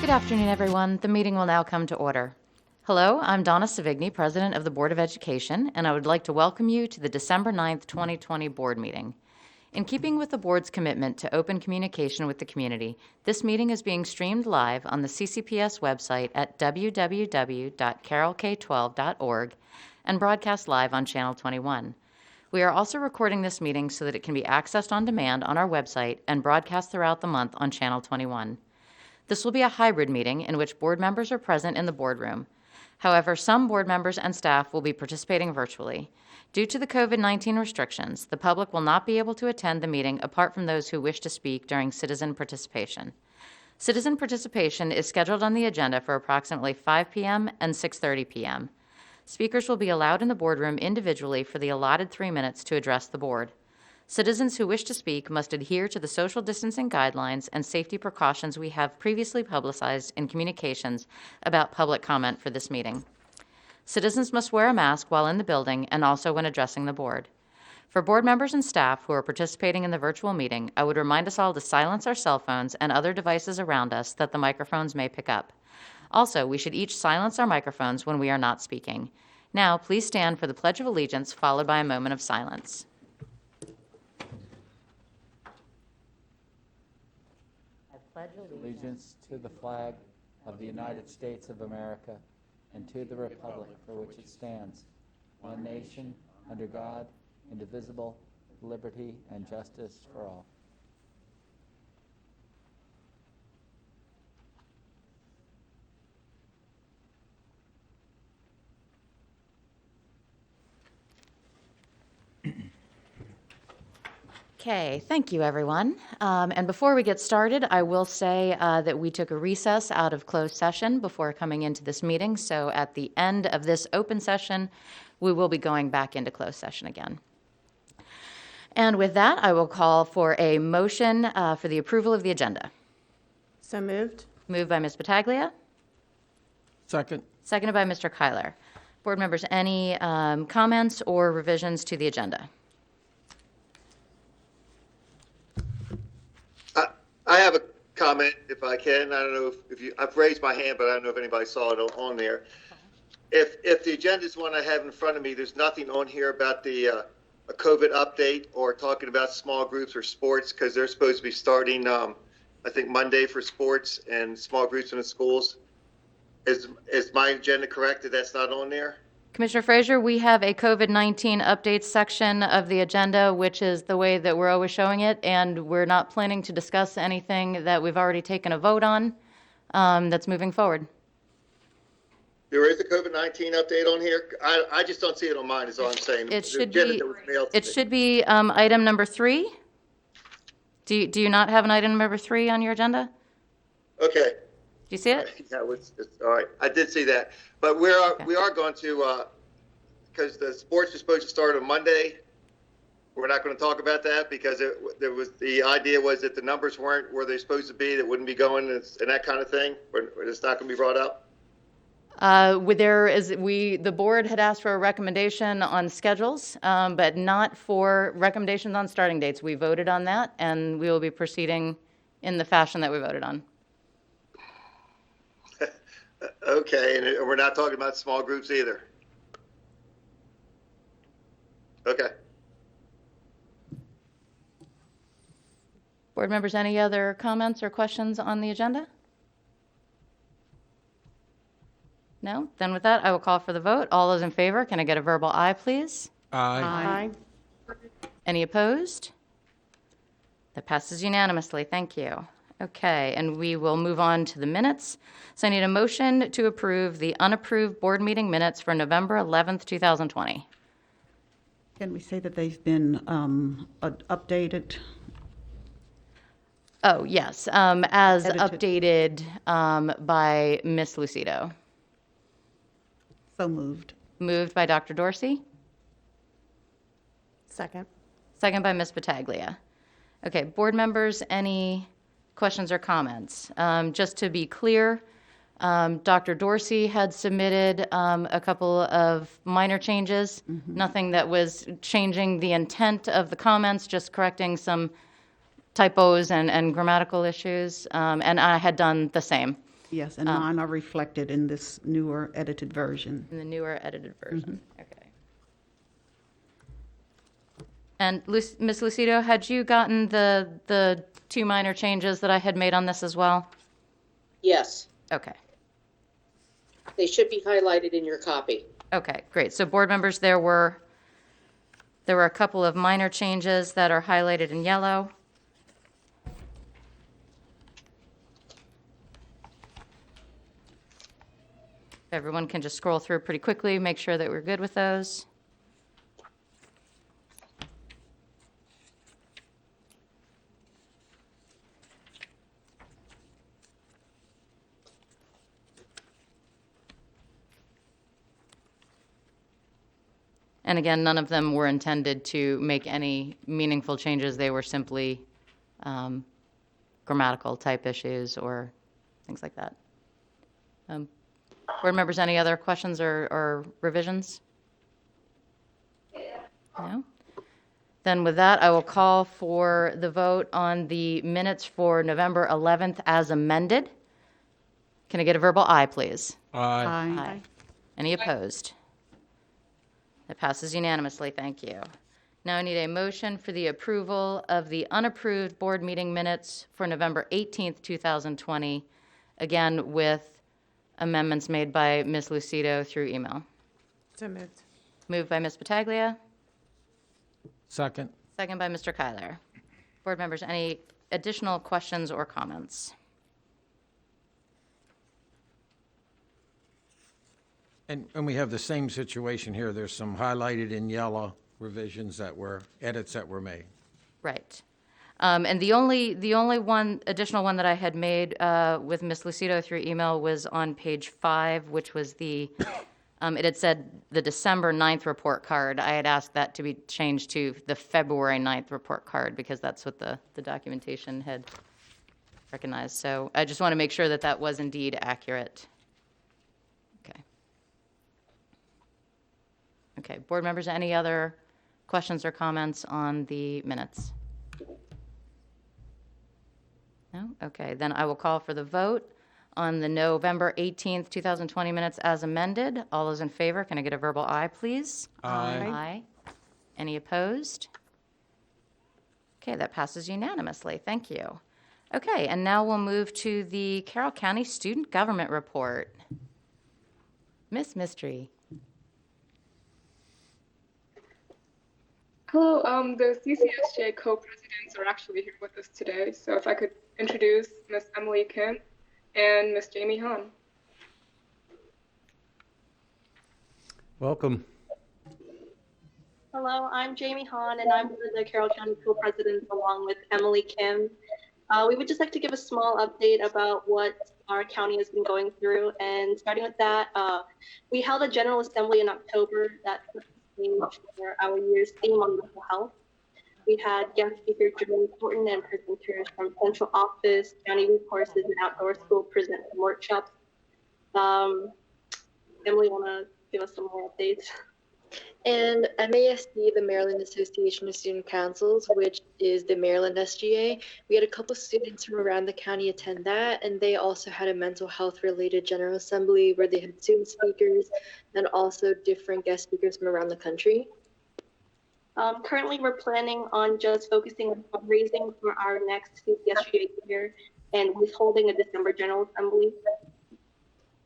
Good afternoon, everyone. The meeting will now come to order. Hello, I'm Donna Savigny, President of the Board of Education, and I would like to welcome you to the December 9th, 2020 board meeting. In keeping with the board's commitment to open communication with the community, this meeting is being streamed live on the CCPS website at www.carrollk12.org and broadcast live on Channel 21. We are also recording this meeting so that it can be accessed on demand on our website and broadcast throughout the month on Channel 21. This will be a hybrid meeting in which board members are present in the boardroom. However, some board members and staff will be participating virtually. Due to the COVID-19 restrictions, the public will not be able to attend the meeting apart from those who wish to speak during citizen participation. Citizen participation is scheduled on the agenda for approximately 5 p.m. and 6:30 p.m. Speakers will be allowed in the boardroom individually for the allotted 3 minutes to address the board. Citizens who wish to speak must adhere to the social distancing guidelines and safety precautions we have previously publicized in communications about public comment for this meeting. Citizens must wear a mask while in the building and also when addressing the board. For board members and staff who are participating in the virtual meeting, I would remind us all to silence our cell phones and other devices around us that the microphones may pick up. Also, we should each silence our microphones when we are not speaking. Now, please stand for the Pledge of Allegiance, followed by a moment of silence. Pledge allegiance to the flag of the United States of America and to the republic for which it stands, one nation, under God, indivisible, with liberty and justice for all. Okay, thank you, everyone. And before we get started, I will say that we took a recess out of closed session before coming into this meeting. So at the end of this open session, we will be going back into closed session again. And with that, I will call for a motion for the approval of the agenda. So moved. Moved by Ms. Battaglia. Second. Seconded by Mr. Kyler. Board members, any comments or revisions to the agenda? I have a comment, if I can. I don't know if you, I've raised my hand, but I don't know if anybody saw it on there. If the agenda is one I have in front of me, there's nothing on here about the a COVID update or talking about small groups or sports, because they're supposed to be starting, I think, Monday for sports and small groups in the schools. Is my agenda correct that that's not on there? Commissioner Frazier, we have a COVID-19 updates section of the agenda, which is the way that we're always showing it, and we're not planning to discuss anything that we've already taken a vote on that's moving forward. There is a COVID-19 update on here. I just don't see it on mine, is all I'm saying. It should be item number 3. Do you not have an item number 3 on your agenda? Okay. Do you see it? Yeah, it's all right. I did see that, but we are going to, because the sports is supposed to start on Monday. We're not going to talk about that because the idea was that the numbers weren't where they're supposed to be, that wouldn't be going and that kind of thing. It's not going to be brought up. The board had asked for a recommendation on schedules, but not for recommendations on starting dates. We voted on that, and we will be proceeding in the fashion that we voted on. Okay, and we're not talking about small groups either. Okay. Board members, any other comments or questions on the agenda? No? Then with that, I will call for the vote. All those in favor, can I get a verbal aye, please? Aye. Aye. Any opposed? That passes unanimously. Thank you. Okay, and we will move on to the minutes. So I need a motion to approve the unapproved board meeting minutes for November 11th, 2020. Can we say that they've been updated? Oh, yes, as Edited. updated by Ms. Lucido. So moved. Moved by Dr. Dorsey. Second. Second by Ms. Battaglia. Okay, board members, any questions or comments? Just to be clear, Dr. Dorsey had submitted a couple of minor changes, nothing that was changing the intent of the comments, just correcting some typos and grammatical issues, and I had done the same. Yes, and mine are reflected in this newer edited version. In the newer edited version. Okay. And Ms. Lucido, had you gotten the two minor changes that I had made on this as well? Yes, Okay. they should be highlighted in your copy. Okay, great. So board members, there were a couple of minor changes that are highlighted in yellow. Everyone can just scroll through pretty quickly, make sure that we're good with those. And again, none of them were intended to make any meaningful changes. They were simply grammatical type issues or things like that. Board members, any other questions or revisions? No? Then with that, I will call for the vote on the minutes for November 11th as amended. Can I get a verbal aye, please? Aye. Any opposed? That passes unanimously, thank you. Now I need a motion for the approval of the unapproved board meeting minutes for November 18th, 2020, again with amendments made by Ms. Lucido through email. So moved. Moved by Ms. Battaglia, Second. second by Mr. Kyler. Board members, any additional questions or comments? And we have the same situation here. There's some highlighted in yellow revisions that were, edits that were made. Right. And the only one, additional one that I had made with Ms. Lucido through email was on page 5, which was it had said the December 9th report card. I had asked that to be changed to the February 9th report card because that's what the documentation had recognized. So I just want to make sure that that was indeed accurate. Okay. Okay, board members, any other questions or comments on the minutes? No? Okay, then I will call for the vote on the November 18th, 2020 minutes as amended. All those in favor, can I get a verbal aye, please? Aye. Aye. Any opposed? Okay, that passes unanimously. Thank you. Okay, and now we'll move to the Carroll County Student Government Report. Miss Mystery. Hello, the CCSJ co-presidents are actually here with us today, so if I could introduce Miss Emily Kim and Miss Jamie Hahn. Welcome. Hello, I'm Jamie Hahn, and I'm one of the Carroll County co-presidents along with Emily Kim. We would just like to give a small update about what our county has been going through, and starting with that, we held a General Assembly in October that for our year's theme on mental health. We had guest speakers Jermaine Thornton and presenters from central office, county resources, and outdoor school present some workshops. Emily, want to give us some more updates? And MASC, the Maryland Association of Student Councils, which is the Maryland SGA, we had a couple students from around the county attend that, and they also had a mental health related General Assembly where they had student speakers and also different guest speakers from around the country. Currently, we're planning on just focusing on fundraising for our next CCSGA year and withholding a December General Assembly.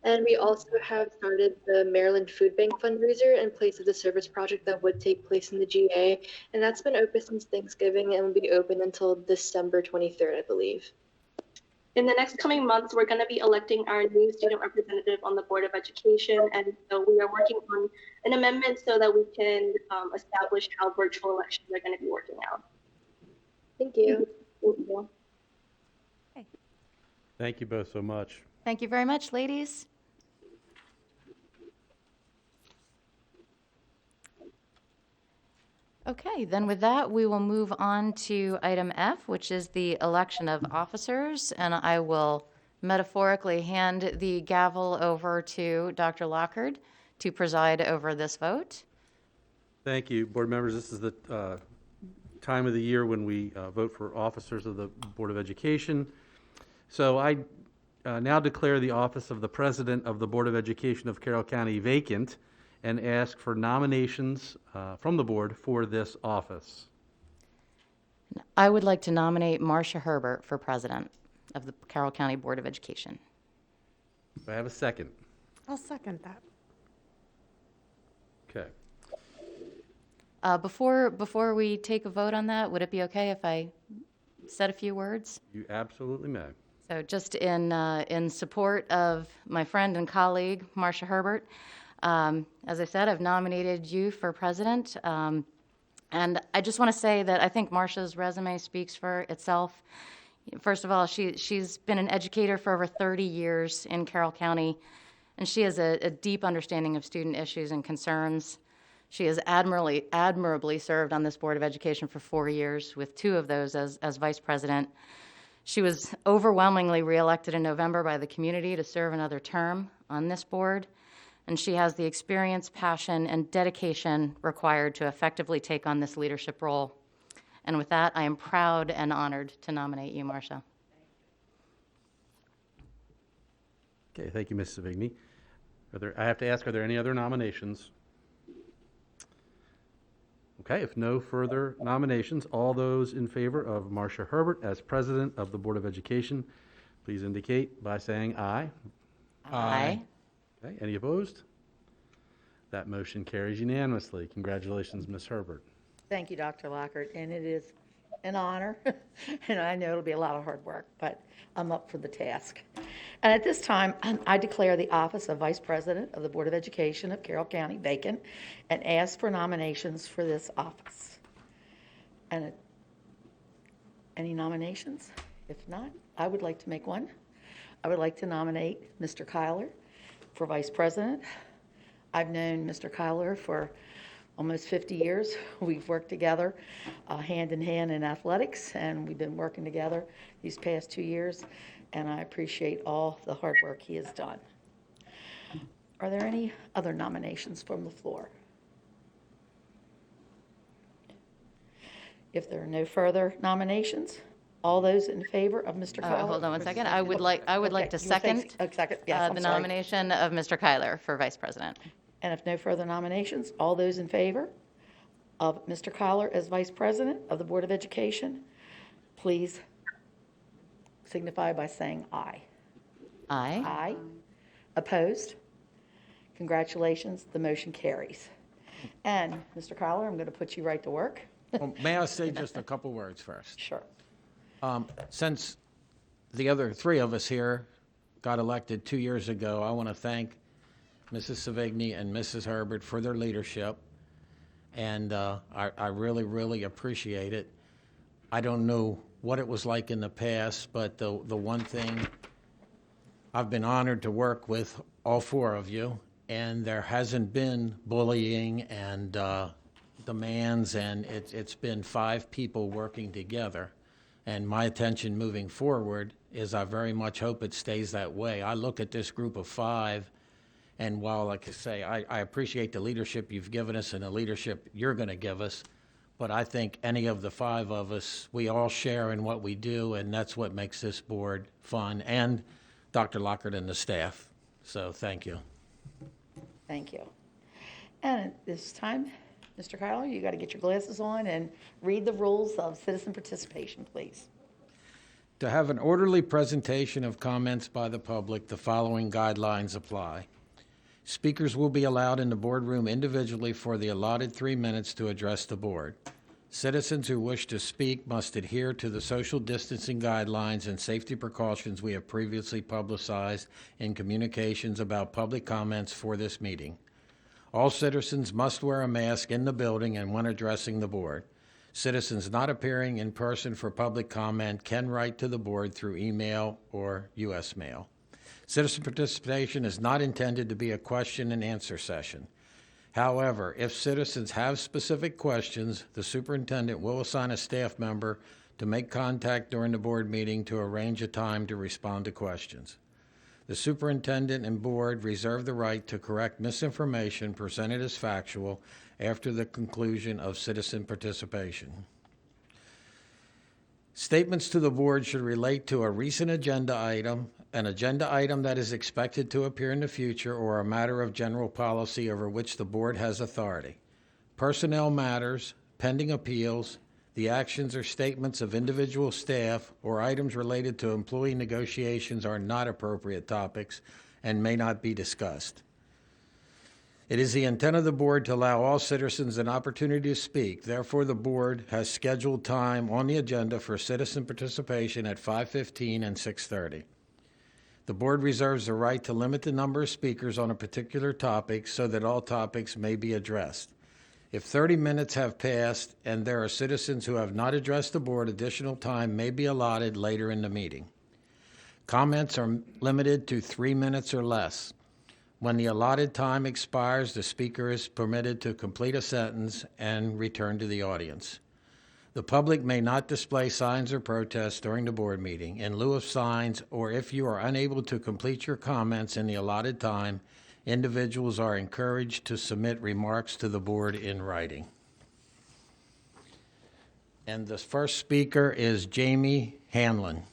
And we also have started the Maryland Food Bank fundraiser in place of the service project that would take place in the GA. And that's been open since Thanksgiving and will be open until December 23rd, I believe. In the next coming months, we're going to be electing our new student representative on the Board of Education. And so we are working on an amendment so that we can establish how virtual elections are going to be working out. Thank you. Thank you. Thank you both so much. Thank you very much, ladies. Okay, then with that, we will move on to item F, which is the election of officers, and I will metaphorically hand the gavel over to Dr. Lockard to preside over this vote. Thank you, board members. This is the time of the year when we vote for officers of the Board of Education. So I now declare the office of the President of the Board of Education of Carroll County vacant and ask for nominations from the board for this office. I would like to nominate Marcia Herbert for president of the Carroll County Board of Education. Do I have a second? I'll second that. Okay. Before we take a vote on that, would it be okay if I said a few words? You absolutely may. So just in support of my friend and colleague, Marcia Herbert, as I said, I've nominated you for president. And I just want to say that I think Marcia's resume speaks for itself. First of all, she's been an educator for over 30 years in Carroll County, and she has a deep understanding of student issues and concerns. She has admirably served on this Board of Education for 4 years, with 2 of those as vice president. She was overwhelmingly reelected in November by the community to serve another term on this board, and she has the experience, passion, and dedication required to effectively take on this leadership role. And with that, I am proud and honored to nominate you, Marcia. Okay, thank you, Ms. Savigny. I have to ask, are there any other nominations? Okay, if no further nominations, all those in favor of Marcia Herbert as president of the Board of Education, please indicate by saying aye. Aye. Okay, any opposed? That motion carries unanimously. Congratulations, Ms. Herbert. Thank you, Dr. Lockhart, and it is an honor, and I know it'll be a lot of hard work, but I'm up for the task. And at this time, I declare the office of Vice President of the Board of Education of Carroll County vacant and ask for nominations for this office. And any nominations? If not, I would like to make one. I would like to nominate Mr. Kyler for Vice President. I've known Mr. Kyler for almost 50 years. We've worked together hand in hand in athletics, and we've been working together these past 2 years, and I appreciate all the hard work he has done. Are there any other nominations from the floor? If there are no further nominations, all those in favor of Mr. Kyler? Hold on one second. I would like to second Yes, the nomination of Mr. Kyler for vice president. And if no further nominations, all those in favor of Mr. Kyler as Vice President of the Board of Education, please signify by saying aye. Aye. Aye. Opposed? Congratulations, the motion carries. And Mr. Kyler, I'm going to put you right to work. Well, may I say just a couple words first? Sure. Since the other 3 of us here got elected 2 years ago, I want to thank Mrs. Savigny and Mrs. Herbert for their leadership, and I really, really appreciate it. I don't know what it was like in the past, but the one thing, I've been honored to work with all 4 of you, and there hasn't been bullying and demands, and it's been 5 people working together. And my attention moving forward is I very much hope it stays that way. I look at this group of 5, and while, like I say, I appreciate the leadership you've given us and the leadership you're going to give us, but I think any of the 5 of us, we all share in what we do, and that's what makes this board fun, and Dr. Lockhart and the staff. So thank you. Thank you. And at this time, Mr. Kyler, you got to get your glasses on and read the rules of citizen participation, please. To have an orderly presentation of comments by the public, the following guidelines apply. Speakers will be allowed in the boardroom individually for the allotted 3 minutes to address the board. Citizens who wish to speak must adhere to the social distancing guidelines and safety precautions we have previously publicized in communications about public comments for this meeting. All citizens must wear a mask in the building and when addressing the board. Citizens not appearing in person for public comment can write to the board through email or U.S. mail. Citizen participation is not intended to be a question and answer session. However, if citizens have specific questions, the superintendent will assign a staff member to make contact during the board meeting to arrange a time to respond to questions. The superintendent and board reserve the right to correct misinformation presented as factual after the conclusion of citizen participation. Statements to the board should relate to a recent agenda item, an agenda item that is expected to appear in the future, or a matter of general policy over which the board has authority. Personnel matters, pending appeals, the actions or statements of individual staff, or items related to employee negotiations are not appropriate topics and may not be discussed. It is the intent of the board to allow all citizens an opportunity to speak. Therefore, the board has scheduled time on the agenda for citizen participation at 5:15 and 6:30. The board reserves the right to limit the number of speakers on a particular topic so that all topics may be addressed. If 30 minutes have passed and there are citizens who have not addressed the board, additional time may be allotted later in the meeting. Comments are limited to 3 minutes or less. When the allotted time expires, the speaker is permitted to complete a sentence and return to the audience. The public may not display signs or protests during the board meeting. In lieu of signs, or if you are unable to complete your comments in the allotted time, individuals are encouraged to submit remarks to the board in writing. And the first speaker is Jamie Hanlon.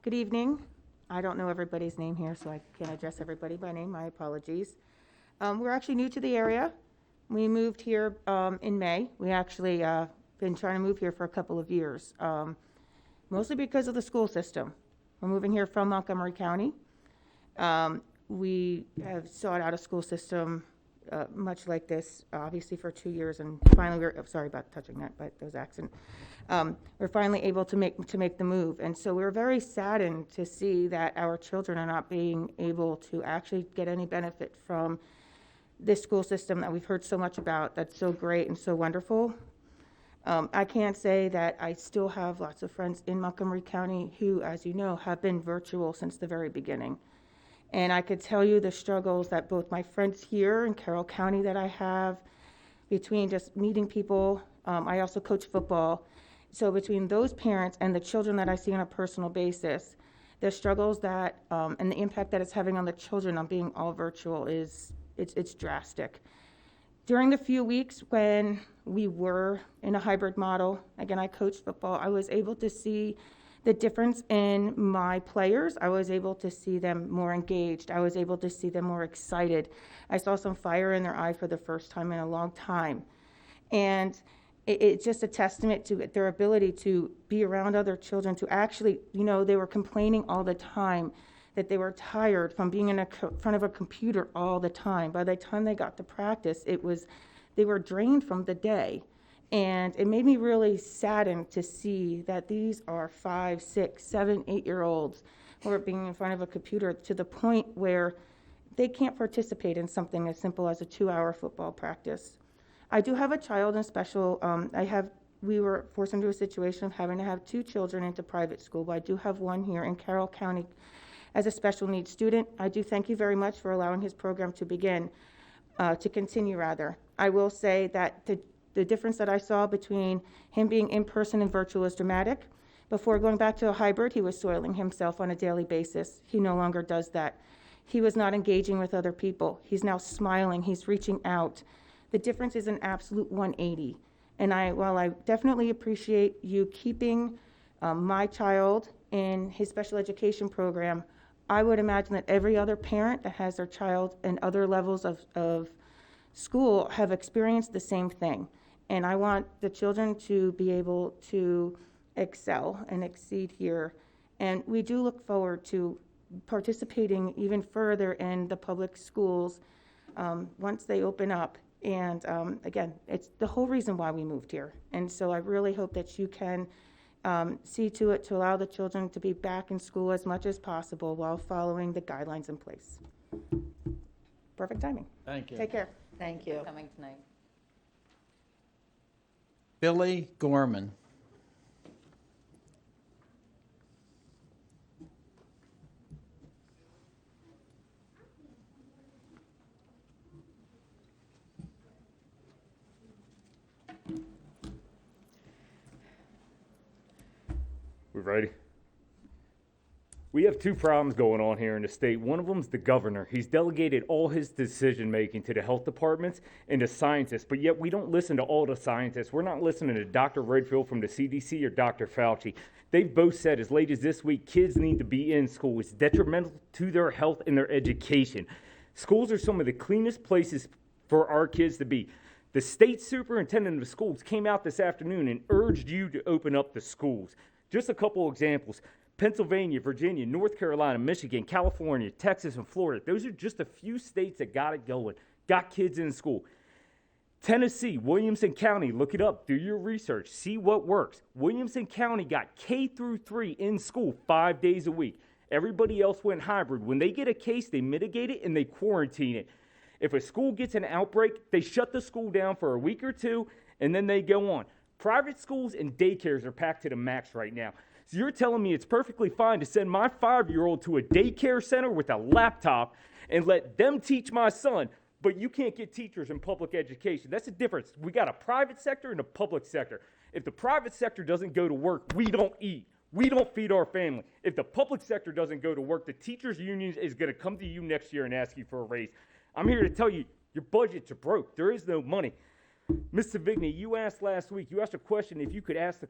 Good evening. I don't know everybody's name here, so I can't address everybody by name. My apologies. We're actually new to the area. We moved here in May. We actually been trying to move here for a couple of years, mostly because of the school system. We're moving here from Montgomery County. We have sought out a school system much like this, obviously for 2 years, and finally sorry about touching that, but there was an accident. We're finally able to make the move, and so we're very saddened to see that our children are not being able to actually get any benefit from this school system that we've heard so much about. That's so great and so wonderful. I can't say that I still have lots of friends in Montgomery County who, as you know, have been virtual since the very beginning. And I could tell you the struggles that both my friends here in Carroll County that I have, between just meeting people. I also coach football. So between those parents and the children that I see on a personal basis, the struggles that, and the impact that it's having on the children on being all virtual it's drastic. During the few weeks when we were in a hybrid model, again, I coached football, I was able to see the difference in my players. I was able to see them more engaged. I was able to see them more excited. I saw some fire in their eye for the first time in a long time. And it's just a testament to their ability to be around other children, to actually, they were complaining all the time that they were tired from being in front of a computer all the time. By the time they got to practice, they were drained from the day. And it made me really saddened to see that these are 5, 6, 7, 8-year-olds who are being in front of a computer to the point where they can't participate in something as simple as a 2-hour football practice. I do have a child in special, we were forced into a situation of having to have 2 children into private school, but I do have one here in Carroll County as a special needs student. I do thank you very much for allowing his program to continue rather. I will say that the difference that I saw between him being in person and virtual is dramatic. Before going back to a hybrid, he was soiling himself on a daily basis. He no longer does that. He was not engaging with other people. He's now smiling, he's reaching out. The difference is an absolute 180. And while I definitely appreciate you keeping my child in his special education program, I would imagine that every other parent that has their child in other levels of school have experienced the same thing. And I want the children to be able to excel and exceed here. And we do look forward to participating even further in the public schools once they open up. And again, it's the whole reason why we moved here. And so I really hope that you can see to it to allow the children to be back in school as much as possible while following the guidelines in place. Perfect timing. Thank you. Take care. Thank you. Coming tonight. Billy Gorman. We ready? We have two problems going on here in the state. One of them is the governor. He's delegated all his decision making to the health departments and the scientists, but yet we don't listen to all the scientists. We're not listening to Dr. Redfield from the CDC or Dr. Fauci. They've both said as late as this week, kids need to be in school. It's detrimental to their health and their education. Schools are some of the cleanest places for our kids to be. The state superintendent of schools came out this afternoon and urged you to open up the schools. Just a couple examples. Pennsylvania, Virginia, North Carolina, Michigan, California, Texas, and Florida. Those are just a few states that got it going, got kids in school. Tennessee, Williamson County, look it up, do your research, see what works. Williamson County got K through 3 in school 5 days a week. Everybody else went hybrid. When they get a case, they mitigate it and they quarantine it. If a school gets an outbreak, they shut the school down for a week or two and then they go on. Private schools and daycares are packed to the max right now. So you're telling me it's perfectly fine to send my 5-year-old to a daycare center with a laptop and let them teach my son, but you can't get teachers in public education. That's the difference. We got a private sector and a public sector. If the private sector doesn't go to work, we don't eat. We don't feed our family. If the public sector doesn't go to work, the teachers' union is going to come to you next year and ask you for a raise. I'm here to tell you, your budgets are broke. There is no money. Ms. Savigny, you asked last week, you asked a question if you could ask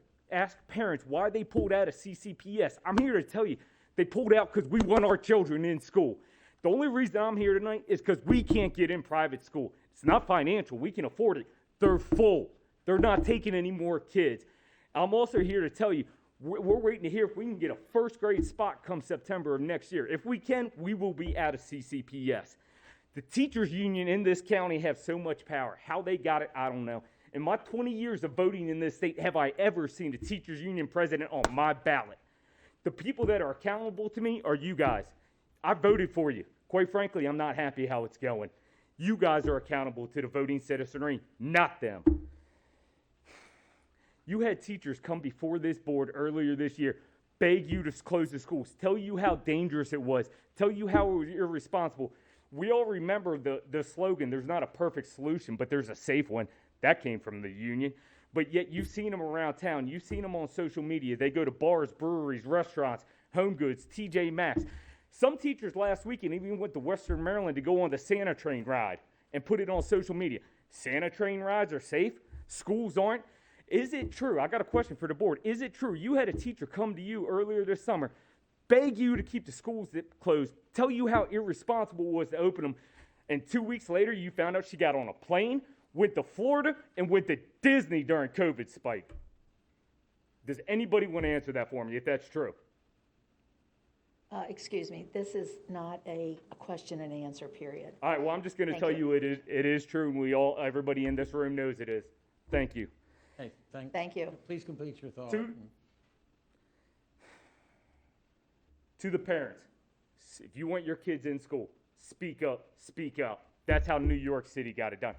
parents why they pulled out of CCPS. I'm here to tell you, they pulled out because we want our children in school. The only reason I'm here tonight is because we can't get in private school. It's not financial. We can afford it. They're full. They're not taking any more kids. I'm also here to tell you, we're waiting to hear if we can get a first grade spot come September of next year. If we can, we will be out of CCPS. The teachers union in this county have so much power. How they got it, I don't know. In my 20 years of voting in this state, have I ever seen the teachers union president on my ballot? The people that are accountable to me are you guys. I voted for you. Quite frankly, I'm not happy how it's going. You guys are accountable to the voting citizenry, not them. You had teachers come before this board earlier this year, beg you to close the schools, tell you how dangerous it was, tell you how it was irresponsible. We all remember the slogan, there's not a perfect solution, but there's a safe one. That came from the union. But yet you've seen them around town. You've seen them on social media. They go to bars, breweries, restaurants, Home Goods, TJ Maxx. Some teachers last weekend even went to Western Maryland to go on the Santa train ride and put it on social media. Santa train rides are safe. Schools aren't. Is it true? I got a question for the board. Is it true you had a teacher come to you earlier this summer, beg you to keep the schools closed, tell you how irresponsible it was to open them, and 2 weeks later you found out she got on a plane, went to Florida, and went to Disney during COVID spike? Does anybody want to answer that for me if that's true? Excuse me, this is not a question and answer period. All right, well, I'm just going to tell you it is true, and everybody in this room knows it is. Thank you. Hey, Thank you. Please complete your thought. To the parents, if you want your kids in school, speak up, speak out. That's how New York City got it done.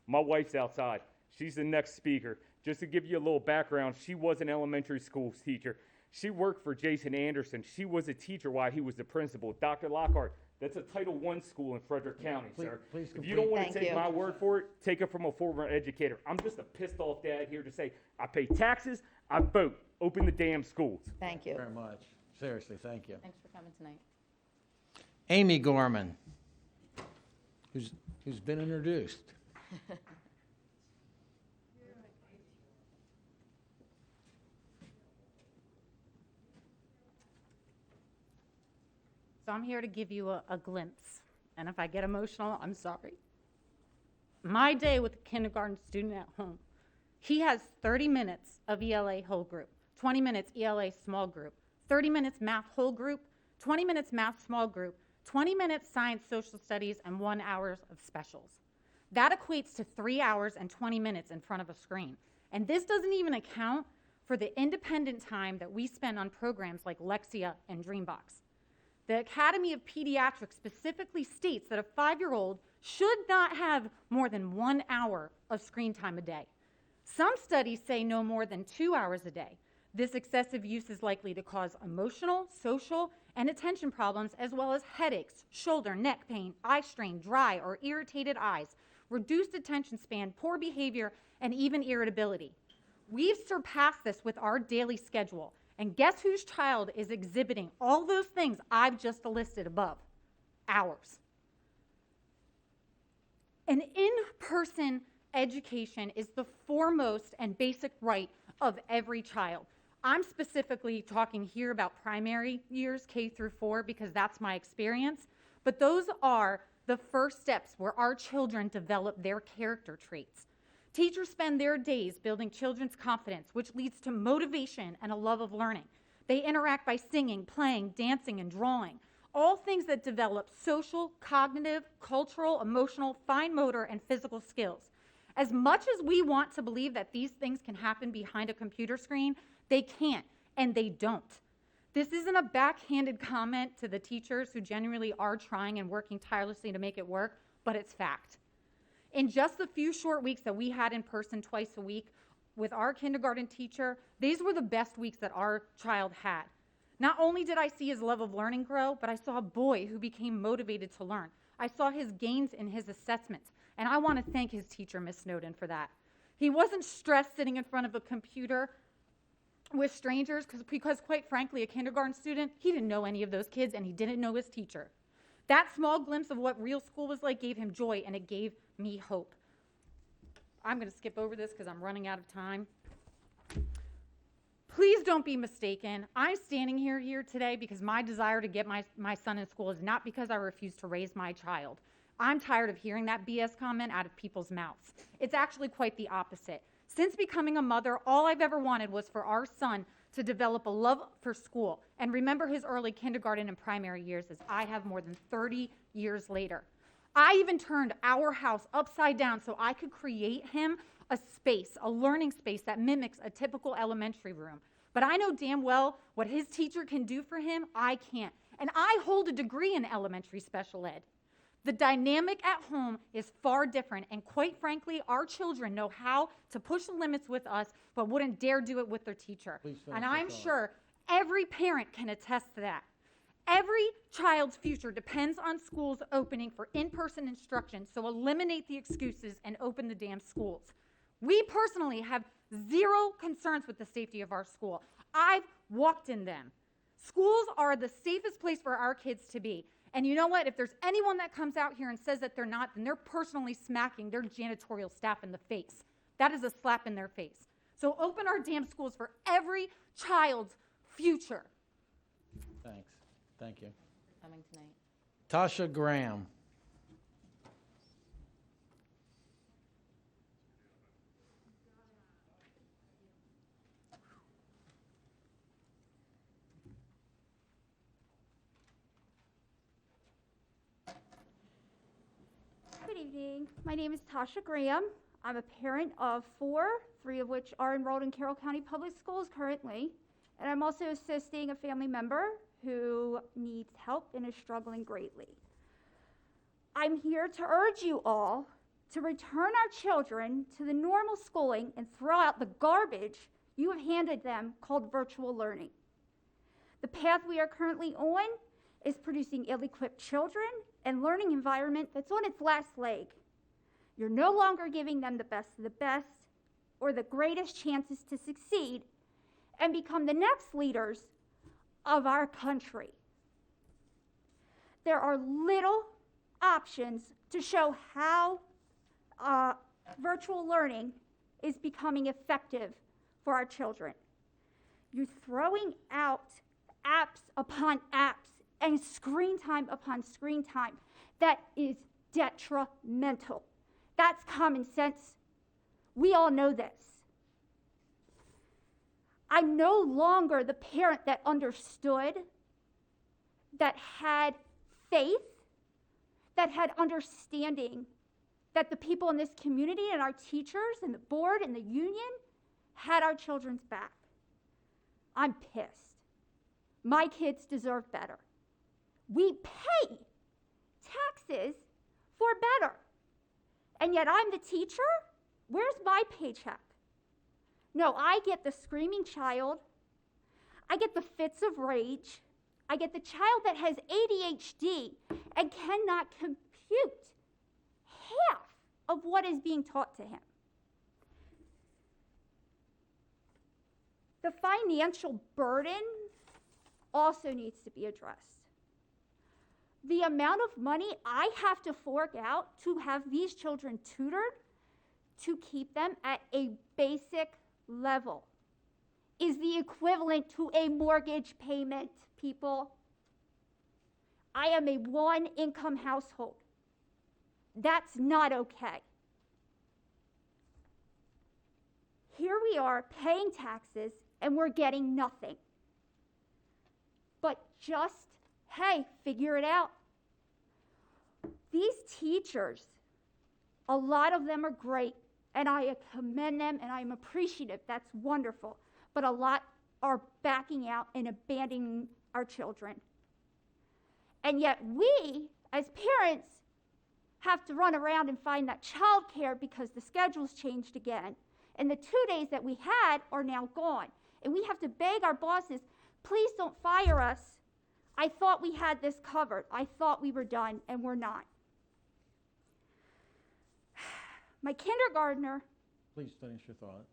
My wife's outside. She's the next speaker. Just to give you a little background, she was an elementary school teacher. She worked for Jason Anderson. She was a teacher while he was the principal. Dr. Lockhart, that's a Title I school in Frederick County, sir. If you don't want to take my word for it, take it from a former educator. I'm just a pissed off dad here to say, I pay taxes, I vote. Open the damn schools. Thank you. Very much. Seriously, thank you. Thanks for coming tonight. Amy Gorman, who's been introduced. So I'm here to give you a glimpse. And if I get emotional, I'm sorry. My day with a kindergarten student at home. He has 30 minutes of ELA whole group, 20 minutes ELA small group, 30 minutes math whole group, 20 minutes math small group, 20 minutes science social studies, and 1 hour of specials. That equates to 3 hours and 20 minutes in front of a screen. And this doesn't even account for the independent time that we spend on programs like Lexia and Dreambox. The Academy of Pediatrics specifically states that a 5-year-old should not have more than 1 hour of screen time a day. Some studies say no more than 2 hours a day. This excessive use is likely to cause emotional, social, and attention problems, as well as headaches, shoulder, neck pain, eye strain, dry or irritated eyes, reduced attention span, poor behavior, and even irritability. We've surpassed this with our daily schedule, And guess whose child is exhibiting all those things I've just listed above? Ours. An in-person education is the foremost and basic right of every child. I'm specifically talking here about primary years, K through 4, because that's my experience. But those are the first steps where our children develop their character traits. Teachers spend their days building children's confidence, which leads to motivation and a love of learning. They interact by singing, playing, dancing, and drawing. All things that develop social, cognitive, cultural, emotional, fine motor, and physical skills. As much as we want to believe that these things can happen behind a computer screen, they can't, and they don't. This isn't a backhanded comment to the teachers who genuinely are trying and working tirelessly to make it work, but it's fact. In just the few short weeks that we had in person twice a week with our kindergarten teacher, these were the best weeks that our child had. Not only did I see his love of learning grow, but I saw a boy who became motivated to learn. I saw his gains in his assessments, and I want to thank his teacher, Miss Snowden, for that. He wasn't stressed sitting in front of a computer with strangers because quite frankly, a kindergarten student, he didn't know any of those kids, and he didn't know his teacher. That small glimpse of what real school was like gave him joy, and it gave me hope. I'm going to skip over this because I'm running out of time. Please don't be mistaken. I'm standing here today because my desire to get my son in school is not because I refuse to raise my child. I'm tired of hearing that BS comment out of people's mouths. It's actually quite the opposite. Since becoming a mother, all I've ever wanted was for our son to develop a love for school and remember his early kindergarten and primary years as I have more than 30 years later. I even turned our house upside down so I could create him a space, a learning space that mimics a typical elementary room. But I know damn well what his teacher can do for him, I can't. And I hold a degree in elementary special ed. The dynamic at home is far different, and quite frankly, our children know how to push the limits with us, but wouldn't dare do it with their teacher. And I'm sure every parent can attest to that. Every child's future depends on schools opening for in-person instruction, so eliminate the excuses and open the damn schools. We personally have zero concerns with the safety of our school. I've walked in them. Schools are the safest place for our kids to be. And you know what? If there's anyone that comes out here and says that they're not, then they're personally smacking their janitorial staff in the face. That is a slap in their face. So open our damn schools for every child's future. Thanks. Thank you. Coming tonight. Tasha Graham. Good evening. My name is Tasha Graham. I'm a parent of 4, 3 of which are enrolled in Carroll County Public Schools currently. And I'm also assisting a family member who needs help and is struggling greatly. I'm here to urge you all to return our children to the normal schooling and throw out the garbage you have handed them called virtual learning. The path we are currently on is producing ill-equipped children and learning environment that's on its last leg. You're no longer giving them the best of the best or the greatest chances to succeed and become the next leaders of our country. There are little options to show how virtual learning is becoming effective for our children. You're throwing out apps upon apps and screen time upon screen time that is detrimental. That's common sense. We all know this. I'm no longer the parent that understood, that had faith, that had understanding that the people in this community and our teachers and the board and the union had our children's back. I'm pissed. My kids deserve better. We pay taxes for better. And yet I'm the teacher? Where's my paycheck? No, I get the screaming child. I get the fits of rage. I get the child that has ADHD and cannot compute half of what is being taught to him. The financial burden also needs to be addressed. The amount of money I have to fork out to have these children tutored to keep them at a basic level is the equivalent to a mortgage payment, people. I am a one-income household. That's not okay. Here we are paying taxes and we're getting nothing. But just, hey, figure it out. These teachers, a lot of them are great, and I commend them and I'm appreciative. That's wonderful. But a lot are backing out and abandoning our children. And yet we, as parents, have to run around and find that childcare because the schedule's changed again. And the 2 days that we had are now gone. And we have to beg our bosses, please don't fire us. I thought we had this covered. I thought we were done, and we're not. My kindergartner. Please finish your thought.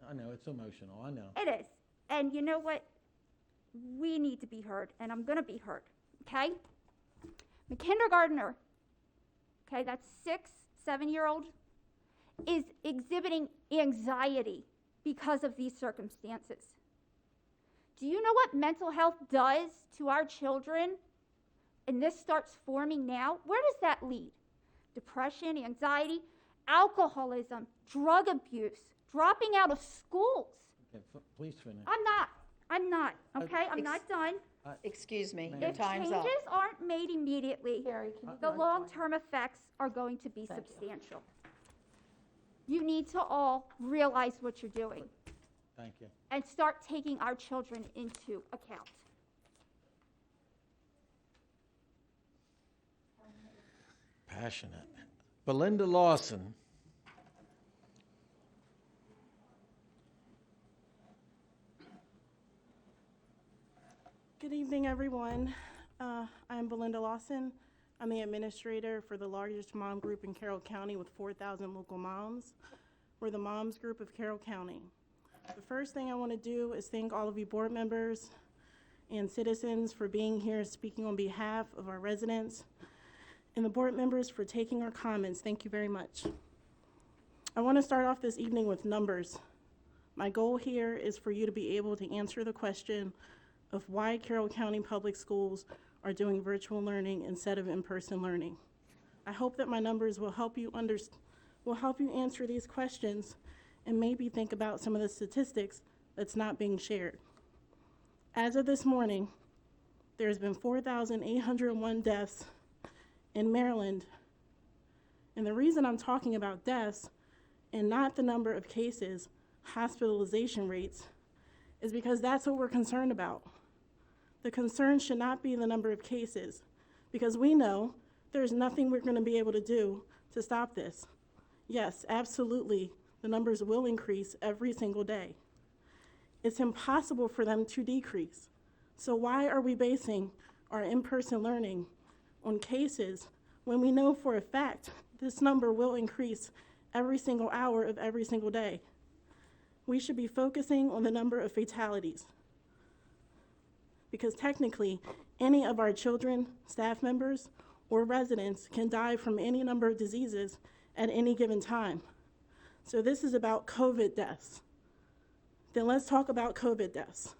I know, it's emotional, I know. It is. And you know what? We need to be heard, and I'm going to be heard, okay? My kindergartner, okay, that's 7-year-old, is exhibiting anxiety because of these circumstances. Do you know what mental health does to our children? And this starts forming now. Where does that lead? Depression, anxiety, alcoholism, drug abuse, dropping out of schools. Okay, please finish. I'm not, okay? I'm not done. Excuse me, If time's up. changes aren't made immediately, Carrie, can you the go to long-term effects are going to be Thank you. substantial. You need to all realize what you're doing Thank you. and start taking our children into account. Passionate. Belinda Lawson. Good evening, everyone. I'm Belinda Lawson. I'm the administrator for the largest mom group in Carroll County with 4,000 local moms. We're the Moms Group of Carroll County. The first thing I want to do is thank all of you board members and citizens for being here speaking on behalf of our residents, and the board members for taking our comments. Thank you very much. I want to start off this evening with numbers. My goal here is for you to be able to answer the question of why Carroll County Public Schools are doing virtual learning instead of in-person learning. I hope that my numbers will help you answer these questions and maybe think about some of the statistics that's not being shared. As of this morning, there's been 4,801 deaths in Maryland. And the reason I'm talking about deaths and not the number of cases, hospitalization rates, is because that's what we're concerned about. The concern should not be the number of cases, because we know there's nothing we're going to be able to do to stop this. Yes, absolutely, the numbers will increase every single day. It's impossible for them to decrease. So why are we basing our in-person learning on cases when we know for a fact this number will increase every single hour of every single day? We should be focusing on the number of fatalities, because technically any of our children, staff members, or residents can die from any number of diseases at any given time. So this is about COVID deaths. Then let's talk about COVID deaths.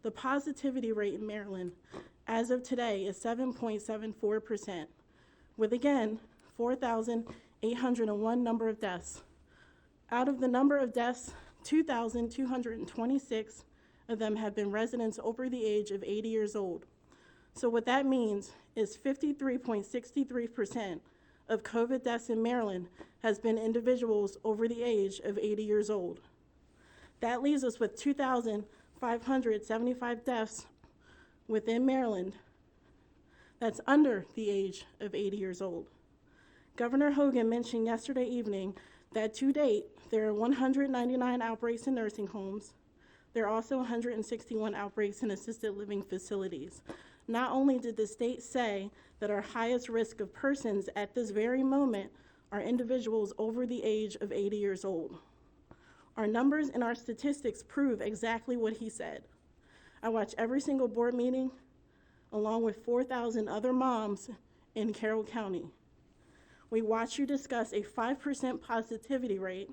The positivity rate in Maryland as of today is 7.74%, with again 4,801 number of deaths. Out of the number of deaths, 2,226 of them have been residents over the age of 80 years old. So what that means is 53.63% of COVID deaths in Maryland has been individuals over the age of 80 years old. That leaves us with 2,575 deaths within Maryland that's under the age of 80 years old. Governor Hogan mentioned yesterday evening that to date, there are 199 outbreaks in nursing homes. There are also 161 outbreaks in assisted living facilities. Not only did the state say that our highest risk of persons at this very moment are individuals over the age of 80 years old. Our numbers and our statistics prove exactly what he said. I watch every single board meeting along with 4,000 other moms in Carroll County. We watch you discuss a 5% positivity rate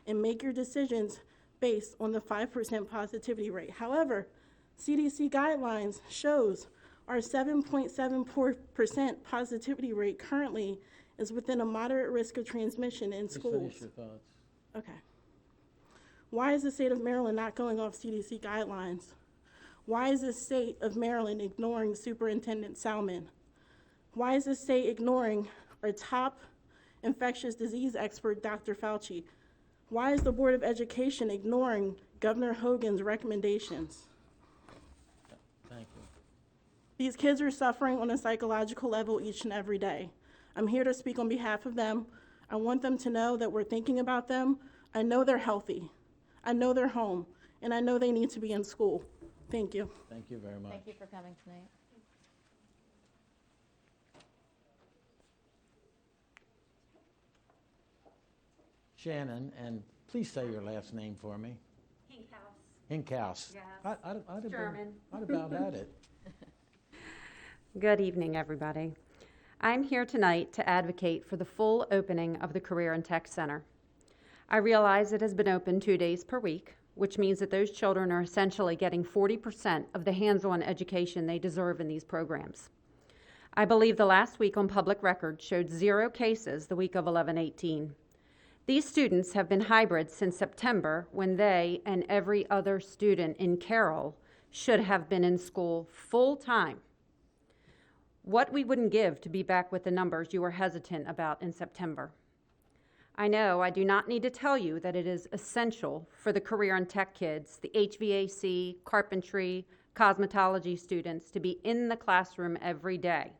and make your decisions based on the 5% positivity rate. However, CDC guidelines shows our 7.74% positivity rate currently is within a moderate risk of transmission in schools. Finish your thoughts. Okay. Why is the state of Maryland not going off CDC guidelines? Why is the state of Maryland ignoring Superintendent Salmon? Why is the state ignoring our top infectious disease expert, Dr. Fauci? Why is the Board of Education ignoring Governor Hogan's recommendations? Thank you. These kids are suffering on a psychological level each and every day. I'm here to speak on behalf of them. I want them to know that we're thinking about them. I know they're healthy. I know they're home, and I know they need to be in school. Thank you. Thank you very much. Thank you for coming tonight. Shannon, and please say your last name for me. Hinkhouse. Yes. I'd have German. I'd about had it. Good evening, everybody. I'm here tonight to advocate for the full opening of the Career and Tech Center. I realize it has been open 2 days per week, which means that those children are essentially getting 40% of the hands-on education they deserve in these programs. I believe the last week on public record showed 0 cases the week of 11/18. These students have been hybrid since September, when they and every other student in Carroll should have been in school full-time. What we wouldn't give to be back with the numbers you were hesitant about in September. I know I do not need to tell you that it is essential for the career and tech kids, the HVAC, carpentry, cosmetology students to be in the classroom every day.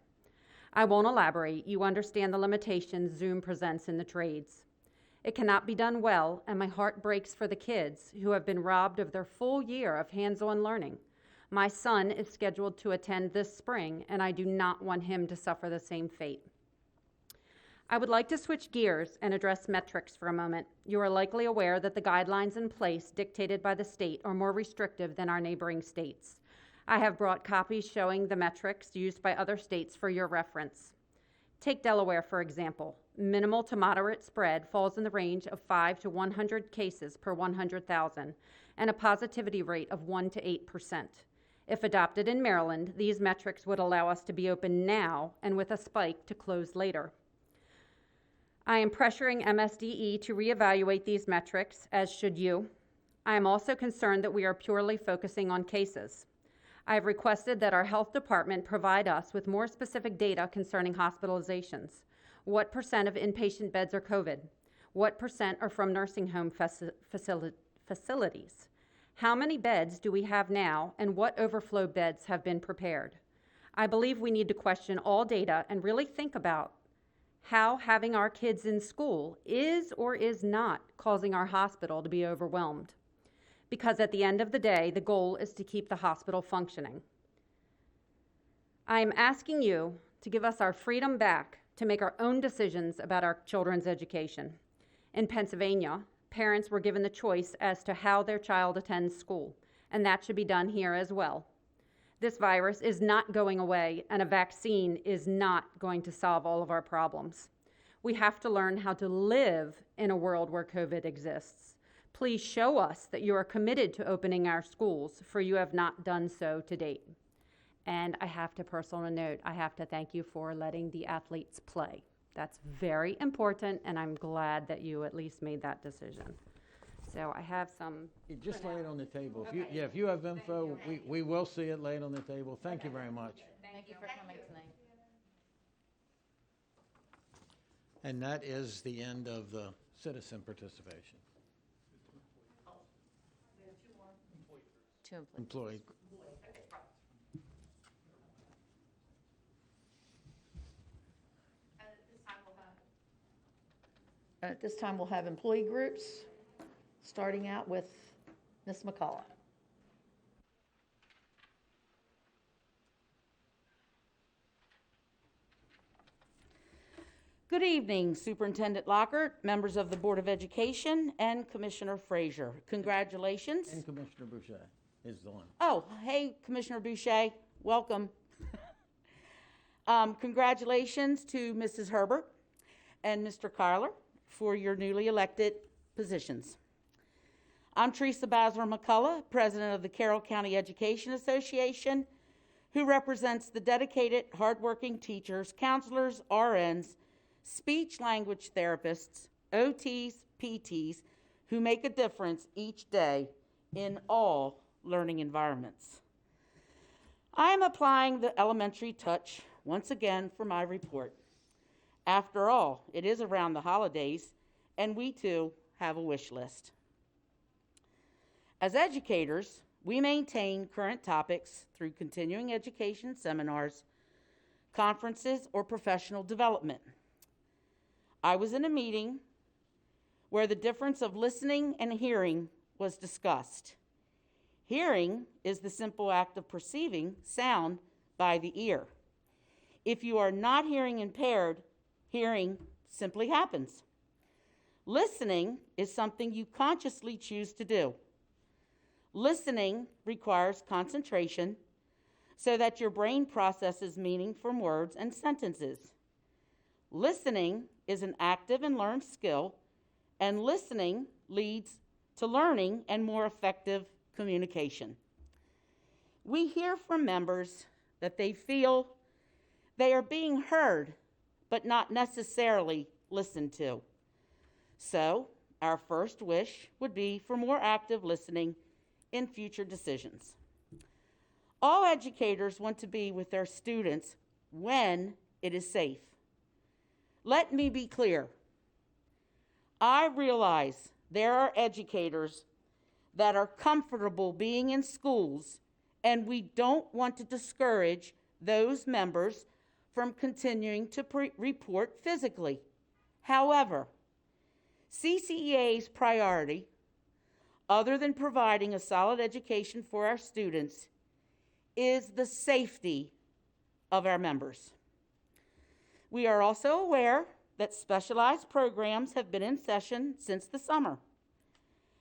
I won't elaborate. You understand the limitations Zoom presents in the trades. It cannot be done well, and my heart breaks for the kids who have been robbed of their full year of hands-on learning. My son is scheduled to attend this spring, and I do not want him to suffer the same fate. I would like to switch gears and address metrics for a moment. You are likely aware that the guidelines in place dictated by the state are more restrictive than our neighboring states. I have brought copies showing the metrics used by other states for your reference. Take Delaware, for example. Minimal to moderate spread falls in the range of 5 to 100 cases per 100,000 and a positivity rate of 1 to 8%. If adopted in Maryland, these metrics would allow us to be open now and with a spike to close later. I am pressuring MSDE to reevaluate these metrics, as should you. I am also concerned that we are purely focusing on cases. I have requested that our health department provide us with more specific data concerning hospitalizations. What % of inpatient beds are COVID? What % are from nursing home facilities? How many beds do we have now, and what overflow beds have been prepared? I believe we need to question all data and really think about how having our kids in school is or is not causing our hospital to be overwhelmed. Because at the end of the day, the goal is to keep the hospital functioning. I am asking you to give us our freedom back to make our own decisions about our children's education. In Pennsylvania, parents were given the choice as to how their child attends school, and that should be done here as well. This virus is not going away, and a vaccine is not going to solve all of our problems. We have to learn how to live in a world where COVID exists. Please show us that you are committed to opening our schools, for you have not done so to date. And I have to personally note, I have to thank you for letting the athletes play. That's very important, and I'm glad that you at least made that decision. So I have some. You just lay it on the table. Okay. If you have info, we will see it laid on the table. Thank you very much. Thank you for coming tonight. And that is the end of the citizen participation. Two employees. Employee. At this time, we'll have employee groups, starting out with Ms. McCullough. Good evening, Superintendent Lockhart, members of the Board of Education, and Commissioner Frazier. Congratulations. And Commissioner Boucher is the one. Oh, hey, Commissioner Boucher, welcome. Congratulations to Mrs. Herbert and Mr. Kyler for your newly elected positions. I'm Teresa Basler McCullough, President of the Carroll County Education Association, who represents the dedicated, hardworking teachers, counselors, RNs, speech language therapists, OTs, PTs, who make a difference each day in all learning environments. I am applying the elementary touch once again for my report. After all, it is around the holidays, and we too have a wish list. As educators, we maintain current topics through continuing education seminars, conferences, or professional development. I was in a meeting where the difference of listening and hearing was discussed. Hearing is the simple act of perceiving sound by the ear. If you are not hearing impaired, hearing simply happens. Listening is something you consciously choose to do. Listening requires concentration so that your brain processes meaning from words and sentences. Listening is an active and learned skill, and listening leads to learning and more effective communication. We hear from members that they feel they are being heard, but not necessarily listened to. So, our first wish would be for more active listening in future decisions. All educators want to be with their students when it is safe. Let me be clear. I realize there are educators that are comfortable being in schools, and we don't want to discourage those members from continuing to report physically. However, CCEA's priority, other than providing a solid education for our students, is the safety of our members. We are also aware that specialized programs have been in session since the summer.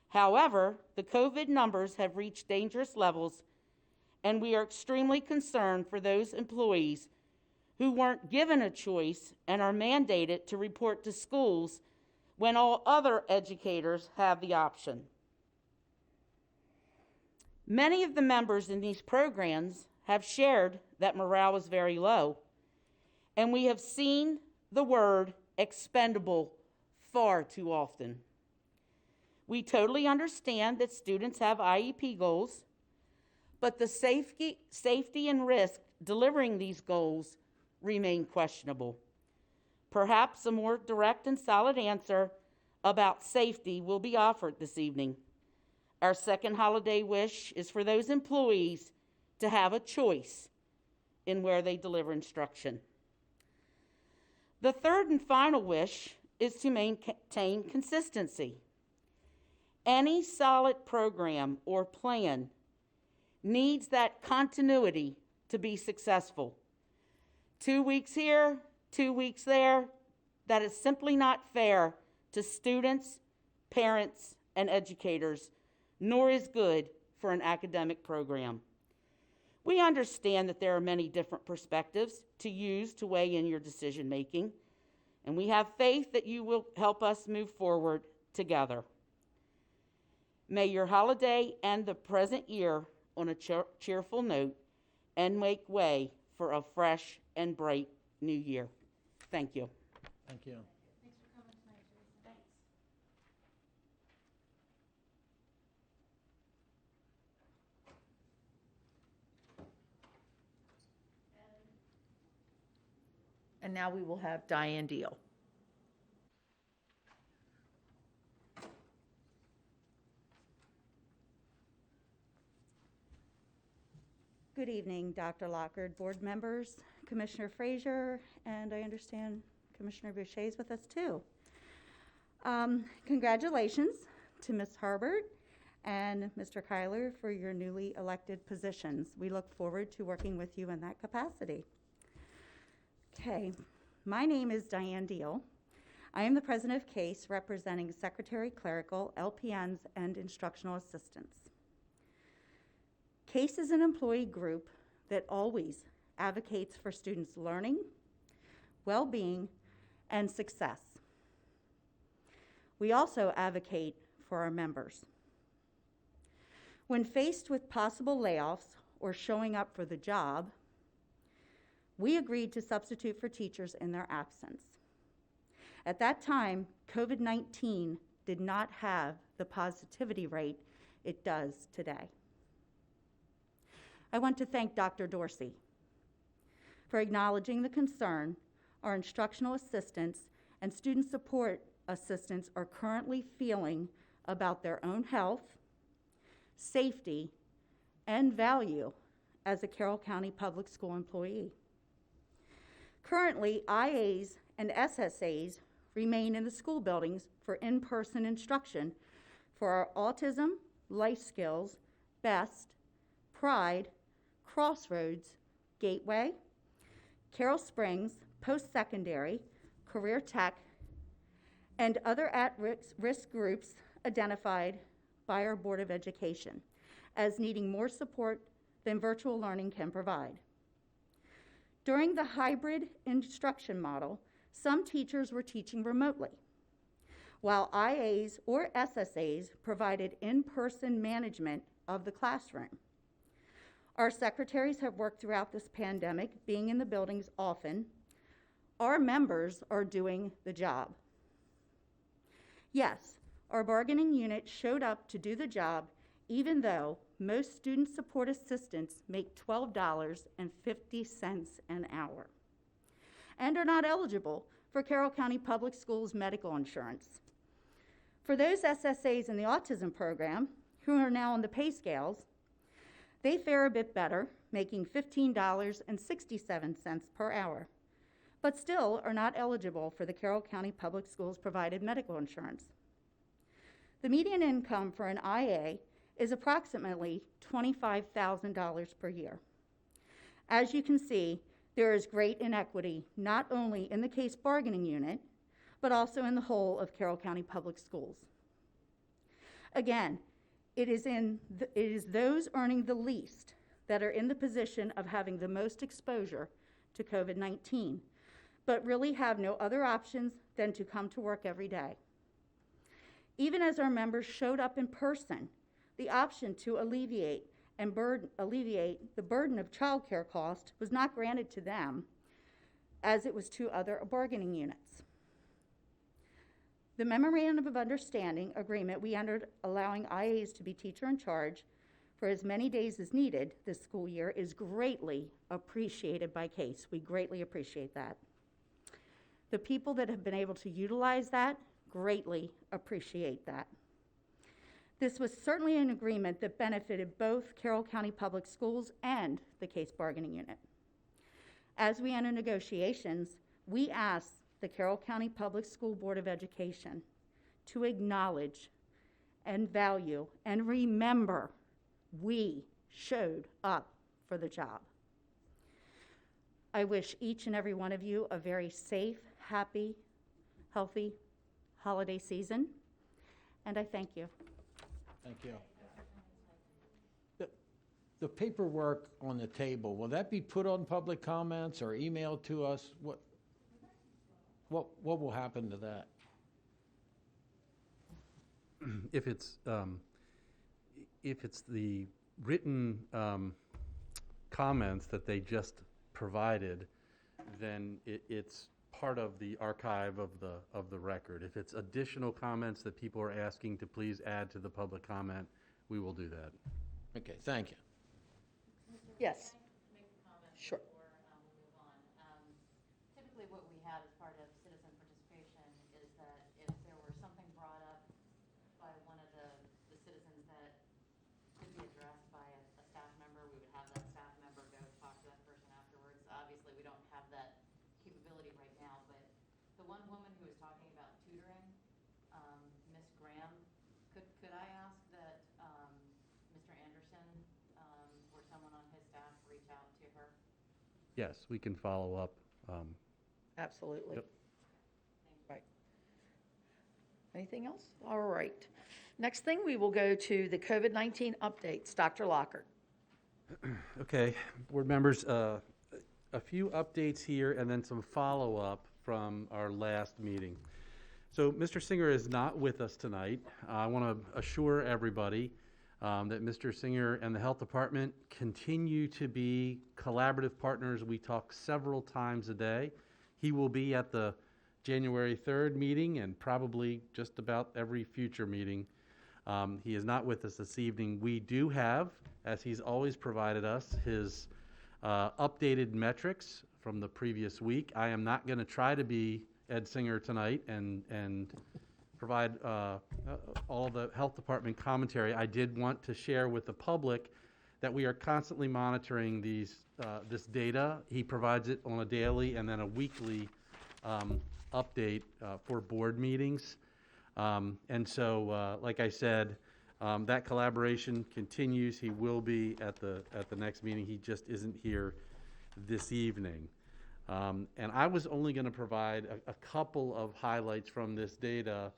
However, the COVID numbers have reached dangerous levels, and we are extremely concerned for those employees who weren't given a choice and are mandated to report to schools when all other educators have the option. Many of the members in these programs have shared that morale is very low, and we have seen the word expendable far too often. We totally understand that students have IEP goals, but the safety and risk delivering these goals remain questionable. Perhaps a more direct and solid answer about safety will be offered this evening. Our second holiday wish is for those employees to have a choice in where they deliver instruction. The third and final wish is to maintain consistency. Any solid program or plan needs that continuity to be successful. 2 weeks here, 2 weeks there, that is simply not fair to students, parents, and educators, nor is good for an academic program. We understand that there are many different perspectives to use to weigh in your decision making, and we have faith that you will help us move forward together. May your holiday end the present year on a cheerful note and make way for a fresh and bright new year. Thank you. Thank you. Thanks for coming tonight, Teresa. Thanks. And now we will have Diane Deal. Good evening, Dr. Lockhart, board members, Commissioner Frazier, and I understand Commissioner Boucher is with us too. Congratulations to Ms. Herbert and Mr. Kyler for your newly elected positions. We look forward to working with you in that capacity. Okay, My name is Diane Deal. I am the president of CASE, representing secretary, clerical, LPNs, and instructional assistants. CASE is an employee group that always advocates for students' learning, well-being, and success. We also advocate for our members. When faced with possible layoffs or showing up for the job, we agreed to substitute for teachers in their absence. At that time, COVID-19 did not have the positivity rate it does today. I want to thank Dr. Dorsey for acknowledging the concern our instructional assistants and student support assistants are currently feeling about their own health, safety, and value as a Carroll County Public School employee. Currently, IAs and SSAs remain in the school buildings for in-person instruction for our autism, life skills, BEST, Pride, Crossroads, Gateway, Carroll Springs, post-secondary, career tech, and other at-risk groups identified by our Board of Education as needing more support than virtual learning can provide. During the hybrid instruction model, some teachers were teaching remotely, while IAs or SSAs provided in-person management of the classroom. Our secretaries have worked throughout this pandemic, being in the buildings often. Our members are doing the job. Yes, our bargaining unit showed up to do the job, even though most student support assistants make $12.50 an hour and are not eligible for Carroll County Public Schools medical insurance. For those SSAs in the autism program who are now on the pay scales, they fare a bit better, making $15.67 per hour, but still are not eligible for the Carroll County Public Schools provided medical insurance. The median income for an IA is approximately $25,000 per year. As you can see, there is great inequity not only in the case bargaining unit, but also in the whole of Carroll County Public Schools. Again, it is those earning the least that are in the position of having the most exposure to COVID-19, but really have no other options than to come to work every day. Even as our members showed up in person, the option to alleviate the burden of childcare cost was not granted to them, as it was to other bargaining units. The Memorandum of Understanding agreement we entered allowing IAs to be teacher in charge for as many days as needed this school year is greatly appreciated by CASE. We greatly appreciate that. The people that have been able to utilize that greatly appreciate that. This was certainly an agreement that benefited both Carroll County Public Schools and the CASE bargaining unit. As we enter negotiations, we asked the Carroll County Public School Board of Education to acknowledge and value and remember we showed up for the job. I wish each and every one of you a very safe, happy, healthy holiday season, and I thank you. Thank you. The paperwork on the table, will that be put on public comments or emailed to us? What will happen to that? If it's the written comments that they just provided, then it's part of the archive of the record. If it's additional comments that people are asking to please add to the public comment, we will do that. Okay, thank you. Yes. Sure. Typically what we have as part of citizen participation is that if there were something brought up by one of the citizens that could be addressed by a staff member, we would have that staff member go talk to that person afterwards. Obviously, we don't have that capability right now, but the one woman who was talking about tutoring, Miss Graham, could I ask that Mr. Anderson or someone on his staff reach out to her? Yes, we can follow up. Absolutely. Yep. Right. Anything else? All right. Next thing, we will go to the COVID-19 updates. Dr. Lockhart. Okay, board members, a few updates here and then some follow-up from our last meeting. So Mr. Singer is not with us tonight. I want to assure everybody that Mr. Singer and the Health Department continue to be collaborative partners. We talk several times a day. He will be at the January 3rd meeting and probably just about every future meeting. He is not with us this evening. We do have, as he's always provided us, his updated metrics from the previous week. I am not going to try to be Ed Singer tonight and provide all the health department commentary. I did want to share with the public that we are constantly monitoring this data. He provides it on a daily and then a weekly update for board meetings. And so, like I said, that collaboration continues. He will be at the next meeting. He just isn't here this evening. And I was only going to provide a couple of highlights from this data,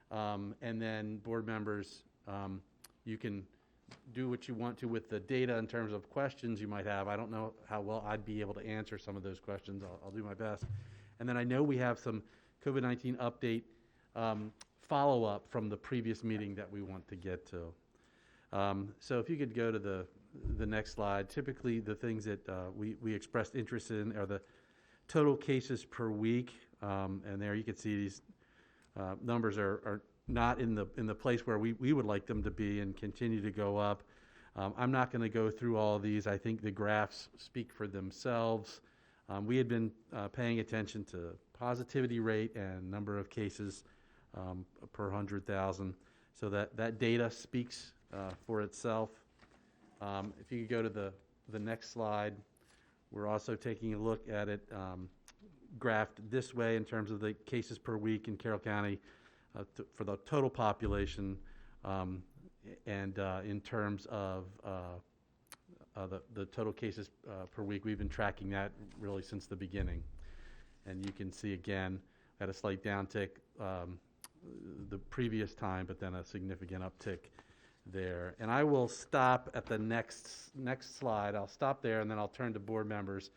and then board members, you can do what you want to with the data in terms of questions you might have. I don't know how well I'd be able to answer some of those questions. I'll do my best. And then I know we have some COVID-19 update follow-up from the previous meeting that we want to get to. So if you could go to the next slide. Typically, the things that we expressed interest in are the total cases per week, and there you can see these numbers are not in the place where we would like them to be and continue to go up. I'm not going to go through all of these. I think the graphs speak for themselves. We had been paying attention to positivity rate and number of cases per 100,000. So that data speaks for itself. If you could go to the next slide, we're also taking a look at it graphed this way in terms of the cases per week in Carroll County for the total population, and in terms of the total cases per week. We've been tracking that really since the beginning. And you can see again, at a slight downtick the previous time, but then a significant uptick there. And I will stop at the next slide. I'll stop there, and then I'll turn to board members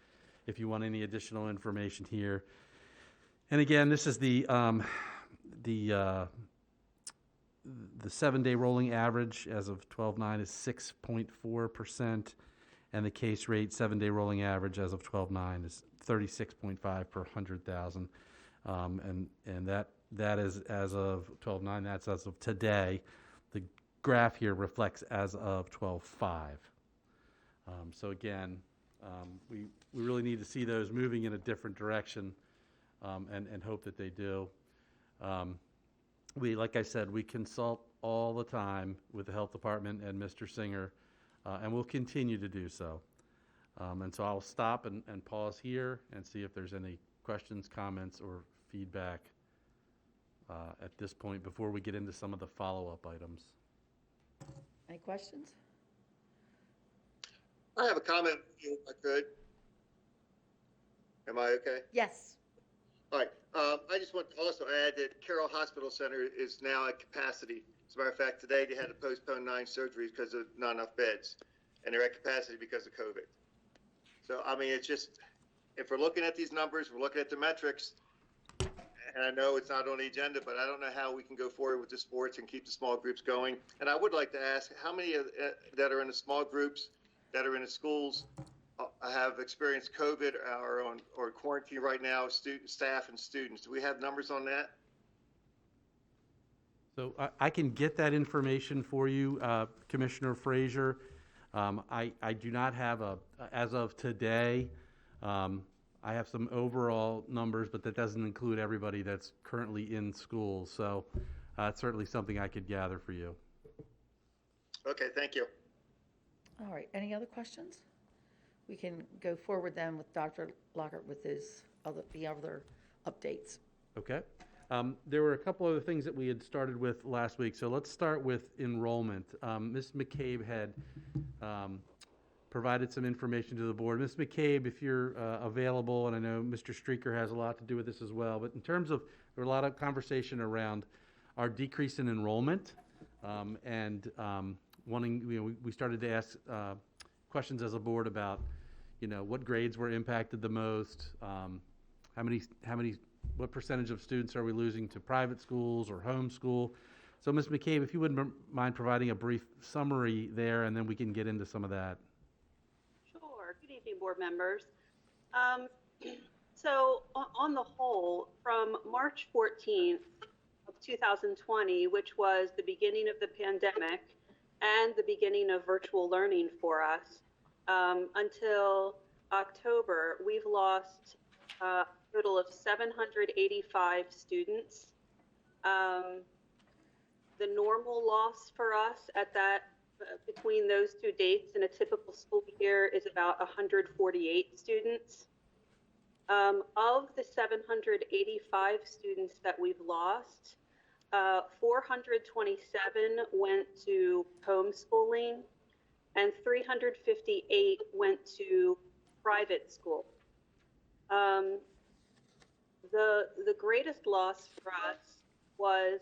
if you want any additional information here. And again, this is the 7-day rolling average as of 12/9 is 6.4%, and the case rate 7-day rolling average as of 12/9 is 36.5 per 100,000, and that is as of 12/9. That's as of today. The graph here reflects as of 12/5. So again, we really need to see those moving in a different direction, and hope that they do. Like I said, we consult all the time with the health department and Mr. Singer, and we'll continue to do so. And so I'll stop and pause here and see if there's any questions, comments, or feedback at this point before we get into some of the follow-up items. Any questions? I have a comment, if I could. Am I okay? Yes. All right. I just want to also add that Carroll Hospital Center is now at capacity. As a matter of fact, today they had to postpone 9 surgeries because of not enough beds, and they're at capacity because of COVID. So, I mean, it's just, if we're looking at these numbers, we're looking at the metrics, and I know it's not on the agenda, but I don't know how we can go forward with the sports and keep the small groups going. And I would like to ask, how many that are in the small groups, that are in the schools, have experienced COVID or quarantine right now, staff and students? Do we have numbers on that? So I can get that information for you, Commissioner Frazier. I do not have as of today, I have some overall numbers, but that doesn't include everybody that's currently in school. So it's certainly something I could gather for you. Okay, thank you. All right, any other questions? We can go forward then with Dr. Lockhart with the other updates. Okay. There were a couple other things that we had started with last week. So let's start with enrollment. Ms. McCabe had provided some information to the board. Ms. McCabe, if you're available, and I know Mr. Streeter has a lot to do with this as well, but in terms of, there were a lot of conversation around our decrease in enrollment, and wanting, we started to ask questions as a board about, what grades were impacted the most, what percentage of students are we losing to private schools or homeschool? So Ms. McCabe, if you wouldn't mind providing a brief summary there, and then we can get into some of that. Sure. Good evening, board members. So on the whole, from March 14th of 2020, which was the beginning of the pandemic and the beginning of virtual learning for us, until October, we've lost a total of 785 students. The normal loss for us at that between those two dates in a typical school year is about 148 students. Of the 785 students that we've lost, 427 went to homeschooling and 358 went to private school. The greatest loss for us was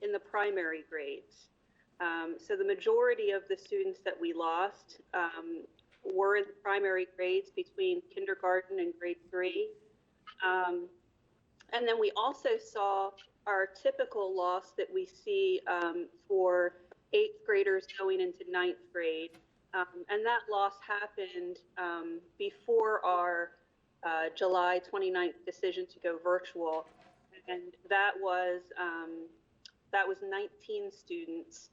in the primary grades. So the majority of the students that we lost were in the primary grades between kindergarten and grade 3. And then we also saw our typical loss that we see for 8th graders going into 9th grade. And that loss happened before our July 29th decision to go virtual. And that was 19 students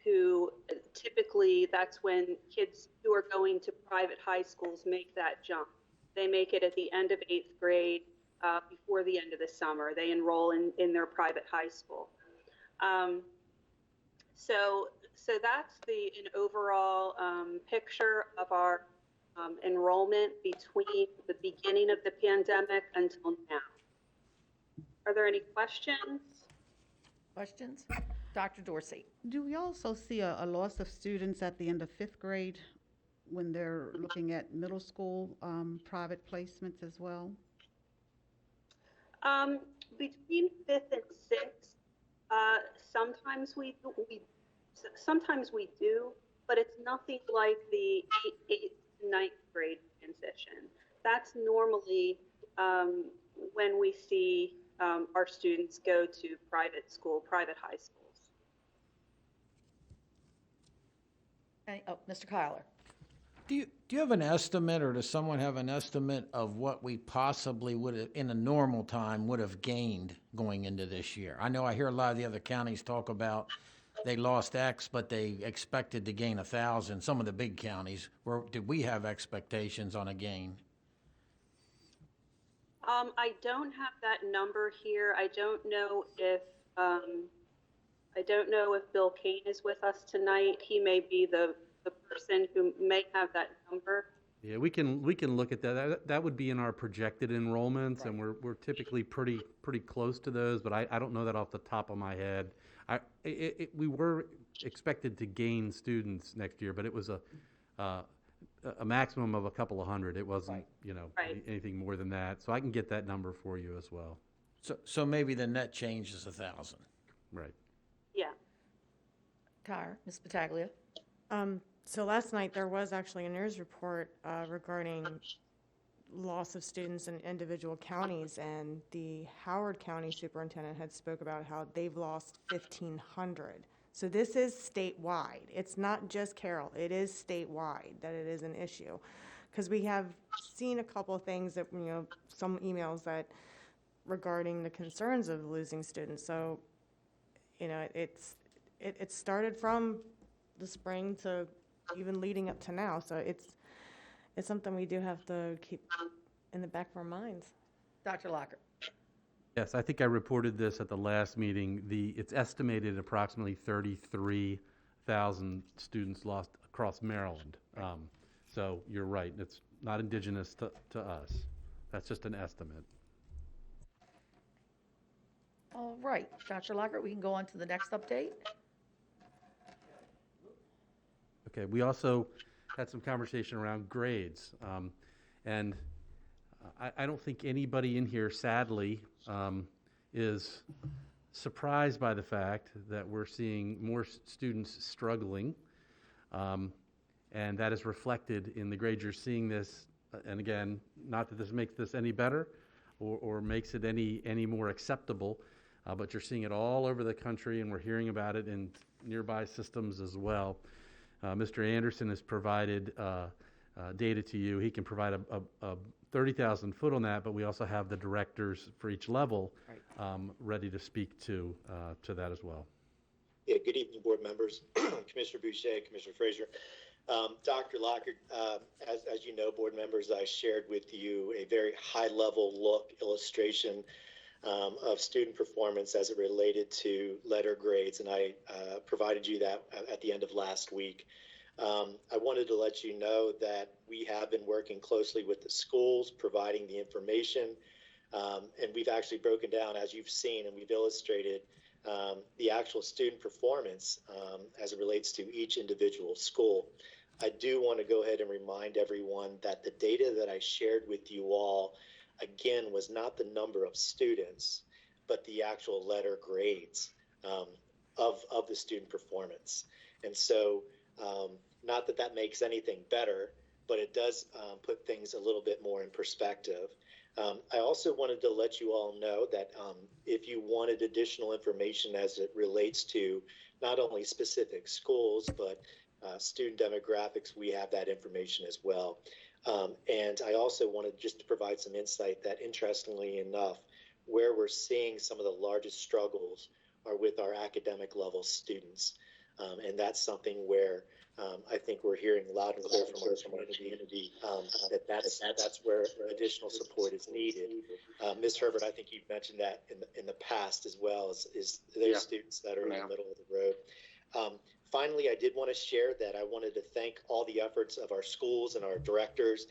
who typically, that's when kids who are going to private high schools make that jump. They make it at the end of 8th grade, before the end of the summer. They enroll in their private high school. So that's an overall picture of our enrollment between the beginning of the pandemic until now. Are there any questions? Questions? Dr. Dorsey? Do we also see a loss of students at the end of 5th grade when they're looking at middle school private placements as well? Between 5th and 6th, sometimes we do, but it's nothing like the 8th to 9th grade transition. That's normally when we see our students go to private school, private high schools. Mr. Kyler. Do you have an estimate, or does someone have an estimate of what we possibly would have, in a normal time, would have gained going into this year? I know I hear a lot of the other counties talk about they lost X, but they expected to gain 1,000. Some of the big counties, did we have expectations on a gain? I don't have that number here. I don't know if Bill Kane is with us tonight. He may be the person who may have that number. Yeah, we can look at that. That would be in our projected enrollments, right. And we're typically pretty close to those, but I don't know that off the top of my head. We were expected to gain students next year, but it was a maximum of a couple of hundred. It wasn't, right. Anything more than that. So I can get that number for you as well. So maybe the net change is 1,000. Right. Yeah. Ms. Battaglia. So last night there was actually a news report regarding loss of students in individual counties, and the Howard County Superintendent had spoke about how they've lost 1,500. So this is statewide. It's not just Carroll. It is statewide that it is an issue, because we have seen a couple of things that, some emails that regarding the concerns of losing students. So, it started from the spring to even leading up to now. So it's something we do have to keep in the back of our minds. Dr. Lockert. Yes, I think I reported this at the last meeting. It's estimated approximately 33,000 students lost across Maryland. So you're right, it's not indigenous to us. That's just an estimate. All right, Dr. Lockert, we can go on to the next update. Okay, we also had some conversation around grades. And I don't think anybody in here, sadly, is surprised by the fact that we're seeing more students struggling. And that is reflected in the grades. You're seeing this, and again, not that this makes this any better or makes it any more acceptable, but you're seeing it all over the country, and we're hearing about it in nearby systems as well. Mr. Anderson has provided data to you. He can provide a 30,000 foot on that, but we also have the directors for each level ready to speak to that as well. Yeah, good evening, board members, Commissioner Boucher, Commissioner Frazier. Dr. Lockhart, as you know, board members, I shared with you a very high-level look illustration of student performance as it related to letter grades, and I provided you that at the end of last week. I wanted to let you know that we have been working closely with the schools, providing the information, and we've actually broken down, as you've seen, and we've illustrated the actual student performance as it relates to each individual school. I do want to go ahead and remind everyone that the data that I shared with you all, again, was not the number of students, but the actual letter grades of the student performance. And so, not that that makes anything better, but it does put things a little bit more in perspective. I also wanted to let you all know that if you wanted additional information as it relates to not only specific schools, but student demographics, we have that information as well. And I also wanted just to provide some insight that, interestingly enough, where we're seeing some of the largest struggles are with our academic level students. And that's something where I think we're hearing loud and clear from our community that's where additional support is needed. Ms. Herbert, I think you've mentioned that in the past as well, is those students that are in the middle of the road. Finally, I did want to share that I wanted to thank all the efforts of our schools and our directors.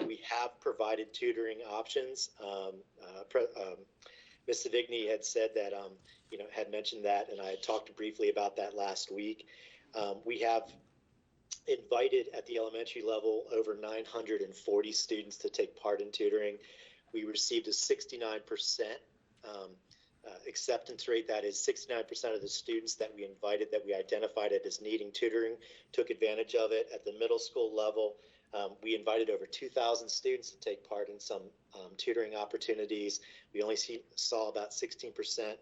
We have provided tutoring options. Ms. Savigny had said that, had mentioned that, and I had talked briefly about that last week. We have invited at the elementary level over 940 students to take part in tutoring. We received a 69% acceptance rate. That is 69% of the students that we invited, that we identified as needing tutoring, took advantage of it. At the middle school level, we invited over 2,000 students to take part in some tutoring opportunities. We only saw about 16%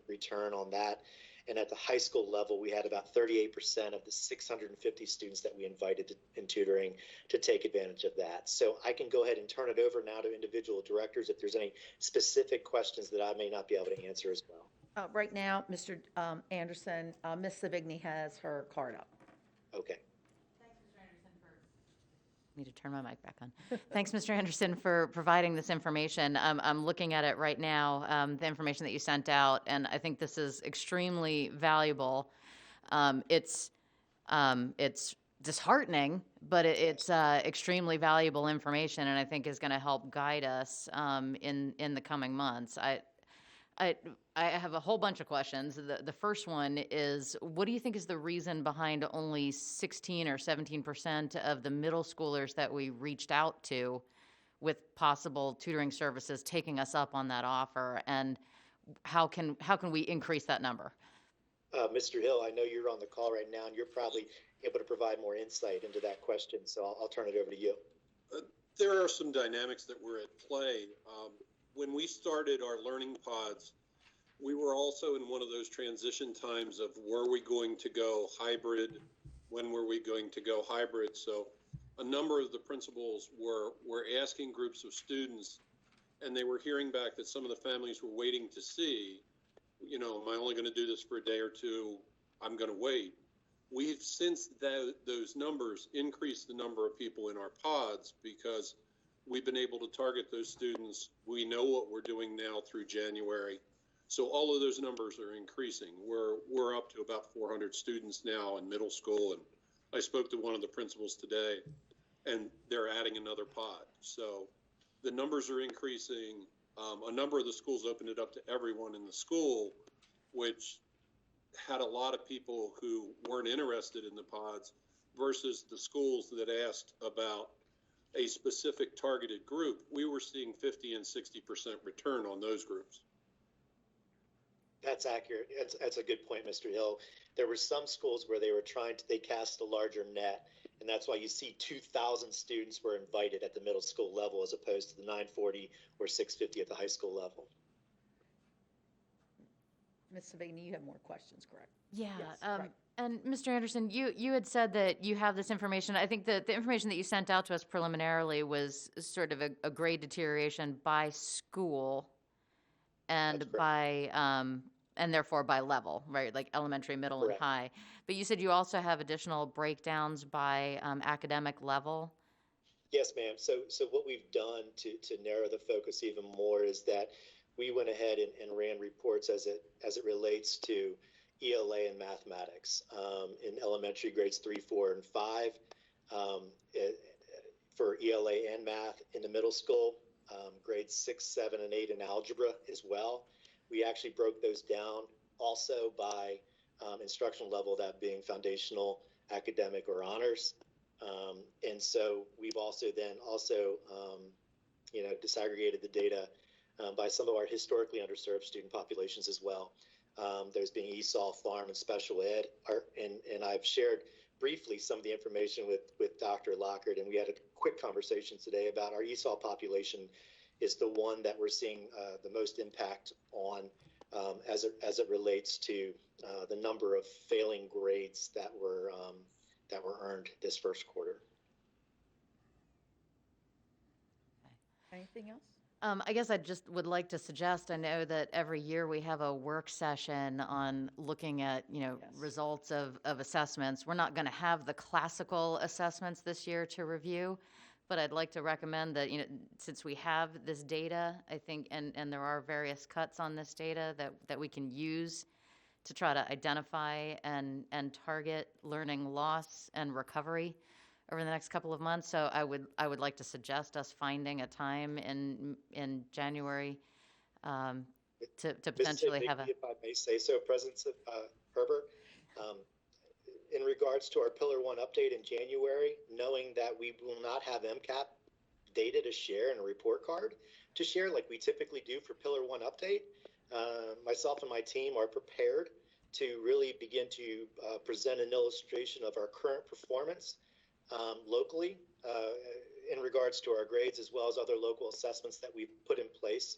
return on that. And at the high school level, we had about 38% of the 650 students that we invited in tutoring to take advantage of that. So I can go ahead and turn it over now to individual directors if there's any specific questions that I may not be able to answer as well. Right now, Mr. Anderson, Ms. Savigny has her card up. Okay. Need to turn my mic back on. Thanks, Mr. Anderson, for providing this information. I'm looking at it right now, the information that you sent out, and I think this is extremely valuable. It's disheartening, but it's extremely valuable information, and I think is going to help guide us in the coming months. I have a whole bunch of questions. The first one is, what do you think is the reason behind only 16 or 17% of the middle schoolers that we reached out to with possible tutoring services taking us up on that offer, and how can we increase that number? Mr. Hill, I know you're on the call right now, and you're probably able to provide more insight into that question, so I'll turn it over to you. There are some dynamics that were at play. When we started our learning pods, we were also in one of those transition times of, were we going to go hybrid? When were we going to go hybrid? So a number of the principals were asking groups of students, and they were hearing back that some of the families were waiting to see, am I only going to do this for a day or two? I'm going to wait. We've, since those numbers, increased the number of people in our pods because we've been able to target those students. We know what we're doing now through January. So all of those numbers are increasing. We're up to about 400 students now in middle school, and I spoke to one of the principals today, and they're adding another pod. So the numbers are increasing. A number of the schools opened it up to everyone in the school, which had a lot of people who weren't interested in the pods versus the schools that asked about a specific targeted group, we were seeing 50 and 60% return on those groups. That's accurate. That's a good point, Mr. Hill. There were some schools where they cast a larger net, and that's why you see 2,000 students were invited at the middle school level as opposed to the 940 or 650 at the high school level. Ms. Savigny, you have more questions, correct? Yeah. Yes, right. And Mr. Anderson, you had said that you have this information. I think that the information that you sent out to us preliminarily was sort of a grade deterioration by school and and therefore by level, right? Like elementary, middle, Correct. and high. But you said you also have additional breakdowns by academic level. Yes, ma'am. So what we've done to narrow the focus even more is that we went ahead and ran reports as it relates to ELA and mathematics in elementary grades 3, 4, and 5, for ELA and math in the middle school, grades 6, 7, and 8 in algebra as well. We actually broke those down also by instructional level, that being foundational, academic, or honors. And so we've also disaggregated the data by some of our historically underserved student populations as well. Those being ESOL, farm, and special ed. And I've shared briefly some of the information with Dr. Lockhart, and we had a quick conversation today about our ESOL population is the one that we're seeing the most impact on as it relates to the number of failing grades that were earned this first quarter. Anything else? I guess I just would like to suggest, I know that every year we have a work session on looking at, results of assessments. We're not going to have the classical assessments this year to review, but I'd like to recommend that, since we have this data, I think, and there are various cuts on this data that we can use to try to identify and target learning loss and recovery over the next couple of months. So I would like to suggest us finding a time in January to potentially have a. If I may say so, President Herbert, in regards to our Pillar 1 update in January, knowing that we will not have MCAP data to share and a report card to share like we typically do for Pillar 1 update, myself and my team are prepared to really begin to present an illustration of our current performance locally in regards to our grades, as well as other local assessments that we've put in place,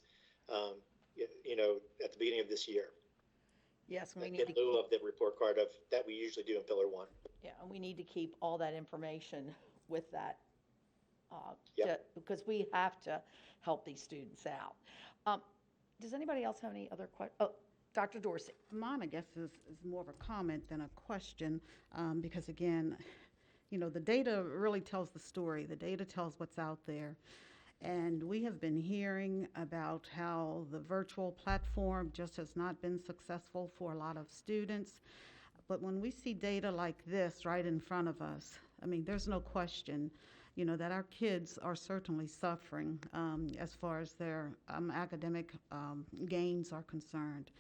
at the beginning of this year. Yes, we need in lieu of the report card that we usually do in Pillar 1. Yeah, and we need to keep all that information with that, because we have to help these students out. Does anybody else have any other questions? Oh, Dr. Dorsey. Mine, I guess, is more of a comment than a question, because again, the data really tells the story. The data tells what's out there. And we have been hearing about how the virtual platform just has not been successful for a lot of students. But when we see data like this right in front of us, I mean, there's no question, that our kids are certainly suffering as far as their academic gains are concerned.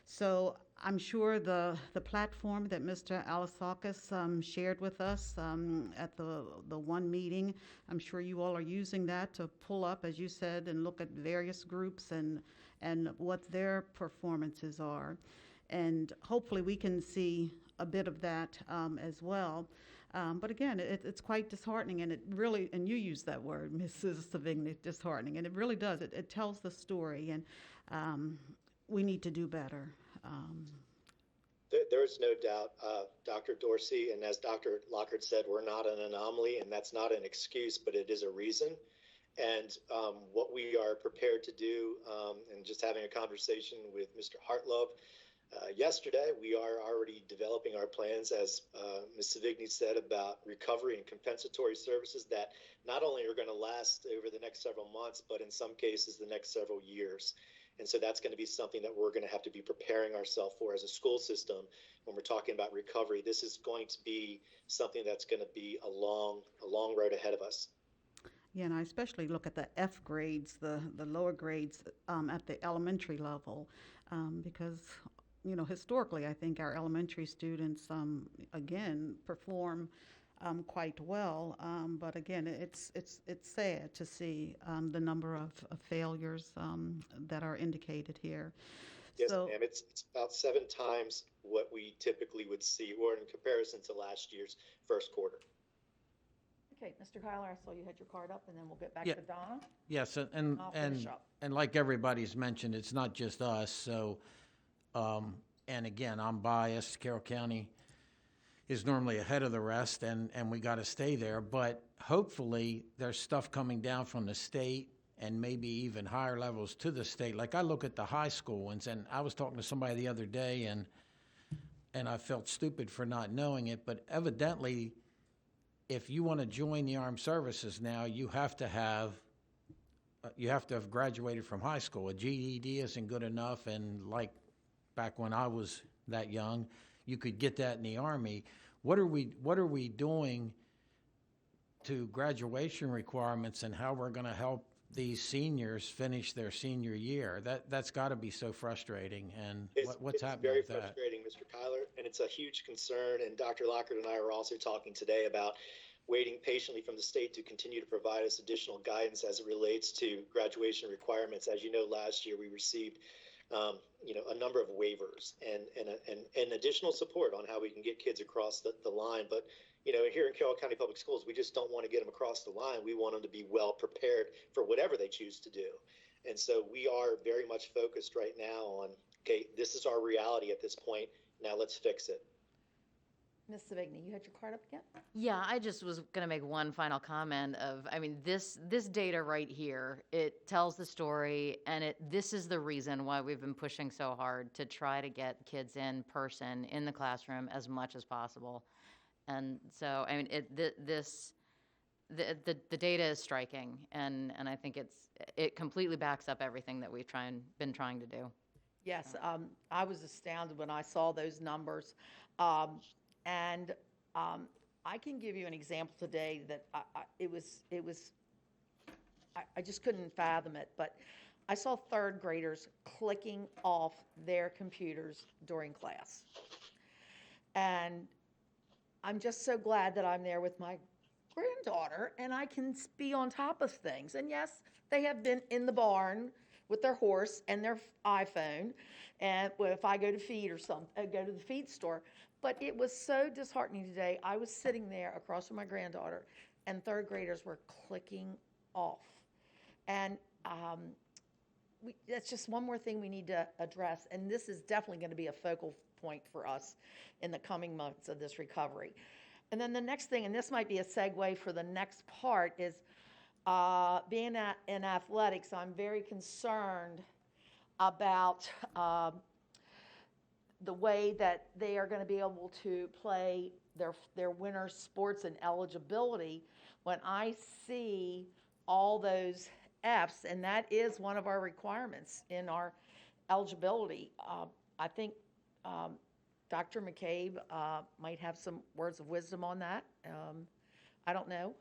So I'm sure the platform that Mr. Alasakis shared with us at the one meeting, I'm sure you all are using that to pull up, as you said, and look at various groups and what their performances are. And hopefully we can see a bit of that as well. But again, it's quite disheartening, and it really, and you use that word, Mrs. Savigny, disheartening, and it really does. It tells the story, and we need to do better. There's no doubt, Dr. Dorsey, and as Dr. Lockhart said, we're not an anomaly, and that's not an excuse, but it is a reason. And what we are prepared to do, and just having a conversation with Mr. Hartlove yesterday, we are already developing our plans, as Ms. Savigny said, about recovery and compensatory services that not only are going to last over the next several months, but in some cases the next several years. And so that's going to be something that we're going to have to be preparing ourselves for as a school system. When we're talking about recovery, this is going to be something that's going to be a long road ahead of us. Yeah, and I especially look at the F grades, the lower grades at the elementary level, because, historically, I think our elementary students, again, perform quite well. But again, it's sad to see the number of failures that are indicated here. Yes, So, ma'am. It's about 7 times what we typically would see, or in comparison to last year's first quarter. Okay, Mr. Kyler, I saw you had your card up, and then we'll get back Yeah. to Donna. Yes, I'll finish up. and like everybody's mentioned, it's not just us, so, and again, I'm biased, Carroll County is normally ahead of the rest, and we gotta stay there, but hopefully, there's stuff coming down from the state and maybe even higher levels to the state. Like, I look at the high school ones, and I was talking to somebody the other day, and I felt stupid for not knowing it, but evidently, if you want to join the armed services now, you have to have graduated from high school. A GED isn't good enough, and like back when I was that young, you could get that in the Army. What are we doing to graduation requirements, and how we're going to help these seniors finish their senior year? That's got to be so frustrating. And what's happening with that? It's very frustrating, Mr. Kyler, and it's a huge concern. And Dr. Lockhart and I are also talking today about waiting patiently from the state to continue to provide us additional guidance as it relates to graduation requirements. As you know, last year we received a number of waivers and additional support on how we can get kids across the line. But here in Carroll County Public Schools, we just don't want to get them across the line. We want them to be well prepared for whatever they choose to do. And so we are very much focused right now on, okay, this is our reality at this point. Now let's fix it. Ms. Savigny, you had your card up again? Yeah, I just was going to make one final comment of, I mean, this data right here, it tells the story, and this is the reason why we've been pushing so hard to try to get kids in person in the classroom as much as possible. And so, I mean, the data is striking, and I think it completely backs up everything that we've been trying to do. Yes, I was astounded when I saw those numbers. And I can give you an example today that I just couldn't fathom it, but I saw third graders clicking off their computers during class. And I'm just so glad that I'm there with my granddaughter and I can be on top of things. And yes, they have been in the barn with their horse and their iPhone, and if I go to feed or something, go to the feed store. But it was so disheartening today. I was sitting there across from my granddaughter, and third graders were clicking off. And that's just one more thing we need to address, and this is definitely going to be a focal point for us in the coming months of this recovery. And then the next thing, and this might be a segue for the next part, is being in athletics, I'm very concerned about the way that they are going to be able to play their winter sports and eligibility when I see all those Fs, and that is one of our requirements in our eligibility. I think Dr. McCabe might have some words of wisdom on that. I don't know.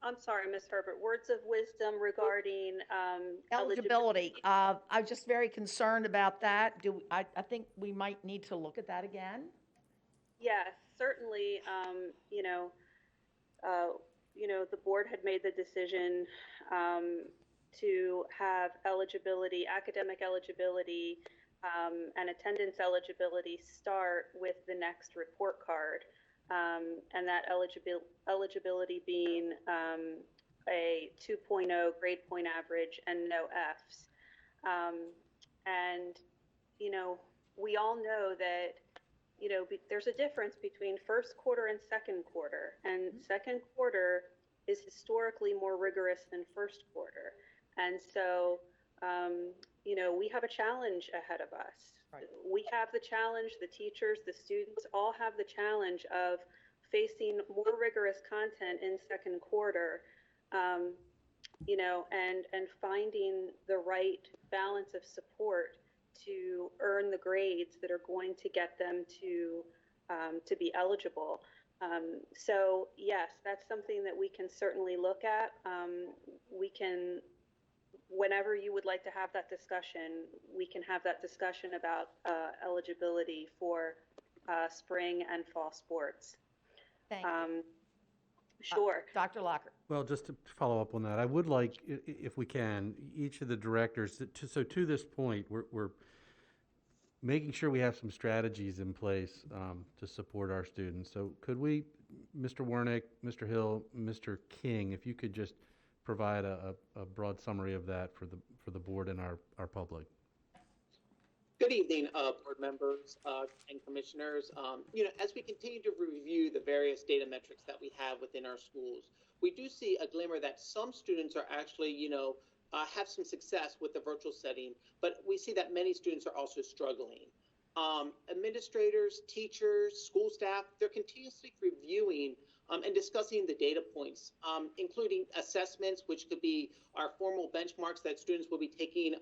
I'm sorry, Ms. Herbert, words of wisdom regarding Eligibility. I'm just very concerned about that. I think we might need to look at that again. Yes, certainly. The board had made the decision to have eligibility, academic eligibility, and attendance eligibility start with the next report card. And that eligibility being a 2.0 grade point average and no Fs. We all know that, there's a difference between first quarter and second quarter, and second quarter is historically more rigorous than first quarter. And so, we have a challenge ahead of us. Right. We have the challenge, the teachers, the students all have the challenge of facing more rigorous content in second quarter, and finding the right balance of support to earn the grades that are going to get them to be eligible. So yes, that's something that we can certainly look at. We can whenever you would like to have that discussion, we can have that discussion about eligibility for spring and fall sports. Thank you. Sure. Dr. Lockert. Well, just to follow up on that, I would like, if we can, each of the directors, so to this point, we're making sure we have some strategies in place to support our students. So could we, Mr. Wernick, Mr. Hill, Mr. King, if you could just provide a broad summary of that for the board and our public. Good evening, board members and commissioners. As we continue to review the various data metrics that we have within our schools, we do see a glimmer that some students are actually, have some success with the virtual setting, but we see that many students are also struggling. Administrators, teachers, school staff, they're continuously reviewing and discussing the data points, including assessments, which could be our formal benchmarks that students will be taking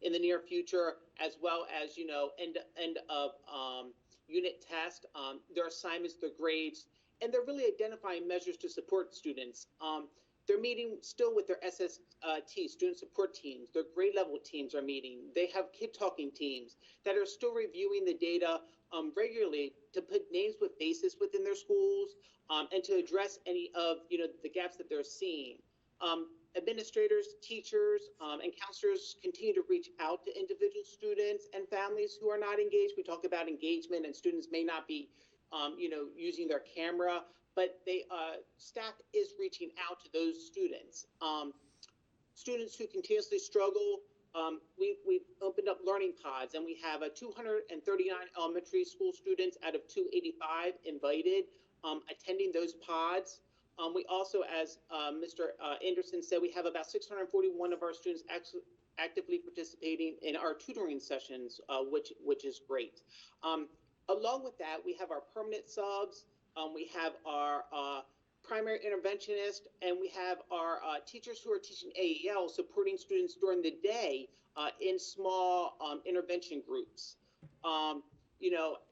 in the near future, as well as, end of unit test, their assignments, their grades, and they're really identifying measures to support students. They're meeting still with their SST, student support teams. Their grade level teams are meeting. They have kid talking teams that are still reviewing the data regularly to put names with faces within their schools and to address any of the gaps that they're seeing. Administrators, teachers, and counselors continue to reach out to individual students and families who are not engaged. We talk about engagement, and students may not be, using their camera, but staff is reaching out to those students. Students who continuously struggle, we've opened up learning pods, and we have 239 elementary school students out of 285 invited attending those pods. We also, as Mr. Anderson said, we have about 641 of our students actively participating in our tutoring sessions, which is great. Along with that, we have our permanent subs, we have our primary interventionist, and we have our teachers who are teaching AEL, supporting students during the day in small intervention groups.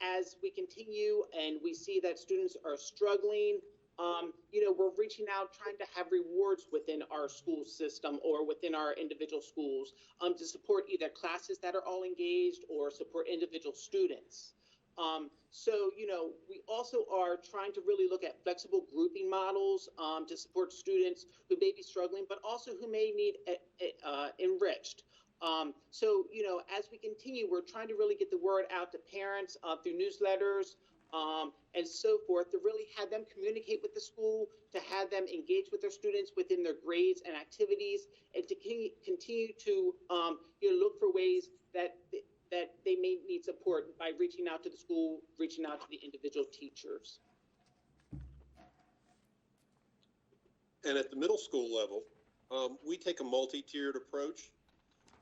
As we continue and we see that students are struggling, we're reaching out, trying to have rewards within our school system or within our individual schools to support either classes that are all engaged or support individual students. We also are trying to really look at flexible grouping models to support students who may be struggling, but also who may need enriched. As we continue, we're trying to really get the word out to parents through newsletters and so forth, to really have them communicate with the school, to have them engage with their students within their grades and activities, and to continue to look for ways that they may need support by reaching out to the school, reaching out to the individual teachers. And at the middle school level, we take a multi-tiered approach.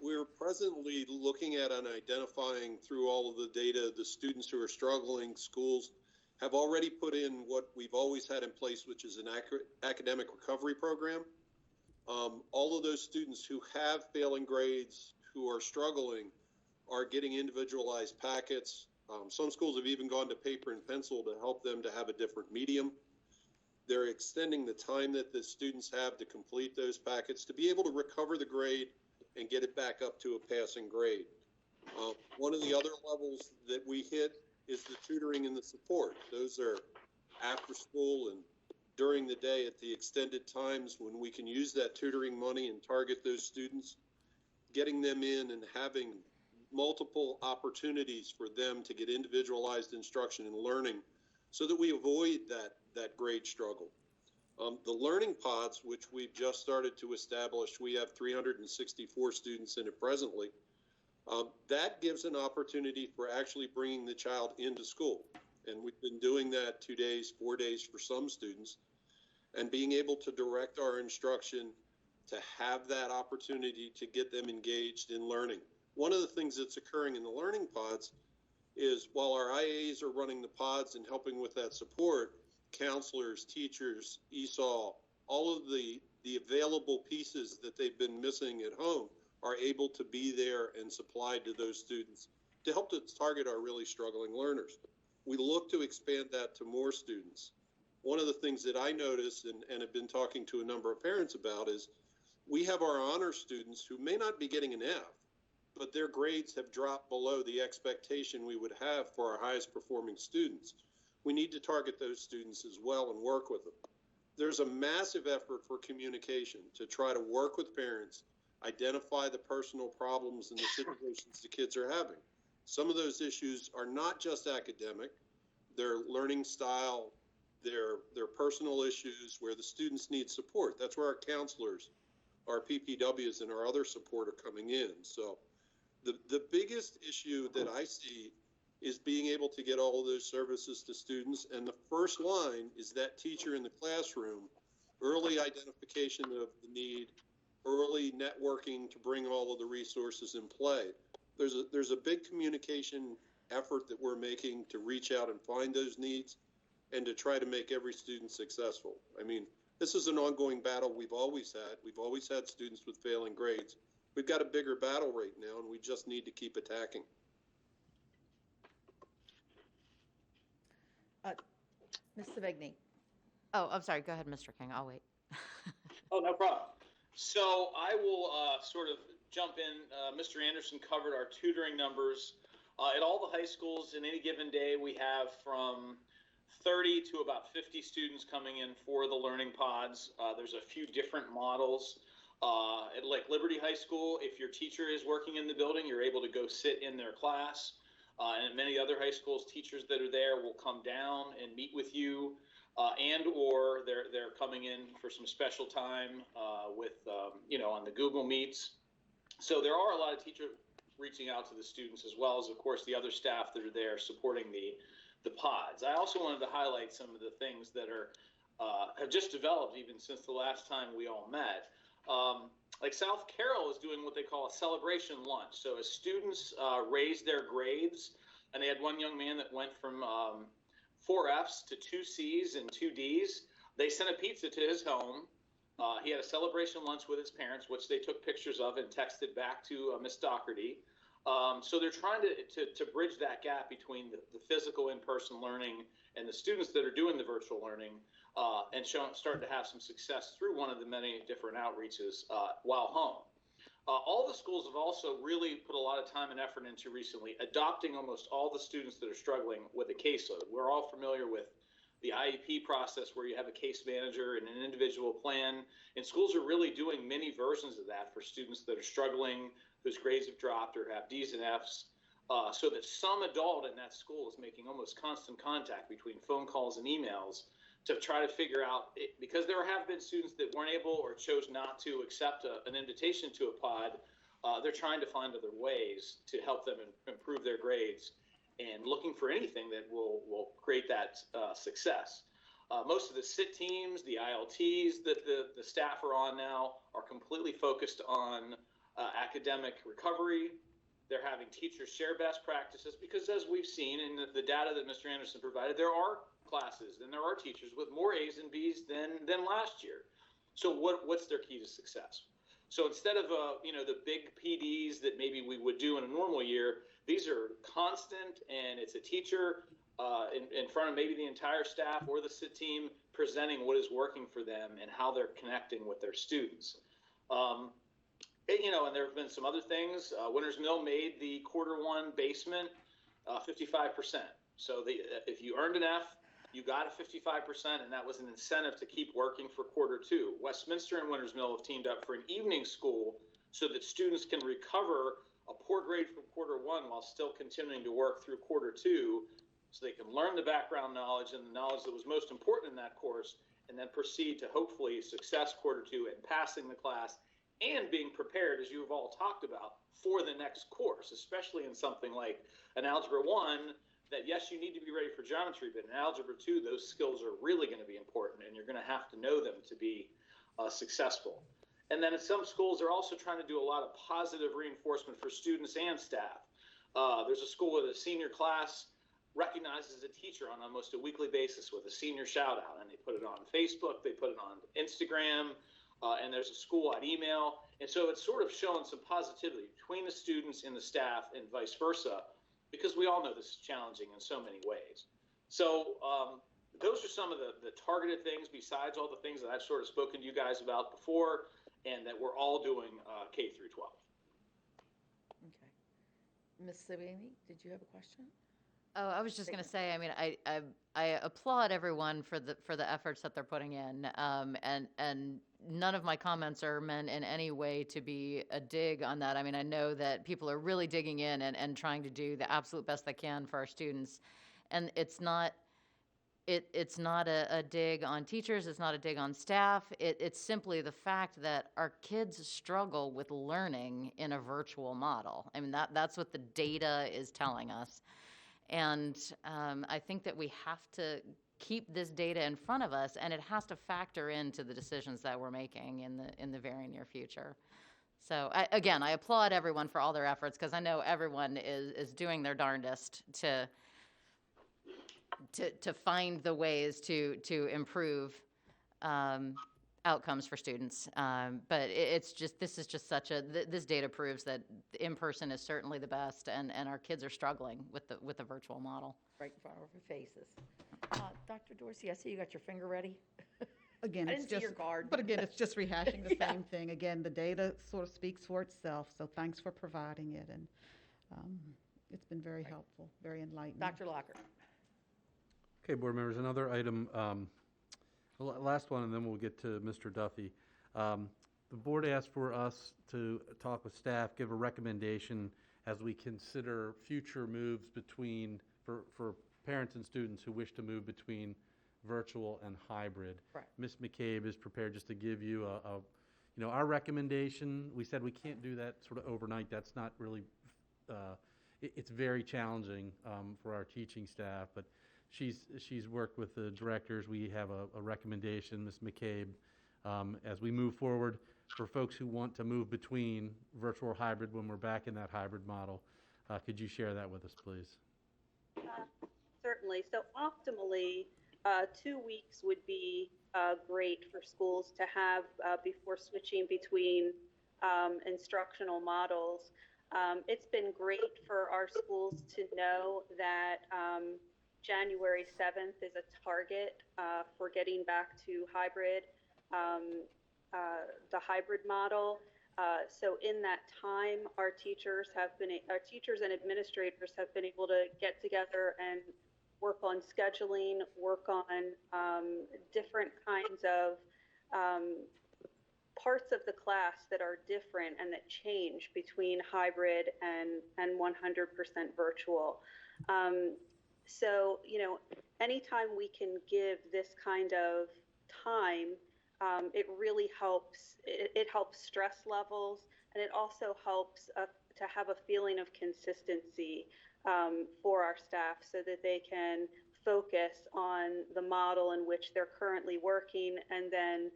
We're presently looking at and identifying through all of the data, the students who are struggling. Schools have already put in what we've always had in place, which is an academic recovery program. All of those students who have failing grades, who are struggling, are getting individualized packets. Some schools have even gone to paper and pencil to help them to have a different medium. They're extending the time that the students have to complete those packets to be able to recover the grade and get it back up to a passing grade. One of the other levels that we hit is the tutoring and the support. Those are after school and during the day at the extended times when we can use that tutoring money and target those students, getting them in and having multiple opportunities for them to get individualized instruction and learning so that we avoid that grade struggle. The learning pods, which we've just started to establish, we have 364 students in it presently. That gives an opportunity for actually bringing the child into school. And we've been doing that 2 days, 4 days for some students, and being able to direct our instruction to have that opportunity to get them engaged in learning. One of the things that's occurring in the learning pods is while our IAs are running the pods and helping with that support, counselors, teachers, ESOL, all of the available pieces that they've been missing at home are able to be there and supplied to those students to help to target our really struggling learners. We look to expand that to more students. One of the things that I noticed and have been talking to a number of parents about is We have our honor students who may not be getting an F, but their grades have dropped below the expectation we would have for our highest performing students. We need to target those students as well and work with them. There's a massive effort for communication to try to work with parents, identify the personal problems and the situations the kids are having. Some of those issues are not just academic, they're learning style, they're personal issues where the students need support. That's where our counselors, our PPWs, and our other support are coming in. So the biggest issue that I see is being able to get all of those services to students. And the first line is that teacher in the classroom, early identification of the need, early networking to bring all of the resources in play. There's a big communication effort that we're making to reach out and find those needs and to try to make every student successful. I mean, this is an ongoing battle we've always had. We've always had students with failing grades. We've got a bigger battle right now, and we just need to keep attacking. Ms. Savigny. Oh, I'm sorry. Go ahead, Mr. King. I'll wait. Oh, no problem. So I will sort of jump in. Mr. Anderson covered our tutoring numbers. At all the high schools in any given day, we have from 30 to about 50 students coming in for the learning pods. There's a few different models. At like Liberty High School, if your teacher is working in the building, you're able to go sit in their class. And at many other high schools, teachers that are there will come down and meet with you, and or they're coming in for some special time with on the Google Meets. So there are a lot of teachers reaching out to the students, as well as, of course, the other staff that are there supporting the pods. I also wanted to highlight some of the things that are have just developed even since the last time we all met. Like South Carroll is doing what they call a celebration lunch. So as students raised their grades, and they had one young man that went from 4 Fs to 2 Cs and 2 Ds, they sent a pizza to his home. He had a celebration lunch with his parents, which they took pictures of and texted back to Miss Doherty. So they're trying to bridge that gap between the physical in-person learning and the students that are doing the virtual learning, and starting to have some success through one of the many different outreaches while home. All the schools have also really put a lot of time and effort into recently adopting almost all the students that are struggling with a caseload. We're all familiar with the IEP process, where you have a case manager and an individual plan, and schools are really doing many versions of that for students that are struggling, whose grades have dropped or have Ds and Fs, so that some adult in that school is making almost constant contact between phone calls and emails to try to figure out, because there have been students that weren't able or chose not to accept an invitation to a pod. They're trying to find other ways to help them improve their grades, and looking for anything that will create that success. Most of the SIT teams, the ILTs that the staff are on now, are completely focused on academic recovery. They're having teachers share best practices, because as we've seen in the data that Mr. Anderson provided, there are classes and there are teachers with more A's and B's than last year. So what's their key to success? So instead of the big PDs that maybe we would do in a normal year, these are constant, and it's a teacher in front of maybe the entire staff or the SIT team presenting what is working for them and how they're connecting with their students. And there have been some other things. Winters Mill made the Q1 basement 55%. So if you earned an F, you got a 55%, and that was an incentive to keep working for Q2. Westminster and Winters Mill have teamed up for an evening school so that students can recover a poor grade from Q1 while still continuing to work through Q2, so they can learn the background knowledge and the knowledge that was most important in that course, and then proceed to hopefully success Q2 and passing the class and being prepared, as you've all talked about, for the next course, especially in something like an Algebra 1, that yes, you need to be ready for geometry, but in Algebra 2, those skills are really going to be important, and you're going to have to know them to be successful. And then in some schools, they're also trying to do a lot of positive reinforcement for students and staff. There's a school with a senior class recognizes a teacher on almost a weekly basis with a senior shout out, and they put it on Facebook, they put it on Instagram, and there's a school-wide email. And so it's sort of showing some positivity between the students and the staff and vice versa, because we all know this is challenging in so many ways. So those are some of the targeted things, besides all the things that I've sort of spoken to you guys about before. and that we're all doing K through 12. Okay. Ms. Savini, did you have a question? Oh, I was just going to say, I mean, I applaud everyone for the efforts that they're putting in, and none of my comments are meant in any way to be a dig on that. I mean, I know that people are really digging in and trying to do the absolute best they can for our students, and it's not a dig on teachers, it's not a dig on staff. It's simply the fact that our kids struggle with learning in a virtual model. I mean, that's what the data is telling us. And I think that we have to keep this data in front of us, and it has to factor into the decisions that we're making in the very near future. So again, I applaud everyone for all their efforts, because I know everyone is doing their darndest to find the ways to improve outcomes for students. But it's just, this is just such a, this data proves that in-person is certainly the best, and our kids are struggling with the virtual model. Right in front of our faces. Dr. Dorsey, I see you got your finger ready. Again, I it's didn't see just, your card. but again, it's just rehashing the Yeah. same thing. Again, the data sort of speaks for itself, so thanks for providing it, and it's been very helpful, very enlightening. Dr. Lockard. Okay, board members, another item, last one, and then we'll get to Mr. Duffy. The board asked for us to talk with staff, give a recommendation as we consider future moves for parents and students who wish to move between virtual and hybrid. Correct. Ms. McCabe is prepared just to give you our recommendation. We said we can't do that sort of overnight. That's not really, it's very challenging for our teaching staff, but she's worked with the directors. We have a recommendation, Ms. McCabe, as we move forward for folks who want to move between virtual or hybrid when we're back in that hybrid model. Could you share that with us, please? Certainly. So optimally, 2 weeks would be great for schools to have before switching between instructional models. It's been great for our schools to know that January 7th is a target for getting back to hybrid, the hybrid model. So in that time, our teachers and administrators have been able to get together and work on scheduling, work on different kinds of parts of the class that are different and that change between hybrid and 100% virtual. So, anytime we can give this kind of time, it really helps. It helps stress levels, and it also helps to have a feeling of consistency for our staff, so that they can focus on the model in which they're currently working, and then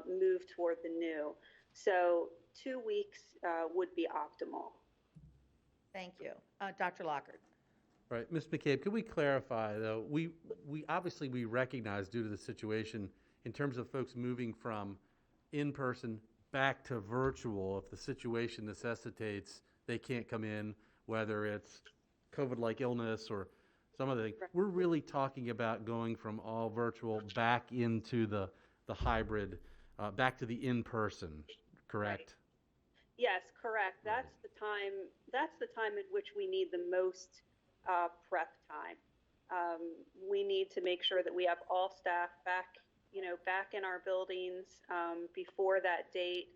move toward the new. So 2 weeks would be optimal. Thank you. Dr. Lockard. All right, Ms. McCabe, could we clarify, though, we obviously we recognize due to the situation in terms of folks moving from in-person back to virtual, if the situation necessitates they can't come in, whether it's COVID-like illness or some other thing, we're really talking about going from all virtual back into the hybrid, back to the in-person, correct? Right. Yes, correct. That's the time in which we need the most prep time. We need to make sure that we have all staff back in our buildings before that date,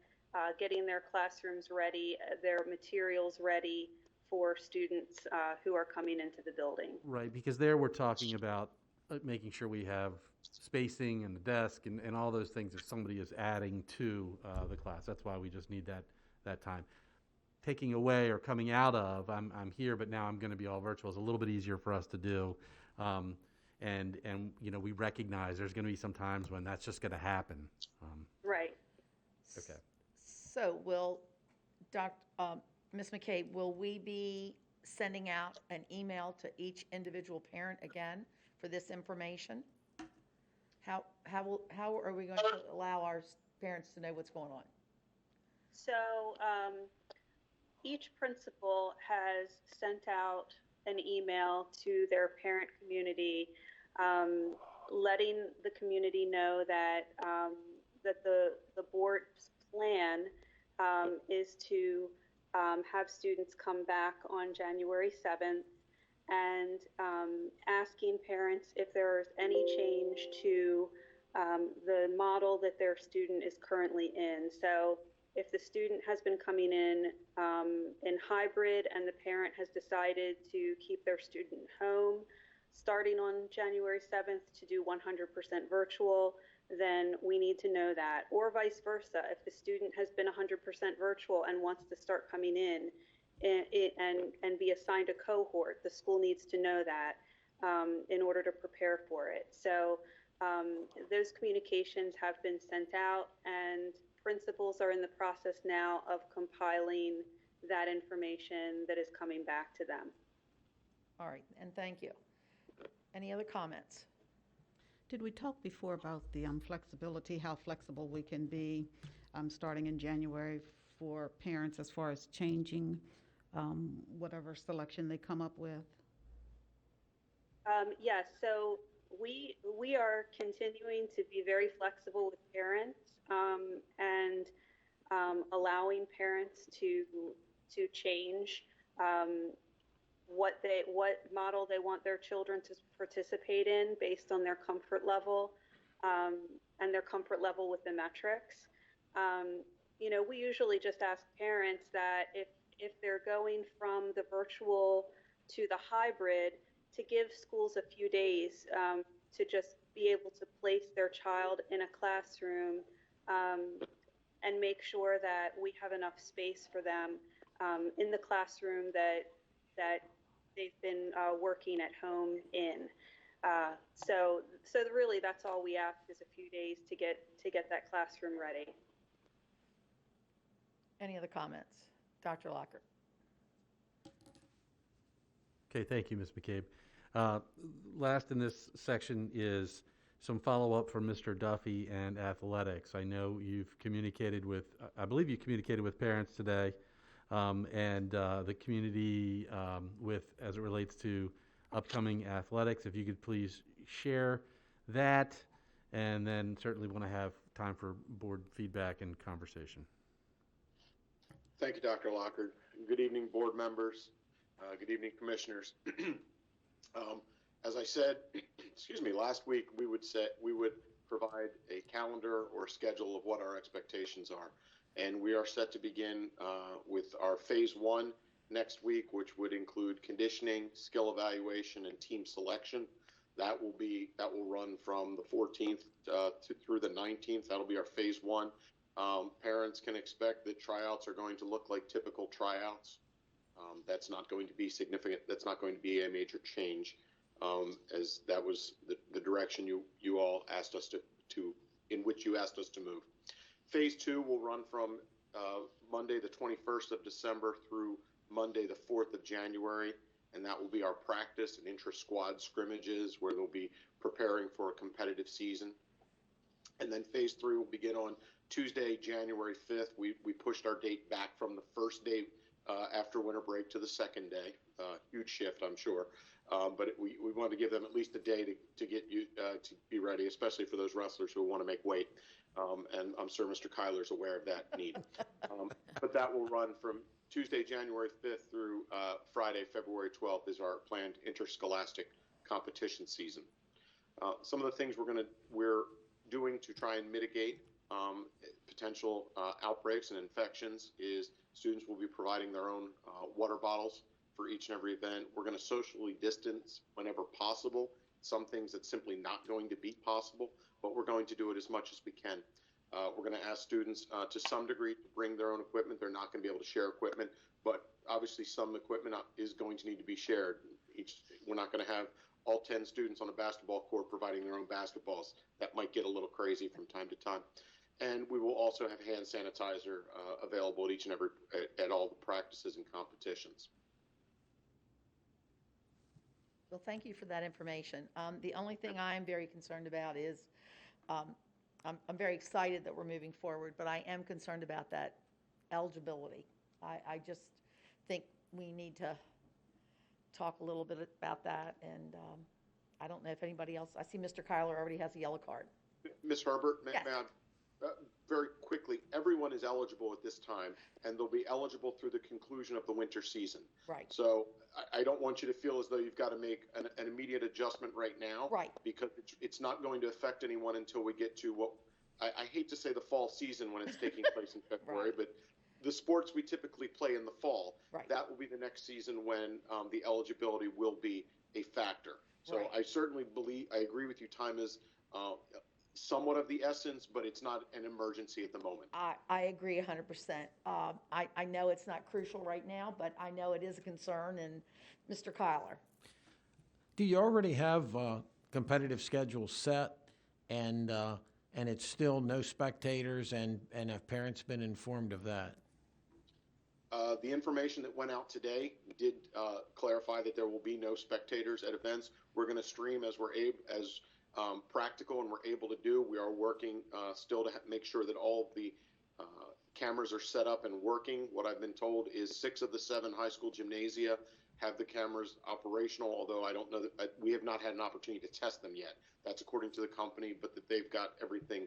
getting their classrooms ready, their materials ready for students who are coming into the building. Right, because there we're talking about making sure we have spacing and the desk and all those things if somebody is adding to the class. That's why we just need that time. Taking away or coming out of, I'm here, but now I'm going to be all virtual, is a little bit easier for us to do. And we recognize there's going to be some times when that's just going to happen. Right. Okay. So Ms. McCabe, will we be sending out an email to each individual parent again for this information? How are we going to allow our parents to know what's going on? So each principal has sent out an email to their parent community, letting the community know that that the board plan is to have students come back on January 7th and asking parents if there's any change to the model that their student is currently in. So if the student has been coming in hybrid and the parent has decided to keep their student home starting on January 7th to do 100% virtual, then we need to know that. Or vice versa, if the student has been 100% virtual and wants to start coming in and be assigned a cohort, the school needs to know that in order to prepare for it. So those communications have been sent out, and principals are in the process now of compiling that information that is coming back to them. All right, and thank you. Any other comments? Did we talk before about the flexibility, how flexible we can be starting in January for parents as far as changing whatever selection they come up with? Yes, so we are continuing to be very flexible with parents and allowing parents to change what model they want their children to participate in based on their comfort level and their comfort level with the metrics. You know, we usually just ask parents that if they're going from the virtual to the hybrid, to give schools a few days to just be able to place their child in a classroom and make sure that we have enough space for them in the classroom that they've been working at home in. So really, that's all we ask is a few days to get that classroom ready. Any other comments? Dr. Lockert. Okay, thank you, Ms. McCabe. Last in this section is some follow-up from Mr. Duffy and athletics. I know you've communicated with, I believe you communicated with parents today and the community as it relates to upcoming athletics. If you could please share that, and then certainly want to have time for board feedback and conversation. Thank you, Dr. Lockard. Good evening, board members. Good evening, commissioners. As I said, excuse me, last week we would provide a calendar or schedule of what our expectations are. And we are set to begin with our phase 1 next week, which would include conditioning, skill evaluation, and team selection. That will run from the 14th through the 19th. That'll be our phase 1. Parents can expect that tryouts are going to look like typical tryouts. That's not going to be significant. That's not going to be a major change, as that was the direction you all asked us in which you asked us to move. Phase 2 will run from Monday the 21st of December through Monday the 4th of January, and that will be our practice and intra-squad scrimmages where they'll be preparing for a competitive season. And then phase 3 will begin on Tuesday, January 5th. We pushed our date back from the first day after winter break to the second day. Huge shift, I'm sure. But we wanted to give them at least a day to get you to be ready, especially for those wrestlers who want to make weight. And I'm sure Mr. Kyler's aware of that need. But that will run from Tuesday, January 5th through Friday, February 12th is our planned interscholastic competition season. Some of the things we're doing to try and mitigate potential outbreaks and infections is students will be providing their own water bottles for each and every event. We're going to socially distance whenever possible. Some things that's simply not going to be possible, but we're going to do it as much as we can. We're going to ask students to some degree to bring their own equipment. They're not going to be able to share equipment, but obviously some equipment is going to need to be shared. We're not going to have all 10 students on a basketball court providing their own basketballs. That might get a little crazy from time to time. And we will also have hand sanitizer available at all the practices and competitions. Well, thank you for that information. The only thing I am very concerned about is, I'm very excited that we're moving forward, but I am concerned about that eligibility. I just think we need to talk a little bit about that, and I don't know if anybody else, I see Mr. Kyler already has a yellow card. Ms. Herbert, Yes. may I very quickly, everyone is eligible at this time, and they'll be eligible through the conclusion of the winter season. Right. So I don't want you to feel as though you've got to make an immediate adjustment right now. Right. Because it's not going to affect anyone until we get to what, I hate to say the fall season when it's taking place in February, Right. but the sports we typically play in the fall, Right. that will be the next season when the eligibility will be a factor. So Right. I certainly agree with you, time is somewhat of the essence, but it's not an emergency at the moment. I agree 100%. I know it's not crucial right now, but I know it is a concern. And Mr. Kyler? Do you already have competitive schedules set, and it's still no spectators, and have parents been informed of that? The information that went out today did clarify that there will be no spectators at events. We're going to stream as we're able, as practical and we're able to do. We are working still to make sure that all of the cameras are set up and working. What I've been told is 6 of the 7 high school gymnasia have the cameras operational, although I don't know that we have not had an opportunity to test them yet. That's according to the company, but that they've got everything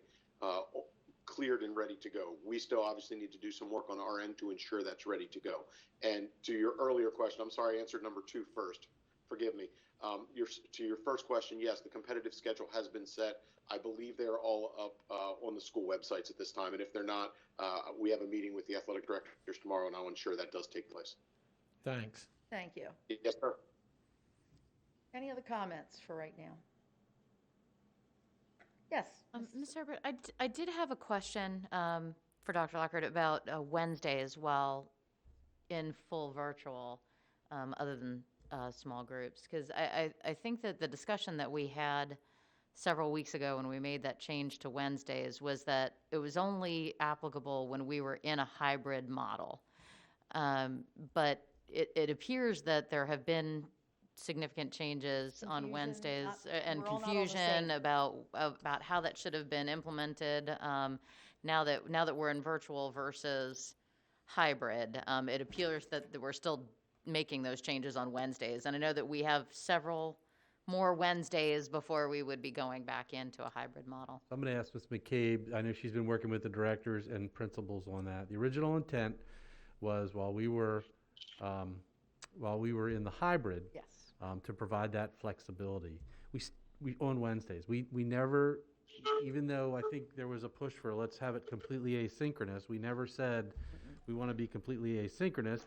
cleared and ready to go. We still obviously need to do some work on our end to ensure that's ready to go. And to your earlier question, I'm sorry, I answered number 2 first. Forgive me. To your first question, yes, the competitive schedule has been set. I believe they're all up on the school websites at this time. And if they're not, we have a meeting with the athletic directors tomorrow, and I'll ensure that does take place. Thanks. Thank you. Yes, sir. Any other comments for right now? Yes. Ms. Herbert, I did have a question for Dr. Lockhart about Wednesday as well in full virtual, other than small groups, because I think that the discussion that we had several weeks ago when we made that change to Wednesdays was that it was only applicable when we were in a hybrid model. But it appears that there have been significant changes on Wednesdays and we're all not on the confusion same. about how that should have been implemented. Now that we're in virtual versus hybrid, it appears that we're still making those changes on Wednesdays. And I know that we have several more Wednesdays before we would be going back into a hybrid model. I'm going to ask Ms. McCabe. I know she's been working with the directors and principals on that. The original intent was while we were in the hybrid, Yes. to provide that flexibility. We on Wednesdays. We never, even though I think there was a push for let's have it completely asynchronous, we never said we want to be completely asynchronous.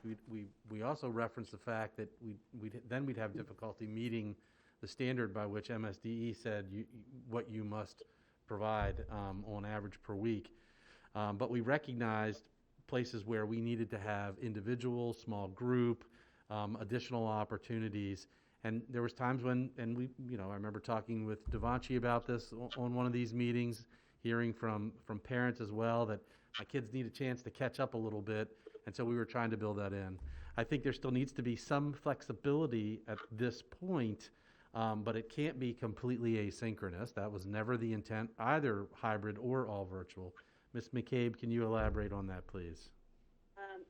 We also referenced the fact that we'd have difficulty meeting the standard by which MSDE said what you must provide on average per week. But we recognized places where we needed to have individual, small group, additional opportunities. And there was times when, and I remember talking with Devanchi about this on one of these meetings, hearing from parents as well, that my kids need a chance to catch up a little bit. And so we were trying to build that in. I think there still needs to be some flexibility at this point, but it can't be completely asynchronous. That was never the intent, either hybrid or all virtual. Ms. McCabe, can you elaborate on that, please?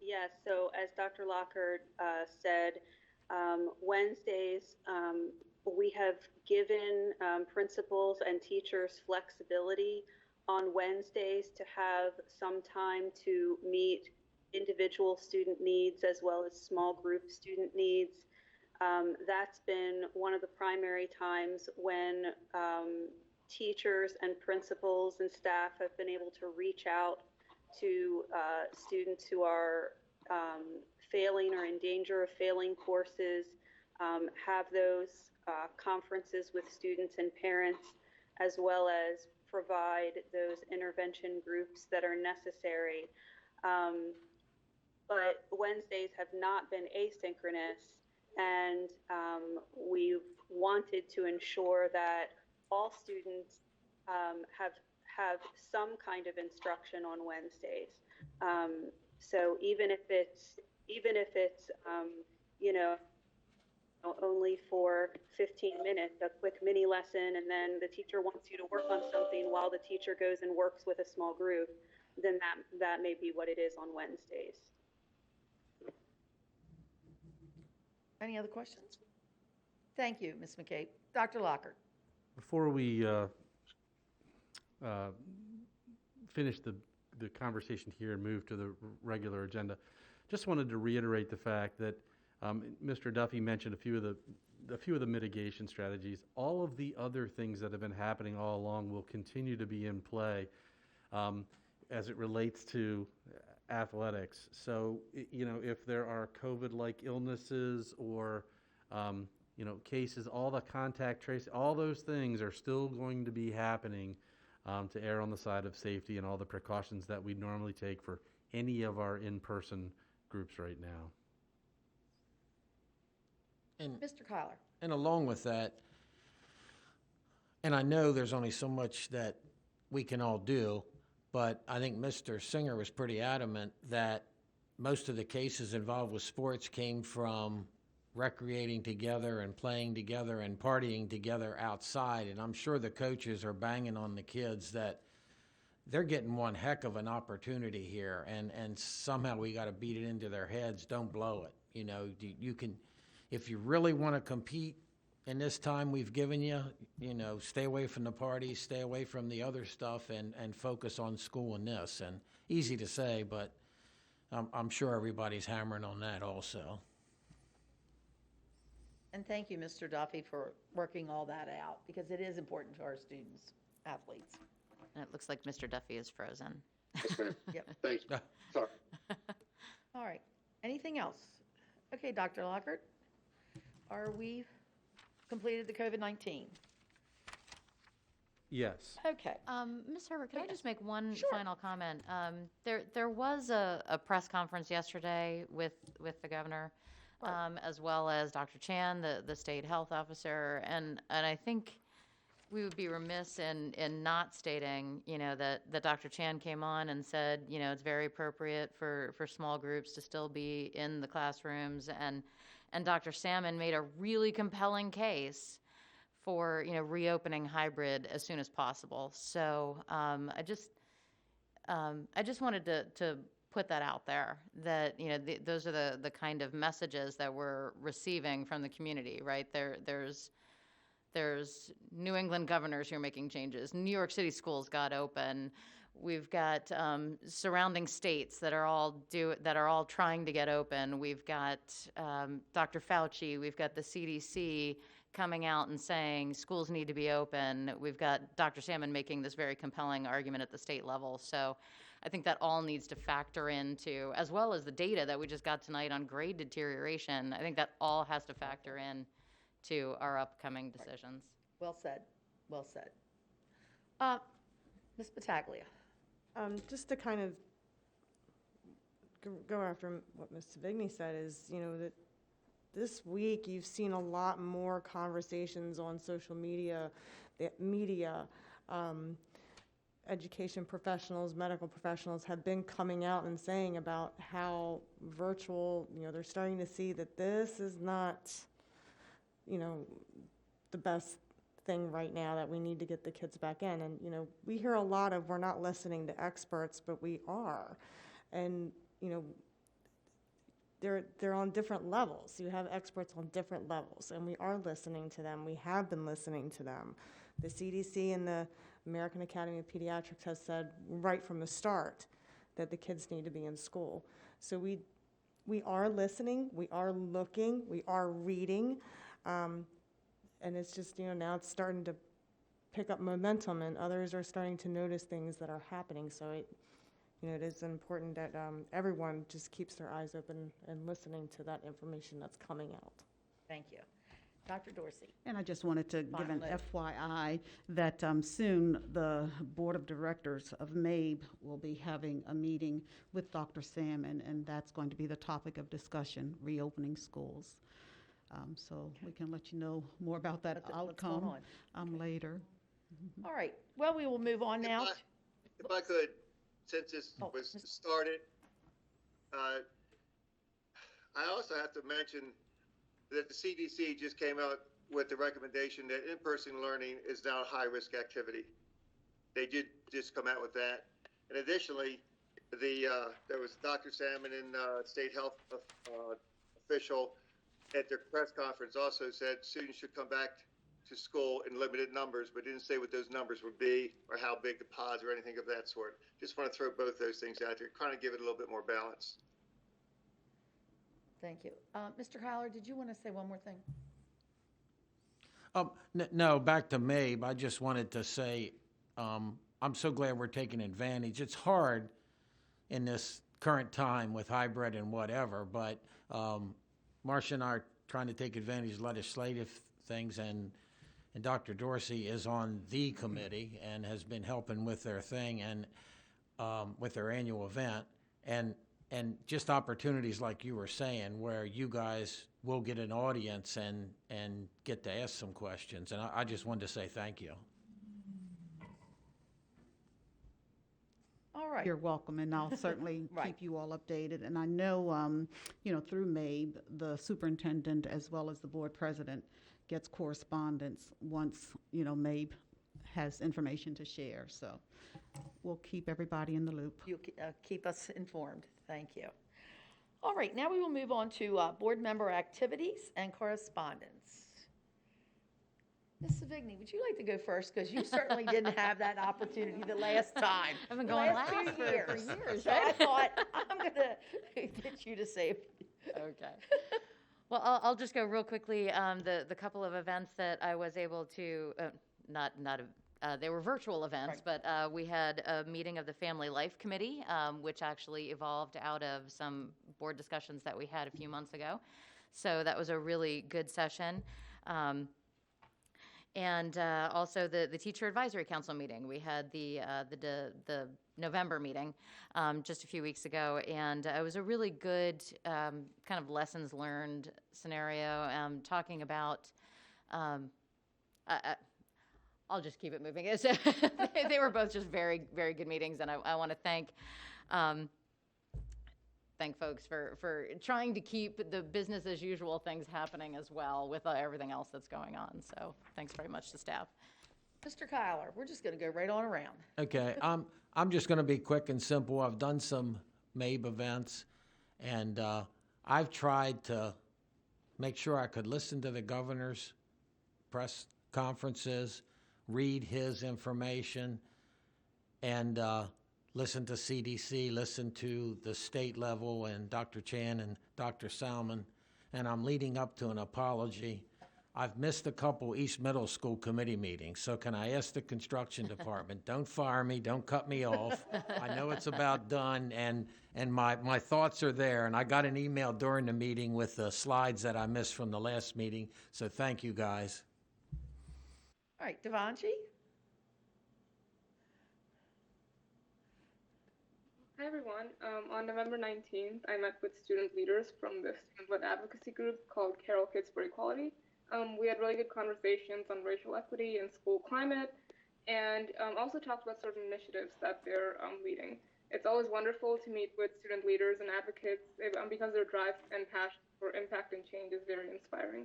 Yes, so as Dr. Lockhart said, Wednesdays, we have given principals and teachers flexibility on Wednesdays to have some time to meet individual student needs as well as small group student needs. That's been one of the primary times when teachers and principals and staff have been able to reach out to students who are failing or in danger of failing courses, have those conferences with students and parents, as well as provide those intervention groups that are necessary. But Wednesdays have not been asynchronous, and we've wanted to ensure that all students have some kind of instruction on Wednesdays. So even if it's only for 15 minutes, a quick mini lesson, and then the teacher wants you to work on something while the teacher goes and works with a small group, then that may be what it is on Wednesdays. Any other questions? Thank you, Ms. McCabe. Dr. Lockhart. Before we finish the conversation here and move to the regular agenda, just wanted to reiterate the fact that Mr. Duffy mentioned a few of the mitigation strategies. All of the other things that have been happening all along will continue to be in play as it relates to athletics. So, if there are COVID-like illnesses or, cases, all the contact tracing, all those things are still going to be happening to err on the side of safety and all the precautions that we normally take for any of our in-person groups right now. And Mr. Kyler. And along with that, and I know there's only so much that we can all do, but I think Mr. Singer was pretty adamant that most of the cases involved with sports came from recreating together and playing together and partying together outside. And I'm sure the coaches are banging on the kids that they're getting one heck of an opportunity here, and somehow we got to beat it into their heads. Don't blow it. You can, if you really want to compete in this time we've given you, stay away from the parties, stay away from the other stuff, and focus on school and this. And easy to say, but I'm sure everybody's hammering on that also. And thank you, Mr. Duffy, for working all that out, because it is important to our students, athletes. And it looks like Mr. Duffy is frozen. Yes, ma'am. Yep. Thank you. Sorry. All right. Anything else? Okay, Dr. Lockhart, are we completed the COVID-19? Yes. Okay. Ms. Herbert, can I Yes. just make one Sure. final comment? There was a press conference yesterday with the governor, as well as Dr. Chan, the state health officer, and I think we would be remiss in not stating, that Dr. Chan came on and said, it's very appropriate for small groups to still be in the classrooms, and Dr. Salmon made a really compelling case for, reopening hybrid as soon as possible. So I just wanted to put that out there, that, those are the kind of messages that we're receiving from the community, right? There's New England governors who are making changes. New York City schools got open. We've got surrounding states that are all trying to get open. We've got Dr. Fauci. We've got the CDC coming out and saying schools need to be open. We've got Dr. Salmon making this very compelling argument at the state level. So I think that all needs to factor into, as well as the data that we just got tonight on grade deterioration. I think that all has to factor in to our upcoming decisions. Well said. Well said. Ms. Battaglia. Just to kind of go after what Ms. Savigny said is, that this week you've seen a lot more conversations on social media, education professionals, medical professionals have been coming out and saying about how virtual, they're starting to see that this is not, the best thing right now, that we need to get the kids back in. And, we hear a lot of, we're not listening to experts, but we are. And, they're on different levels. You have experts on different levels, and we are listening to them. We have been listening to them. The CDC and the American Academy of Pediatrics has said right from the start that the kids need to be in school. So we are listening, we are looking, we are reading, and it's just, now it's starting to pick up momentum, and others are starting to notice things that are happening. So it is important that everyone just keeps their eyes open and listening to that information that's coming out. Thank you. Dr. Dorsey. And I just wanted to give an Finally. FYI that soon the Board of Directors of MABE will be having a meeting with Dr. Salmon, and that's going to be the topic of discussion, reopening schools. So we can let you know more about that What's going outcome later. All right. Well, we will move on now. If I could, since this was started, I also have to mention that the CDC just came out with the recommendation that in-person learning is now a high-risk activity. They did just come out with that. And additionally, there was Dr. Salmon and state health official at their press conference also said students should come back to school in limited numbers, but didn't say what those numbers would be or how big the pods or anything of that sort. Just want to throw both those things out there, kind of give it a little bit more balance. Thank you. Mr. Kyler, did you want to say one more thing? No, back to Mabe. I just wanted to say I'm so glad we're taking advantage. It's hard in this current time with hybrid and whatever, but Marcia and I are trying to take advantage of legislative things, and Dr. Dorsey is on the committee and has been helping with their thing and with their annual event, and just opportunities like you were saying where you guys will get an audience and get to ask some questions, and I just wanted to say thank you. All right. You're welcome, and I'll certainly Right. keep you all updated. And I know, through MABE, the superintendent as well as the board president gets correspondence once, MABE has information to share. So we'll keep everybody in the loop. You keep us informed. Thank you. All right, now we will move on to board member activities and correspondence. Ms. Savigny, would you like to go first? Because you certainly didn't have that opportunity the last time. I've been going last last few for years. So right? I thought, I'm going to get you to say. Okay. Well, I'll just go real quickly. The couple of events that I was able to, they were virtual events, Right. but we had a meeting of the Family Life Committee, which actually evolved out of some board discussions that we had a few months ago. So that was a really good session. And also the Teacher Advisory Council meeting. We had the November meeting just a few weeks ago, and it was a really good kind of lessons learned scenario, talking about, I'll just keep it moving. They were both just very, very good meetings, and I want to thank folks for trying to keep the business as usual things happening as well with everything else that's going on. So thanks very much to staff. Mr. Kyler, we're just going to go right on around. Okay, I'm just going to be quick and simple. I've done some MABE events, and I've tried to make sure I could listen to the governor's press conferences, read his information, and listen to CDC, listen to the state level and Dr. Chan and Dr. Salmon, and I'm leading up to an apology. I've missed a couple East Middle School committee meetings, so can I ask the construction department, don't fire me, don't cut me off. I know it's about done, and my thoughts are there, and I got an email during the meeting with the slides that I missed from the last meeting, so thank you, guys. All right, Devanshi? Hi everyone. On November 19th, I met with student leaders from the student-led advocacy group called Carroll Kids for Equality. We had really good conversations on racial equity and school climate, and also talked about certain initiatives that they're leading. It's always wonderful to meet with student leaders and advocates because their drive and passion for impact and change is very inspiring.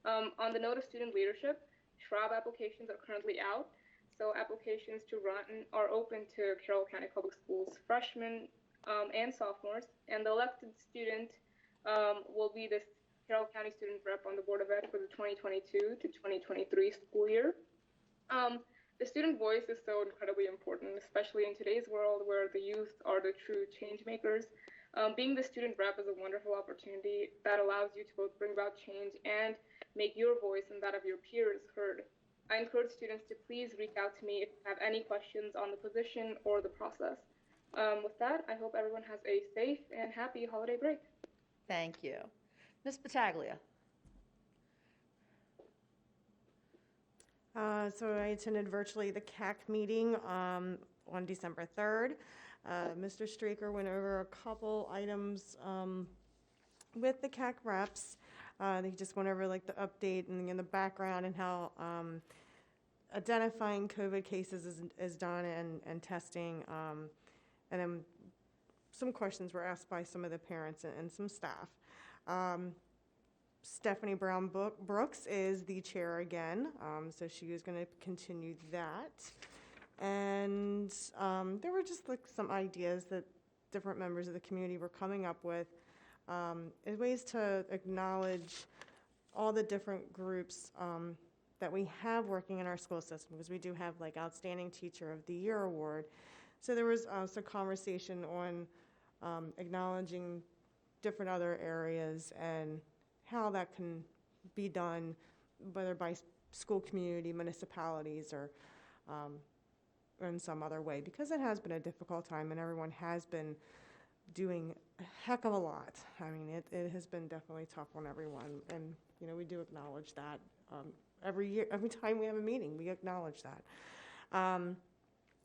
On the note of student leadership, Schwab applications are currently out. So applications to run are open to Carroll County Public Schools freshmen and sophomores, and the elected student will be the Carroll County student rep on the Board of Ed for the 2022 to 2023 school year. The student voice is so incredibly important, especially in today's world where the youth are the true change makers. Being the student rep is a wonderful opportunity that allows you to both bring about change and make your voice and that of your peers heard. I encourage students to please reach out to me if you have any questions on the position or the process. With that, I hope everyone has a safe and happy holiday break. Thank you. Ms. Battaglia? So I attended virtually the CAC meeting on December 3rd. Mr. Straker went over a couple items with the CAC reps. He just went over like the update and the background and how identifying COVID cases is done and testing. And then some questions were asked by some of the parents and some staff. Stephanie Brown Brooks is the chair again, so she is going to continue that. And there were just like some ideas that different members of the community were coming up with as ways to acknowledge all the different groups that we have working in our school system, because we do have like Outstanding Teacher of the Year award. So there was some conversation on acknowledging different other areas and how that can be done, whether by school community, municipalities, or in some other way, because it has been a difficult time and everyone has been doing a heck of a lot. I mean, it has been definitely tough on everyone, and you know, we do acknowledge that every year, every time we have a meeting, we acknowledge that.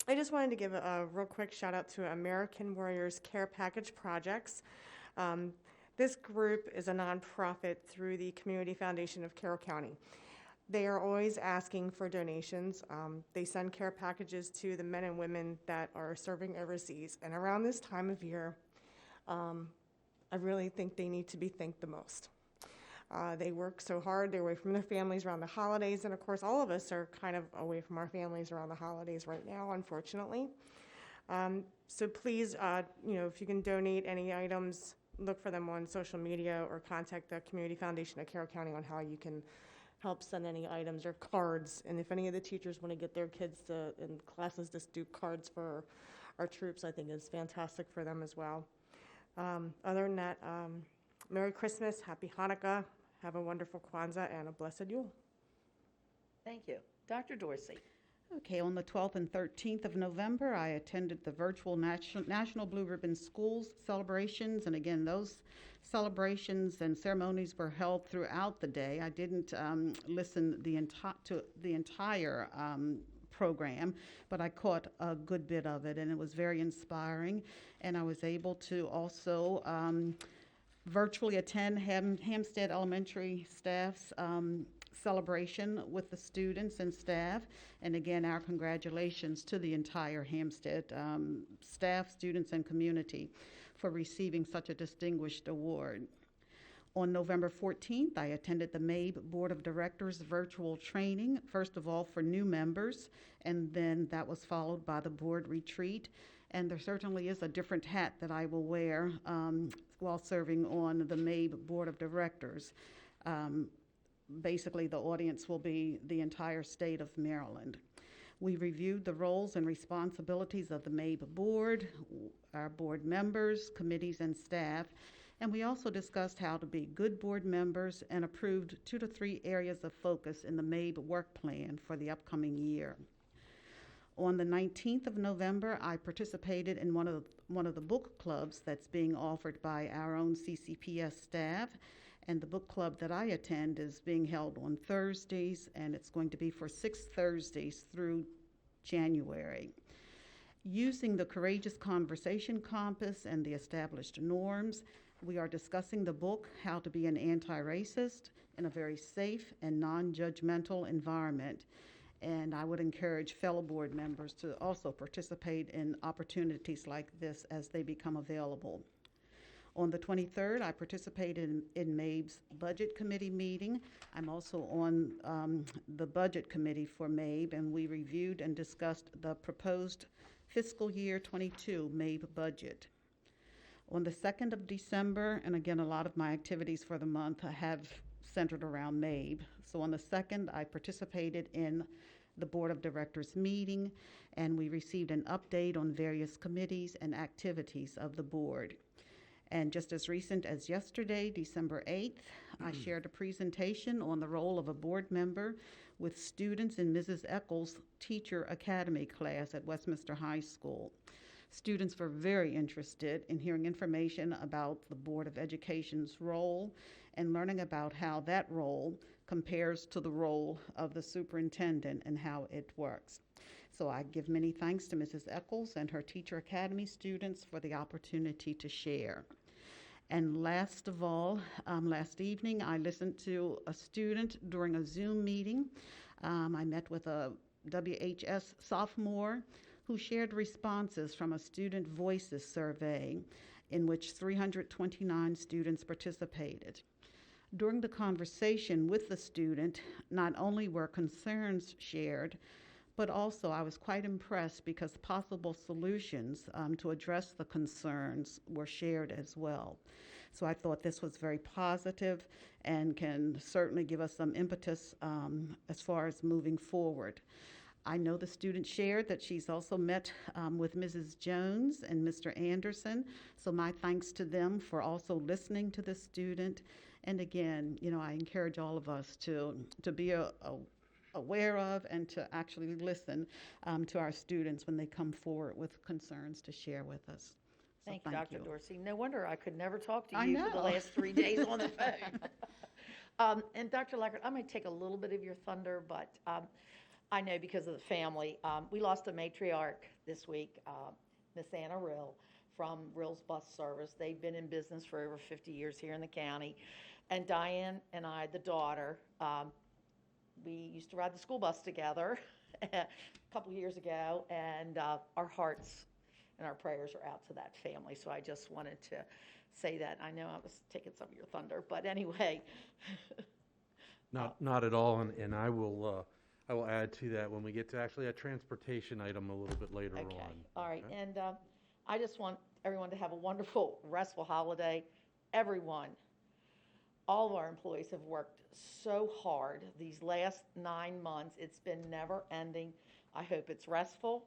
I just wanted to give a real quick shout out to American Warriors Care Package Projects. This group is a nonprofit through the Community Foundation of Carroll County. They are always asking for donations. They send care packages to the men and women that are serving overseas. And around this time of year, I really think they need to be thanked the most. They work so hard. They're away from their families around the holidays. And of course, all of us are kind of away from our families around the holidays right now, unfortunately. So please, you know, if you can donate any items, look for them on social media or contact the Community Foundation of Carroll County on how you can help send any items or cards. And if any of the teachers want to get their kids to, in classes, just do cards for our troops, I think is fantastic for them as well. Other than that, Merry Christmas, Happy Hanukkah, have a wonderful Kwanzaa, and a blessed Yule. Thank you. Dr. Dorsey. Okay, on the 12th and 13th of November, I attended the virtual National Blue Ribbon Schools celebrations, and again, those celebrations and ceremonies were held throughout the day. I didn't listen to the entire program, but I caught a good bit of it, and it was very inspiring, and I was able to also virtually attend Hampstead Elementary staff's celebration with the students and staff. And again, our congratulations to the entire Hampstead staff, students, and community for receiving such a distinguished award. On November 14th, I attended the MABE Board of Directors virtual training, first of all for new members, and then that was followed by the board retreat. And there certainly is a different hat that I will wear while serving on the MABE Board of Directors. Basically, the audience will be the entire state of Maryland. We reviewed the roles and responsibilities of the MABE board, our board members, committees, and staff, and we also discussed how to be good board members and approved 2 to 3 areas of focus in the MABE work plan for the upcoming year. On the 19th of November, I participated in one of the book clubs that's being offered by our own CCPS staff. And the book club that I attend is being held on Thursdays, and it's going to be for 6 Thursdays through January. Using the Courageous Conversation Compass and the established norms, we are discussing the book, How to Be an Anti-Racist, in a very safe and non-judgmental environment. And I would encourage fellow board members to also participate in opportunities like this as they become available. On the 23rd, I participated in MABE's Budget Committee meeting. I'm also on the Budget Committee for MABE, and we reviewed and discussed the proposed fiscal year 22 MABE budget. On the 2nd of December, and again, a lot of my activities for the month have centered around MABE. So on the 2nd, I participated in the Board of Directors meeting, and we received an update on various committees and activities of the board. And just as recent as yesterday, December 8th, I shared a presentation on the role of a board member with students in Mrs. Eccles' Teacher Academy class at Westminster High School. Students were very interested in hearing information about the Board of Education's role and learning about how that role compares to the role of the superintendent and how it works. So I give many thanks to Mrs. Eccles and her Teacher Academy students for the opportunity to share. And last of all, last evening, I listened to a student during a Zoom meeting. I met with a WHS sophomore who shared responses from a Student Voices survey in which 329 students participated. During the conversation with the student, not only were concerns shared, but also I was quite impressed because possible solutions to address the concerns were shared as well. So I thought this was very positive and can certainly give us some impetus as far as moving forward. I know the student shared that she's also met with Mrs. Jones and Mr. Anderson, so my thanks to them for also listening to the student. And again, I encourage all of us to be aware of and to actually listen to our students when they come forward with concerns to share with us. So Thank you, Dr. Dorsey. No wonder I could never talk to I you for the know. last 3 days on the phone. And Dr. Lackert, I might take a little bit of your thunder, but I know because of the family. We lost a matriarch this week, Miss Anna Rill from Rill's Bus Service. They've been in business for over 50 years here in the county. And Diane and I, the daughter, we used to ride the school bus together a couple years ago, and our hearts and our prayers are out to that family. So I just wanted to say that. I know I was taking some of your thunder, but anyway. Not at all, and I will add to that when we get to actually a transportation item a little bit later on. All right, and I just want everyone to have a wonderful, restful holiday. Everyone, all of our employees have worked so hard these last 9 months. It's been never ending. I hope it's restful,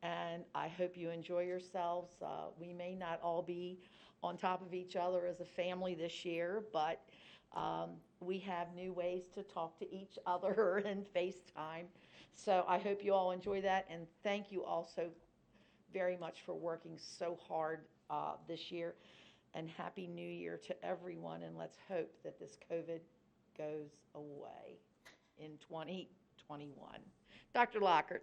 and I hope you enjoy yourselves. We may not all be on top of each other as a family this year, but we have new ways to talk to each other and FaceTime. So I hope you all enjoy that, and thank you also very much for working so hard this year. And Happy New Year to everyone, and let's hope that this COVID goes away in 2021. Dr. Lockert.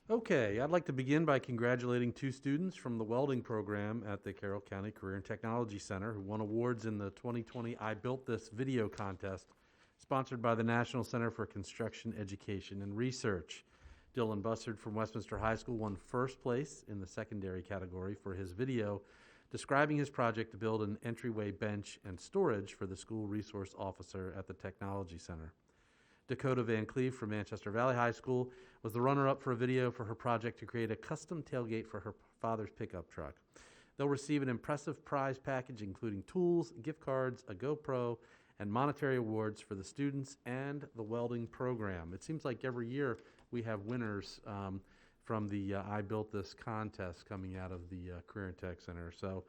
Okay, I'd like to begin by congratulating 2 students from the welding program at the Carroll County Career and Technology Center who won awards in the 2020 I Built This video contest sponsored by the National Center for Construction Education and Research. Dylan Bussard from Westminster High School won first place in the secondary category for his video describing his project to build an entryway bench and storage for the school resource officer at the Technology Center. Dakota Van Cleve from Manchester Valley High School was the runner-up for a video for her project to create a custom tailgate for her father's pickup truck. They'll receive an impressive prize package including tools, gift cards, a GoPro, and monetary awards for the students and the welding program. It seems like every year we have winners from the I Built This contest coming out of the Career and Tech Center. So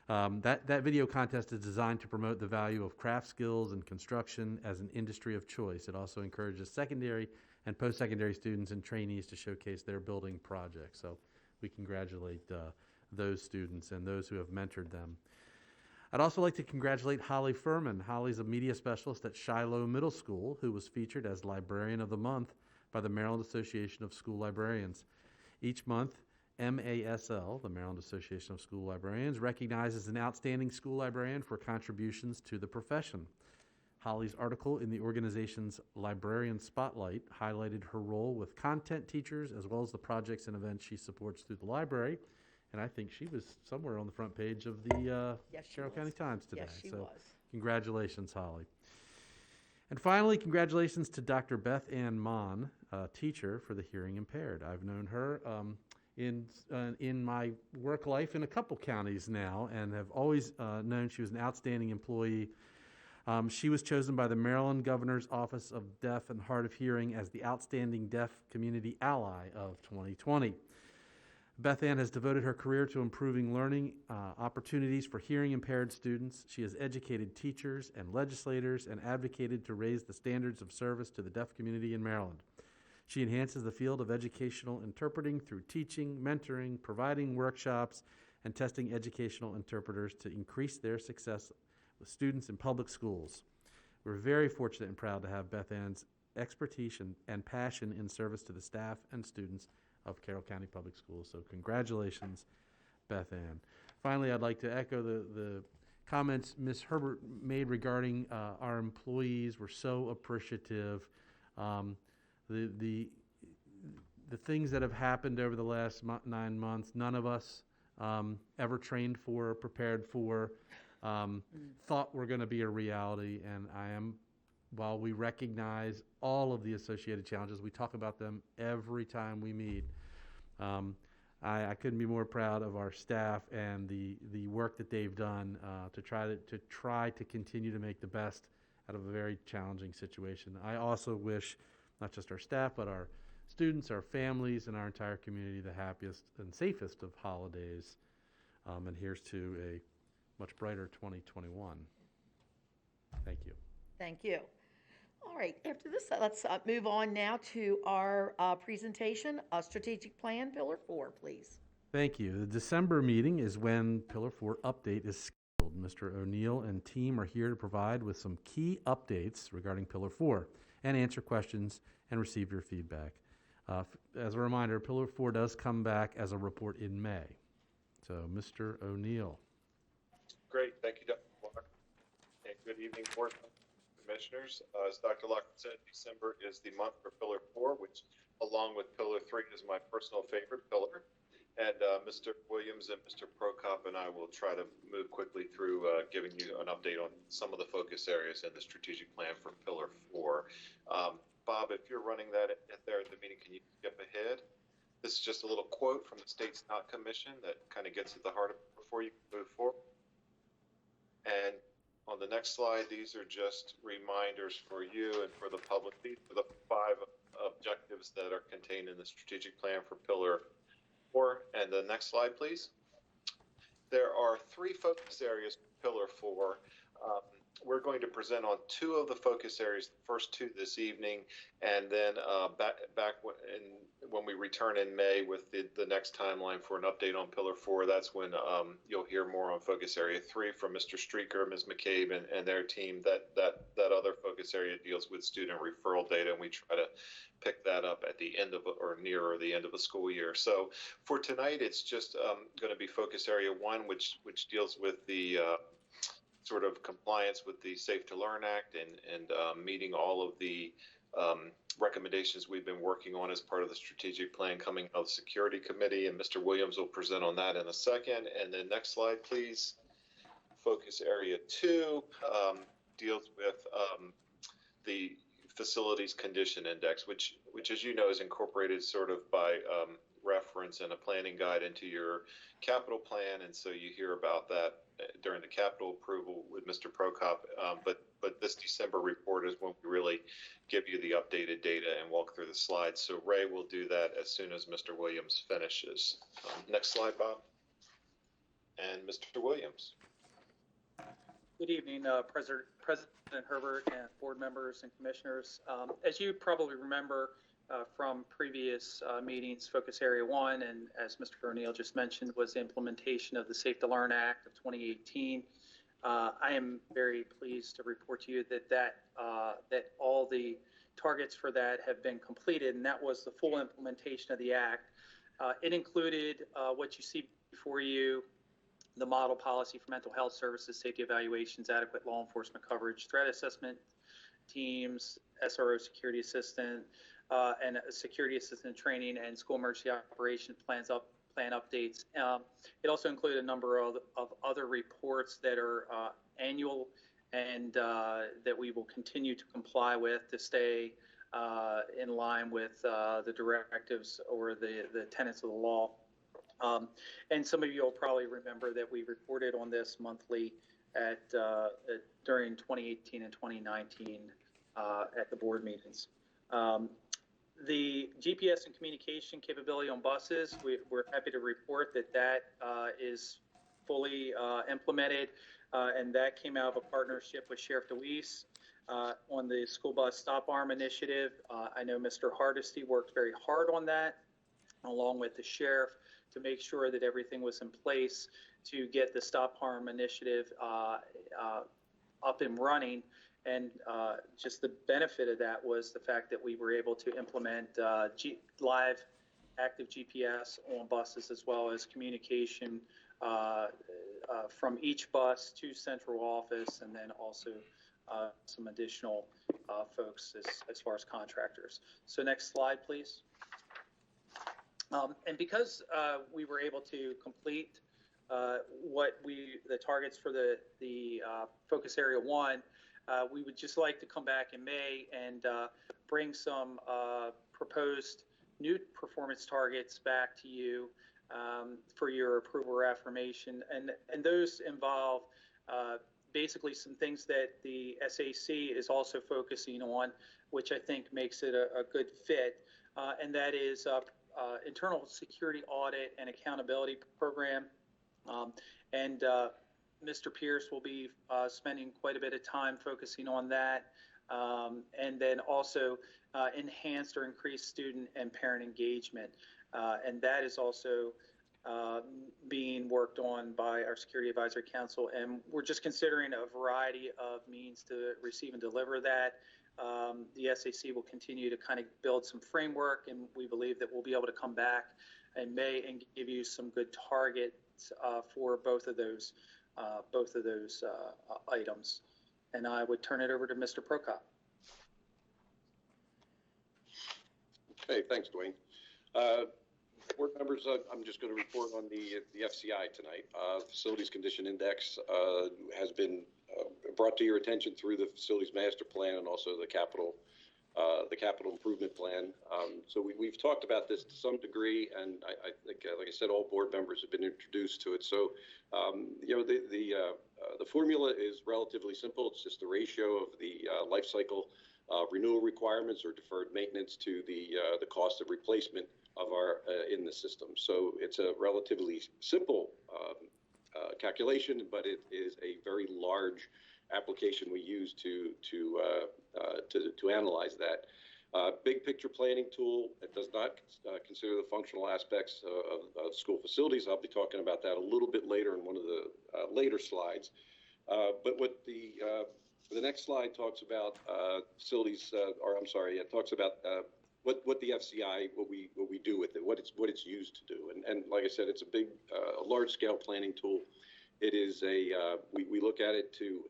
that video contest is designed to promote the value of craft skills and construction as an industry of choice. It also encourages secondary and post-secondary students and trainees to showcase their building projects. So we congratulate those students and those who have mentored them. I'd also like to congratulate Holly Furman. Holly's a media specialist at Shiloh Middle School who was featured as Librarian of the Month by the Maryland Association of School Librarians. Each month, MASL, the Maryland Association of School Librarians, recognizes an outstanding school librarian for contributions to the profession. Holly's article in the organization's Librarian Spotlight highlighted her role with content teachers as well as the projects and events she supports through the library. And I think she was somewhere on the front page of the Carroll County Times today. Yes, she so was. Congratulations, Holly. And finally, congratulations to Dr. Beth Ann Mon, a teacher for the hearing impaired. I've known her in my work life in a couple counties now and have always known she was an outstanding employee. She was chosen by the Maryland Governor's Office of Deaf and Hard of Hearing as the Outstanding Deaf Community Ally of 2020. Beth Ann has devoted her career to improving learning opportunities for hearing impaired students. She has educated teachers and legislators and advocated to raise the standards of service to the deaf community in Maryland. She enhances the field of educational interpreting through teaching, mentoring, providing workshops, and testing educational interpreters to increase their success with students in public schools. We're very fortunate and proud to have Beth Ann's expertise and passion in service to the staff and students of Carroll County Public Schools. So congratulations, Beth Ann. Finally, I'd like to echo the comments Ms. Herbert made regarding our employees. We're so appreciative. The things that have happened over the last 9 months, none of us ever trained for, prepared for, thought were going to be a reality. And while we recognize all of the associated challenges, we talk about them every time we meet. I couldn't be more proud of our staff and the work that they've done to try to continue to make the best out of a very challenging situation. I also wish not just our staff, but our students, our families, and our entire community the happiest and safest of holidays. And here's to a much brighter 2021. Thank you. Thank you. All right, after this, let's move on now to our presentation, Strategic Plan, Pillar 4, please. Thank you. The December meeting is when Pillar 4 update is scheduled. Mr. O'Neill and team are here to provide with some key updates regarding Pillar 4 and answer questions and receive your feedback. As a reminder, Pillar 4 does come back as a report in May. So, Mr. O'Neill. Great. Thank you, Dr. Walker. And good evening, board commissioners. As Dr. Locke said, December is the month for Pillar 4, which, along with Pillar 3, is my personal favorite pillar. And Mr. Williams and Mr. Prokop and I will try to move quickly through giving you an update on some of the focus areas in the strategic plan for Pillar 4. Bob, if you're running that there at the meeting, can you skip ahead? This is just a little quote from the State Stock Commission that kind of gets at the heart of it before you move forward. And on the next slide, these are just reminders for you and for the public. These are the 5 objectives that are contained in the strategic plan for Pillar 4. And the next slide, please. There are 3 focus areas for Pillar 4. We're going to present on 2 of the focus areas, the first 2 this evening, and then when we return in May with the next timeline for an update on Pillar 4, that's when you'll hear more on focus area 3 from Mr. Streeker, Ms. McCabe, and their team. That other focus area deals with student referral data, and we try to pick that up at the end of or nearer the end of the school year. So for tonight, it's just going to be focus area 1, which deals with the sort of compliance with the Safe to Learn Act and meeting all of the recommendations we've been working on as part of the strategic plan coming out of the Security Committee, and Mr. Williams will present on that in a second. And then next slide, please. Focus area 2 deals with the Facilities Condition Index, which as you know is incorporated sort of by reference and a planning guide into your capital plan, and so you hear about that during the capital approval with Mr. Prokop, but this December report is when we really give you the updated data and walk through the slides. So Ray will do that as soon as Mr. Williams finishes. Next slide, Bob. And Mr. Williams. Good evening, President Herbert and board members and commissioners. As you probably remember from previous meetings, Focus Area 1, and as Mr. O'Neill just mentioned, was the implementation of the Safe to Learn Act of 2018. I am very pleased to report to you that all the targets for that have been completed, and that was the full implementation of the Act. It included what you see before you, the model policy for mental health services, safety evaluations, adequate law enforcement coverage, threat assessment teams, SRO security assistant, and security assistant training, and school emergency operation plan updates. It also included a number of other reports that are annual and that we will continue to comply with to stay in line with the directives or the tenets of the law. And some of you will probably remember that we reported on this monthly during 2018 and 2019 at the board meetings. The GPS and communication capability on buses, we're happy to report that is fully implemented, and that came out of a partnership with Sheriff DeWeese on the school bus stop arm initiative. I know Mr. Hardesty worked very hard on that, along with the sheriff, to make sure that everything was in place to get the stop harm initiative up and running. And just the benefit of that was the fact that we were able to implement live active GPS on buses, as well as communication from each bus to central office, and then also some additional folks as far as contractors. So next slide, please. And because we were able to complete the targets for the Focus Area 1, we would just like to come back in May and bring some proposed new performance targets back to you for your approval or affirmation. And those involve basically some things that the SAC is also focusing on, which I think makes it a good fit, and that is internal security audit and accountability program. And Mr. Pierce will be spending quite a bit of time focusing on that. And then also enhanced or increased student and parent engagement. And that is also being worked on by our Security Advisory Council. And we're just considering a variety of means to receive and deliver that. The SAC will continue to kind of build some framework, and we believe that we'll be able to come back in May and give you some good targets for both of those items. And I would turn it over to Mr. Prokop. Okay, thanks, Dwayne. Board members, I'm just going to report on the FCI tonight. Facilities Condition Index has been brought to your attention through the Facilities Master Plan and also the Capital Improvement Plan. So we've talked about this to some degree, and I think, like I said, all board members have been introduced to it. So, you know, the formula is relatively simple. It's just the ratio of the life cycle renewal requirements or deferred maintenance to the cost of replacement of our in the system. So it's a relatively simple calculation, but it is a very large application we use to analyze that. Big picture planning tool. It does not consider the functional aspects of school facilities. I'll be talking about that a little bit later in one of the later slides. But what the next slide talks about facilities, or I'm sorry, it talks about what the FCI, what we do with it, what it's used to do, and like I said, it's a large scale planning tool. It is we look at it to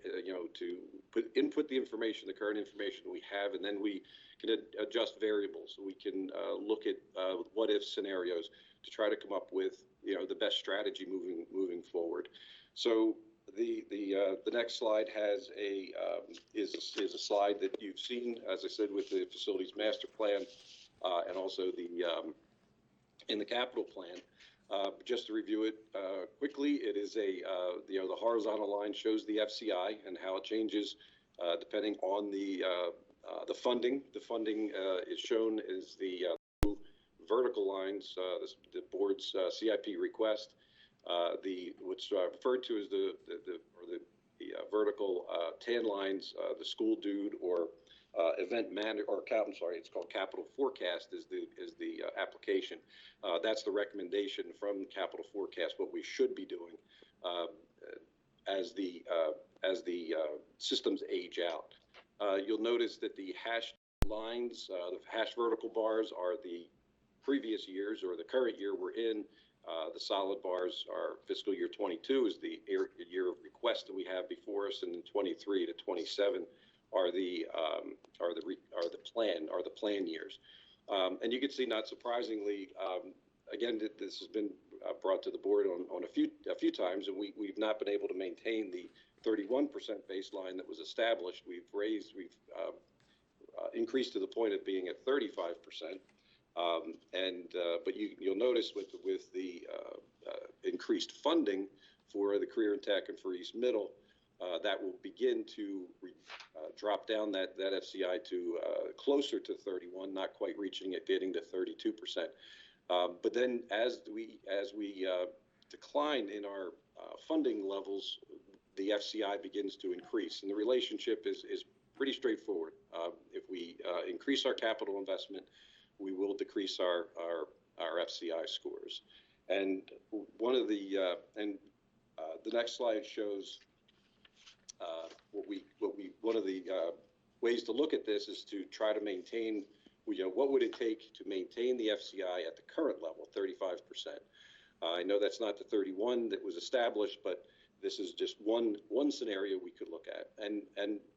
input the information, the current information we have, and then we can adjust variables. So we can look at what if scenarios to try to come up with the best strategy moving forward. So the next slide has is a slide that you've seen, as I said, with the Facilities Master Plan and also in the capital plan. Just to review it quickly, it is the horizontal line shows the FCI and how it changes depending on the funding. The funding is shown as the vertical lines, the board's CIP request. What's referred to as the vertical tan lines, the school dude or event manager, or I'm sorry, it's called capital forecast is the application. That's the recommendation from capital forecast, what we should be doing as the systems age out. You'll notice that the hashed lines, the hashed vertical bars are the previous years or the current year we're in. The solid bars are fiscal year 22 is the year of request that we have before us, and then 23 to 27 are the plan years. And you can see, not surprisingly, again, this has been brought to the board on a few times, and we've not been able to maintain the 31% baseline that was established. We've increased to the point of being at 35%. But you'll notice with the increased funding for the Career and Tech and for East Middle, that will begin to drop down that FCI to closer to 31, not quite reaching it, getting to 32%. But then as we decline in our funding levels, the FCI begins to increase, and the relationship is pretty straightforward. If we increase our capital investment, we will decrease our FCI scores. And one of the next slide shows one of the ways to look at this is to try to maintain, what would it take to maintain the FCI at the current level, 35%. I know that's not the 31 that was established, but this is just one scenario we could look at, and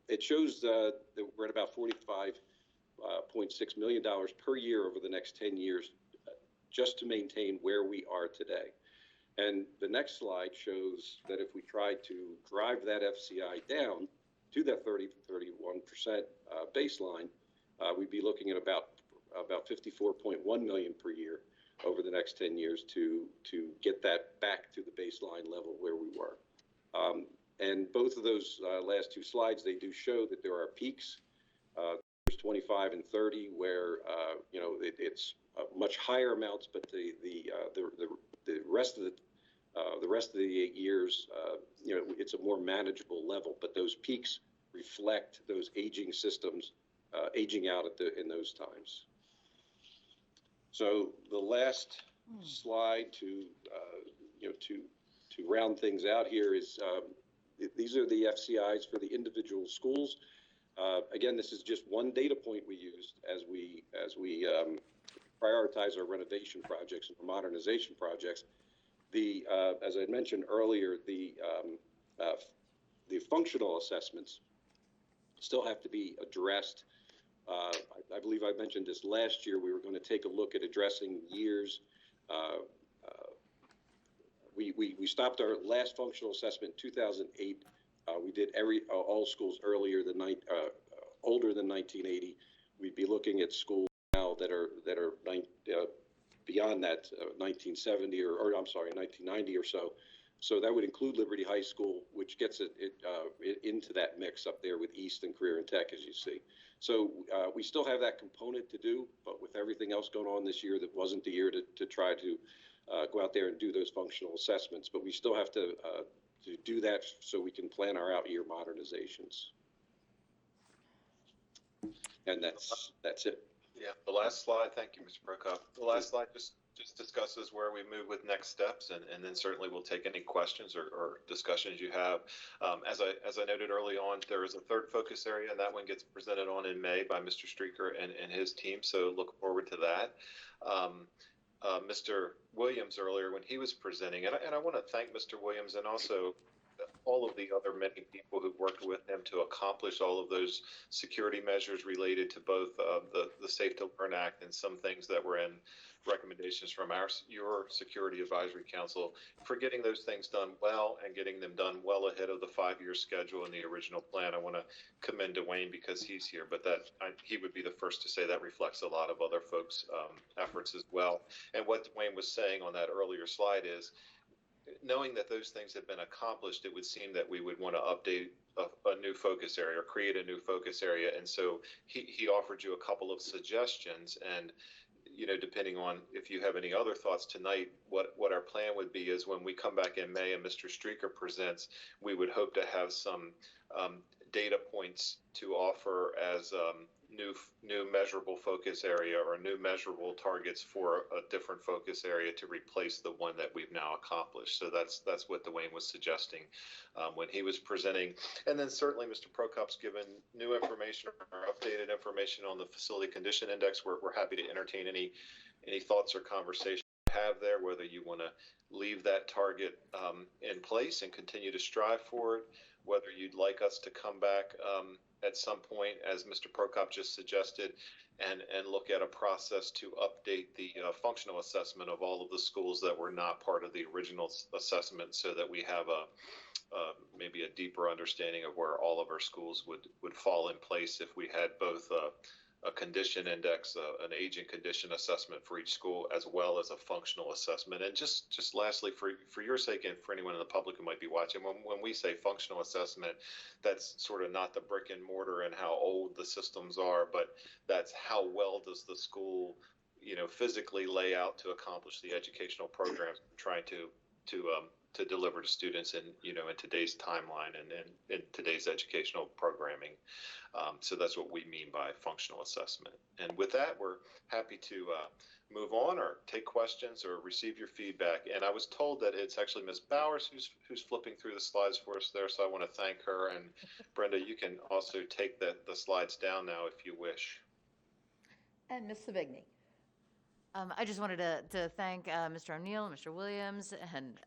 it shows that we're at about $45.6 million per year over the next 10 years just to maintain where we are today. And the next slide shows that if we try to drive that FCI down to that 31% baseline, we'd be looking at about 54.1 million per year. over the next 10 years to get that back to the baseline level where we were. And both of those last two slides, they do show that there are peaks. There's 25 and 30 where it's much higher amounts, but the rest of the 8 years, it's a more manageable level. But those peaks reflect those aging systems aging out in those times. So the last slide to round things out here is these are the FCIs for the individual schools. Again, this is just one data point we used as we prioritize our renovation projects and modernization projects. As I mentioned earlier, the functional assessments still have to be addressed. I believe I mentioned this last year. We were going to take a look at addressing years. We stopped our last functional assessment in 2008. We did all schools older than 1980. We'd be looking at schools now that are beyond that 1970 or I'm sorry 1990 or so. So that would include Liberty High School, which gets it into that mix up there with East and Career and Tech, as you see. So we still have that component to do, but with everything else going on this year, that wasn't the year to try to go out there and do those functional assessments. But we still have to do that so we can plan our out-year modernizations. And that's it. Yeah, the last slide, thank you, Mr. Prokop. The last slide just discusses where we move with next steps, and then certainly we'll take any questions or discussions you have. As I noted early on, there is a third focus area, and that one gets presented on in May by Mr. Streaker and his team, so look forward to that. Mr. Williams earlier when he was presenting, and I want to thank Mr. Williams and also all of the other many people who worked with him to accomplish all of those security measures related to both the Safe to Learn Act and some things that were in recommendations from your Security Advisory Council for getting those things done well and getting them done well ahead of the 5-year schedule in the original plan. I want to commend Dwayne because he's here, but he would be the first to say that reflects a lot of other folks' efforts as well. And what Dwayne was saying on that earlier slide is, knowing that those things have been accomplished, it would seem that we would want to update a new focus area or create a new focus area. And so he offered you a couple of suggestions, and depending on if you have any other thoughts tonight, what our plan would be is when we come back in May and Mr. Streaker presents, we would hope to have some data points to offer as new measurable focus area or new measurable targets for a different focus area to replace the one that we've now accomplished. So that's what Dwayne was suggesting when he was presenting. And then certainly Mr. Prokop's given new information or updated information on the facility condition index. We're happy to entertain any thoughts or conversation you have there, whether you want to leave that target in place and continue to strive for it, whether you'd like us to come back at some point, as Mr. Prokop just suggested, and look at a process to update the functional assessment of all of the schools that were not part of the original assessment, so that we have maybe a deeper understanding of where all of our schools would fall in place if we had both a condition index, an aging condition assessment for each school, as well as a functional assessment. And just lastly, for your sake and for anyone in the public who might be watching, when we say functional assessment, that's sort of not the brick and mortar and how old the systems are, but that's how well does the school, physically lay out to accomplish the educational programs we're trying to deliver to students in today's timeline and in today's educational programming. So that's what we mean by functional assessment. And with that, we're happy to move on or take questions or receive your feedback. And I was told that it's actually Ms. Bowers who's flipping through the slides for us there. So I want to thank her. And Brenda, you can also take the slides down now if you wish. And Ms. Savigny. I just wanted to thank Mr. O'Neill, Mr. Williams, and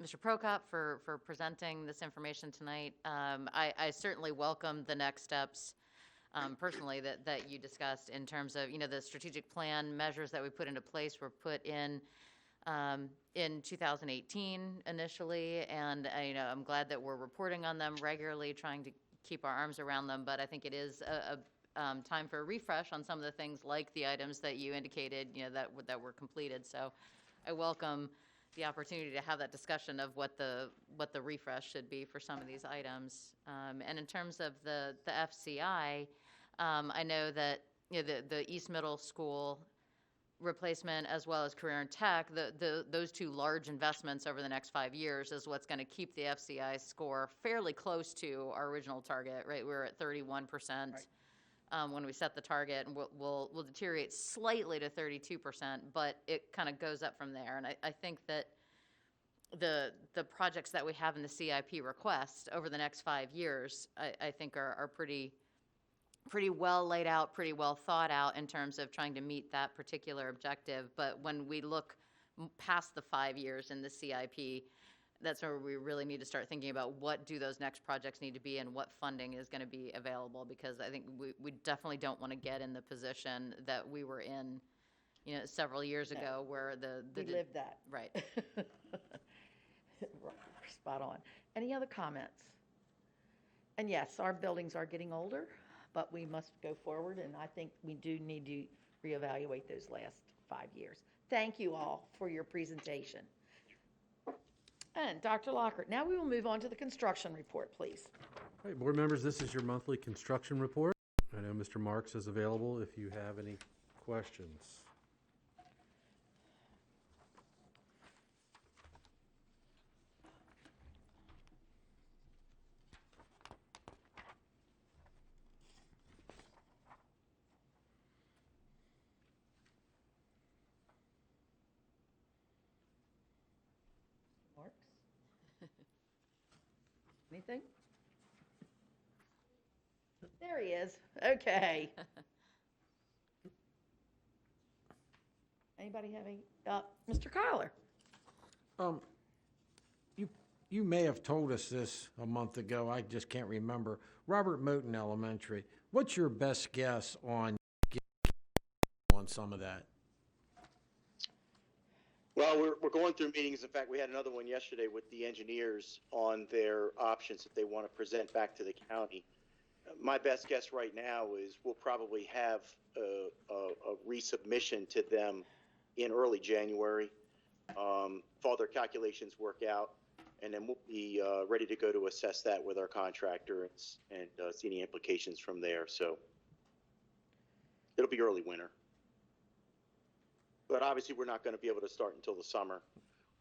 Mr. Prokop for presenting this information tonight. I certainly welcome the next steps personally that you discussed in terms of, the strategic plan measures that we put into place were put in 2018 initially, and I'm glad that we're reporting on them regularly, trying to keep our arms around them. But I think it is time for a refresh on some of the things like the items that you indicated, that were completed. So I welcome the opportunity to have that discussion of what the refresh should be for some of these items. And in terms of the FCI, I know that the East Middle School replacement as well as career and tech, those two large investments over the next 5 years is what's going to keep the FCI score fairly close to our original target, right? We're at 31%. When we set the target, and we'll deteriorate slightly to 32%, but it kind of goes up from there. And I think that the projects that we have in the CIP request over the next 5 years, I think are pretty well laid out, pretty well thought out in terms of trying to meet that particular objective. But when we look past the 5 years in the CIP, that's where we really need to start thinking about what do those next projects need to be and what funding is going to be available, because I think we definitely don't want to get in the position that we were in, several years ago where We lived that. Right. Spot on. Any other comments? And yes, our buildings are getting older, but we must go forward, and I think we do need to reevaluate those last 5 years. Thank you all for your presentation. And Dr. Lockhart, now we will move on to the construction report, please. All right, board members, this is your monthly construction report. I know Mr. Marks is available if you have any questions. Marks? Anything? There he is. Okay. Anybody have any? Mr. Kyler? You may have told us this a month ago. I just can't remember. Robert Moton Elementary. What's your best guess on some of that? Well, we're going through meetings. In fact, we had another one yesterday with the engineers on their options that they want to present back to the county. My best guess right now is we'll probably have a resubmission to them in early January. If all their calculations work out, and then we'll be ready to go to assess that with our contractor and see any implications from there. So it'll be early winter. But obviously, we're not going to be able to start until the summer,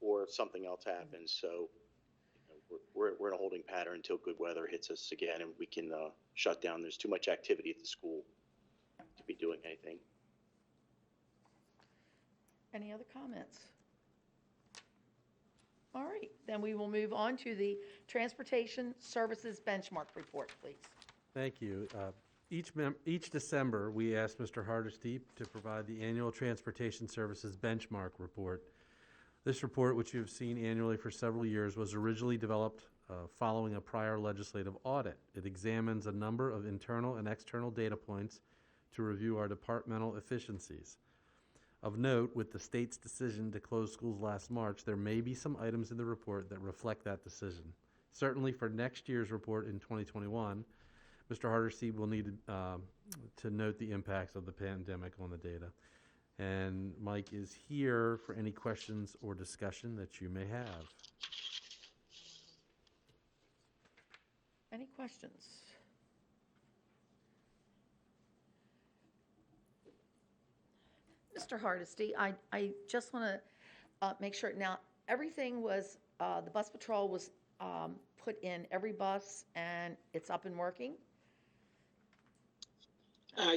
or if something else happens. So we're in a holding pattern until good weather hits us again, and we can shut down. There's too much activity at the school to be doing anything. Any other comments? All right, then we will move on to the Transportation Services Benchmark Report, please. Thank you. Each December, we ask Mr. Hardesty to provide the annual Transportation Services Benchmark Report. This report, which you have seen annually for several years, was originally developed following a prior legislative audit. It examines a number of internal and external data points to review our departmental efficiencies. Of note, with the state's decision to close schools last March, there may be some items in the report that reflect that decision. Certainly for next year's report in 2021, Mr. Hardesty will need to note the impacts of the pandemic on the data. And Mike is here for any questions or discussion that you may have. Any questions? Mr. Hardesty, I just want to make sure. Now, everything was, the bus patrol was put in every bus, and it's up and working?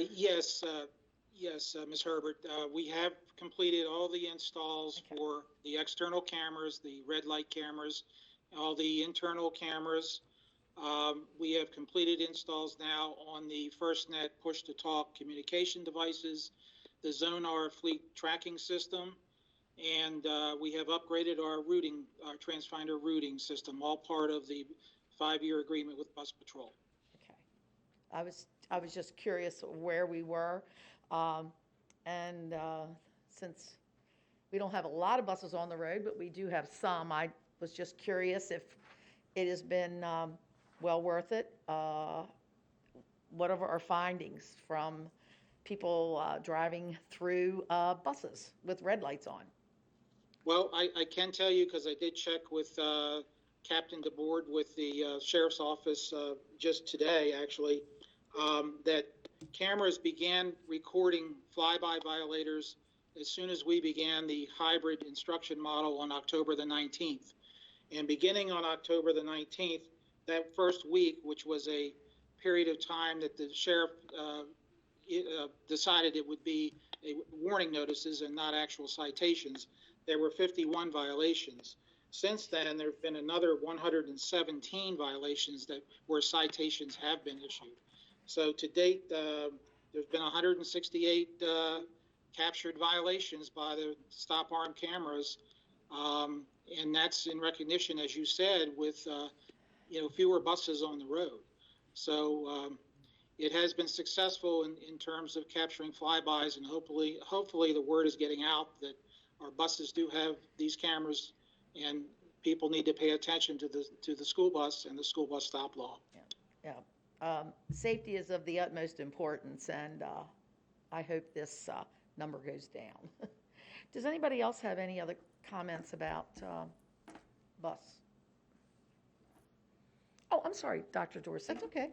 Yes, Ms. Herbert. We have completed all the installs for the external cameras, the red light cameras, all the internal cameras. We have completed installs now on the FirstNet push-to-talk communication devices, the Zonar fleet tracking system, and we have upgraded our routing, our Transfinder routing system, all part of the 5-year agreement with Bus Patrol. Okay. I was just curious where we were, and since we don't have a lot of buses on the road, but we do have some, I was just curious if it has been well worth it. what are our findings from people driving through buses with red lights on? Well, I can tell you, because I did check with Captain DeBoard with the Sheriff's Office just today, actually, that cameras began recording flyby violators as soon as we began the hybrid instruction model on October the 19th. And beginning on October the 19th, that first week, which was a period of time that the sheriff decided it would be warning notices and not actual citations, there were 51 violations. Since then, there have been another 117 violations where citations have been issued. So to date, there's been 168 captured violations by the stop arm cameras, and that's in recognition, as you said, with fewer buses on the road. So it has been successful in terms of capturing flybys, and hopefully the word is getting out that our buses do have these cameras, and people need to pay attention to the school bus and the school bus stop law. Yeah. Safety is of the utmost importance, and I hope this number goes down. Does anybody else have any other comments about bus? Oh, I'm sorry, Dr. Dorsey. That's okay.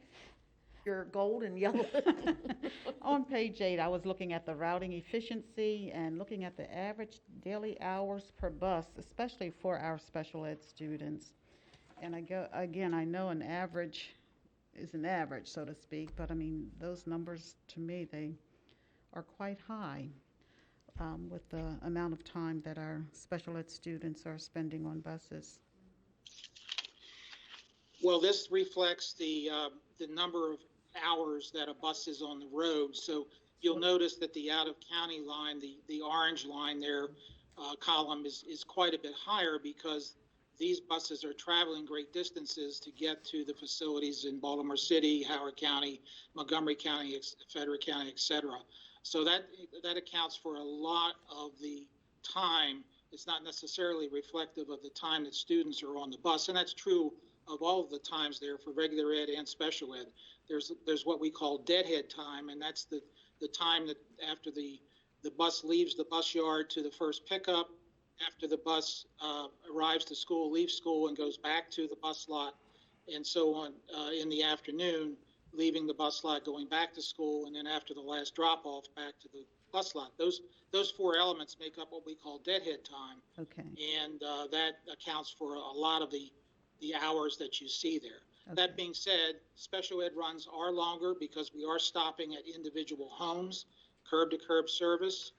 Your gold and yellow. On page 8, I was looking at the routing efficiency and looking at the average daily hours per bus, especially for our special ed students. And I know an average is an average, so to speak, but I mean, those numbers, to me, they are quite high with the amount of time that our special ed students are spending on buses. Well, this reflects the number of hours that a bus is on the road. So you'll notice that the out-of-county line, the orange line there, column is quite a bit higher because these buses are traveling great distances to get to the facilities in Baltimore City, Howard County, Montgomery County, Frederick County, et cetera. So that accounts for a lot of the time. It's not necessarily reflective of the time that students are on the bus, and that's true of all of the times there for regular ed and special ed. There's what we call deadhead time, and that's the time that after the bus leaves the bus yard to the first pickup, after the bus arrives to school, leaves school, and goes back to the bus lot, and so on in the afternoon, leaving the bus lot, going back to school, and then after the last drop-off, back to the bus lot. Those four elements make up what we call deadhead time. Okay. And that accounts for a lot of the hours that you see there. Okay. That being said, special ed runs are longer because we are stopping at individual homes, curb-to-curb service,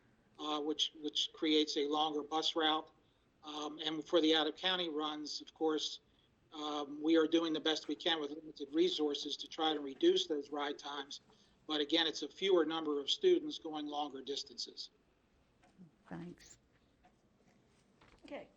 which creates a longer bus route. And for the out-of-county runs, of course, we are doing the best we can with limited resources to try to reduce those ride times. But again, it's a fewer number of students going longer distances. Thanks. Okay.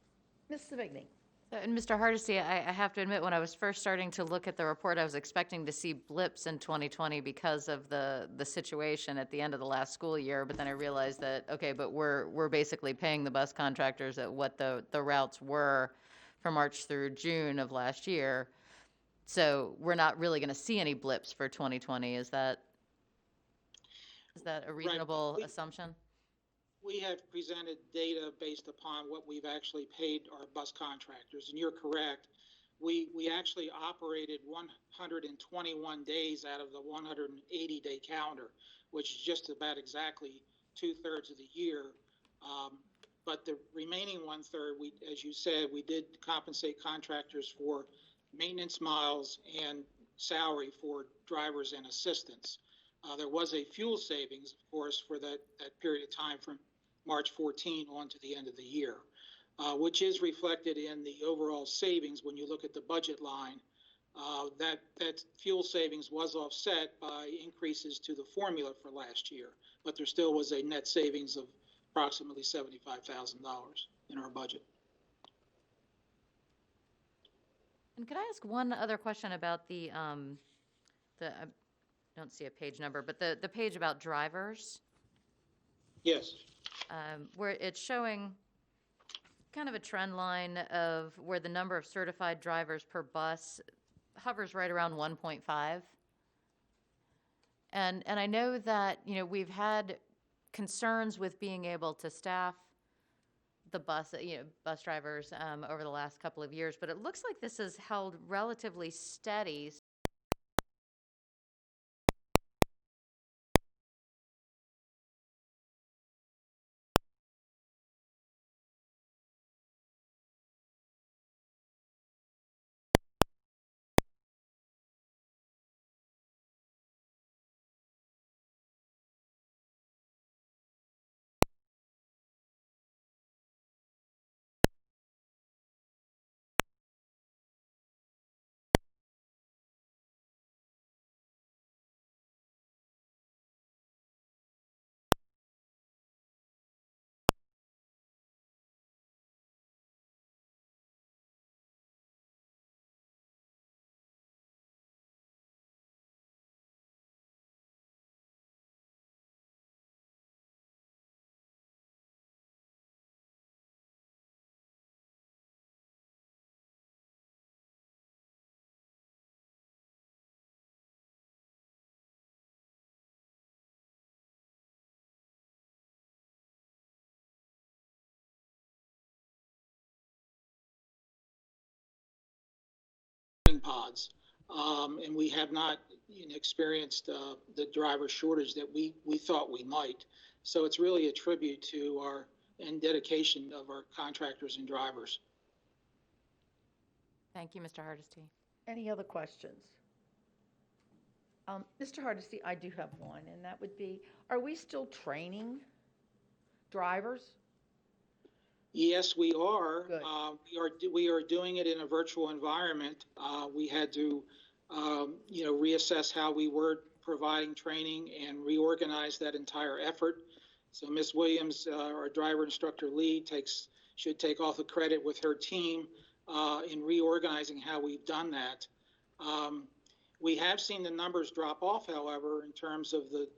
Ms. Savigny. And Mr. Hardesty, I have to admit, when I was first starting to look at the report, I was expecting to see blips in 2020 because of the situation at the end of the last school year. But then I realized that, okay, but we're basically paying the bus contractors at what the routes were from March through June of last year. So we're not really going to see any blips for 2020. Is that a reasonable assumption? We have presented data based upon what we've actually paid our bus contractors, and you're correct. We actually operated 121 days out of the 180-day calendar, which is just about exactly 2/3 of the year. But the remaining 1/3, as you said, we did compensate contractors for maintenance miles and salary for drivers and assistants. There was a fuel savings, of course, for that period of time from March 14 on to the end of the year, which is reflected in the overall savings. When you look at the budget line, that fuel savings was offset by increases to the formula for last year, but there still was a net savings of approximately $75,000 in our budget. And could I ask one other question about the I don't see a page number, but the page about drivers? Yes. Where it's showing kind of a trend line of where the number of certified drivers per bus hovers right around 1.5. And I know that, you know, we've had concerns with being able to staff the bus drivers over the last couple of years, but it looks like this has held relatively steady. Pods. And we have not experienced the driver shortage that we thought we might. So it's really a tribute to our and dedication of our contractors and drivers. Thank you, Mr. Hardesty. Any other questions? Mr. Hardesty, I do have one, and that would be, are we still training drivers? Yes, we are. We are doing it in a virtual environment. We had to, reassess how we were providing training and reorganize that entire effort. So Ms. Williams, our driver instructor lead, should take all the credit with her team in reorganizing how we've done that. We have seen the numbers drop off, however, in terms of the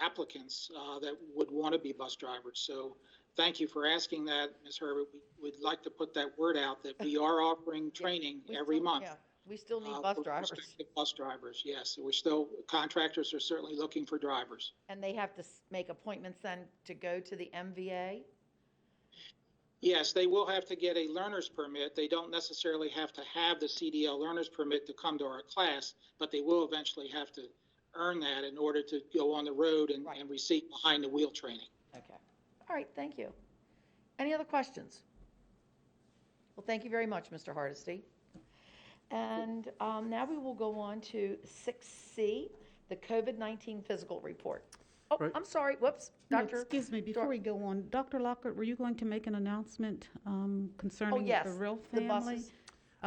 applicants that would want to be bus drivers. So thank you for asking that, Ms. Herbert. We would like to put that word out that we are offering training every month. Yeah, we still need bus drivers. Prospective bus drivers, yes. We're still, contractors are certainly looking for drivers. And they have to make appointments then to go to the MVA? Yes, they will have to get a learner's permit. They don't necessarily have to have the CDL learner's permit to come to our class, but they will eventually have to earn that in order to go on the road and receive behind the wheel training. Okay. All right, thank you. Any other questions? Well, thank you very much, Mr. Hardesty. And now we will go on to 6C, the COVID-19 physical report. Oh, right. I'm sorry. Whoops. No, Dr. excuse me. Before we go on, Dr. Lockhart, were you going to make an announcement concerning the real family?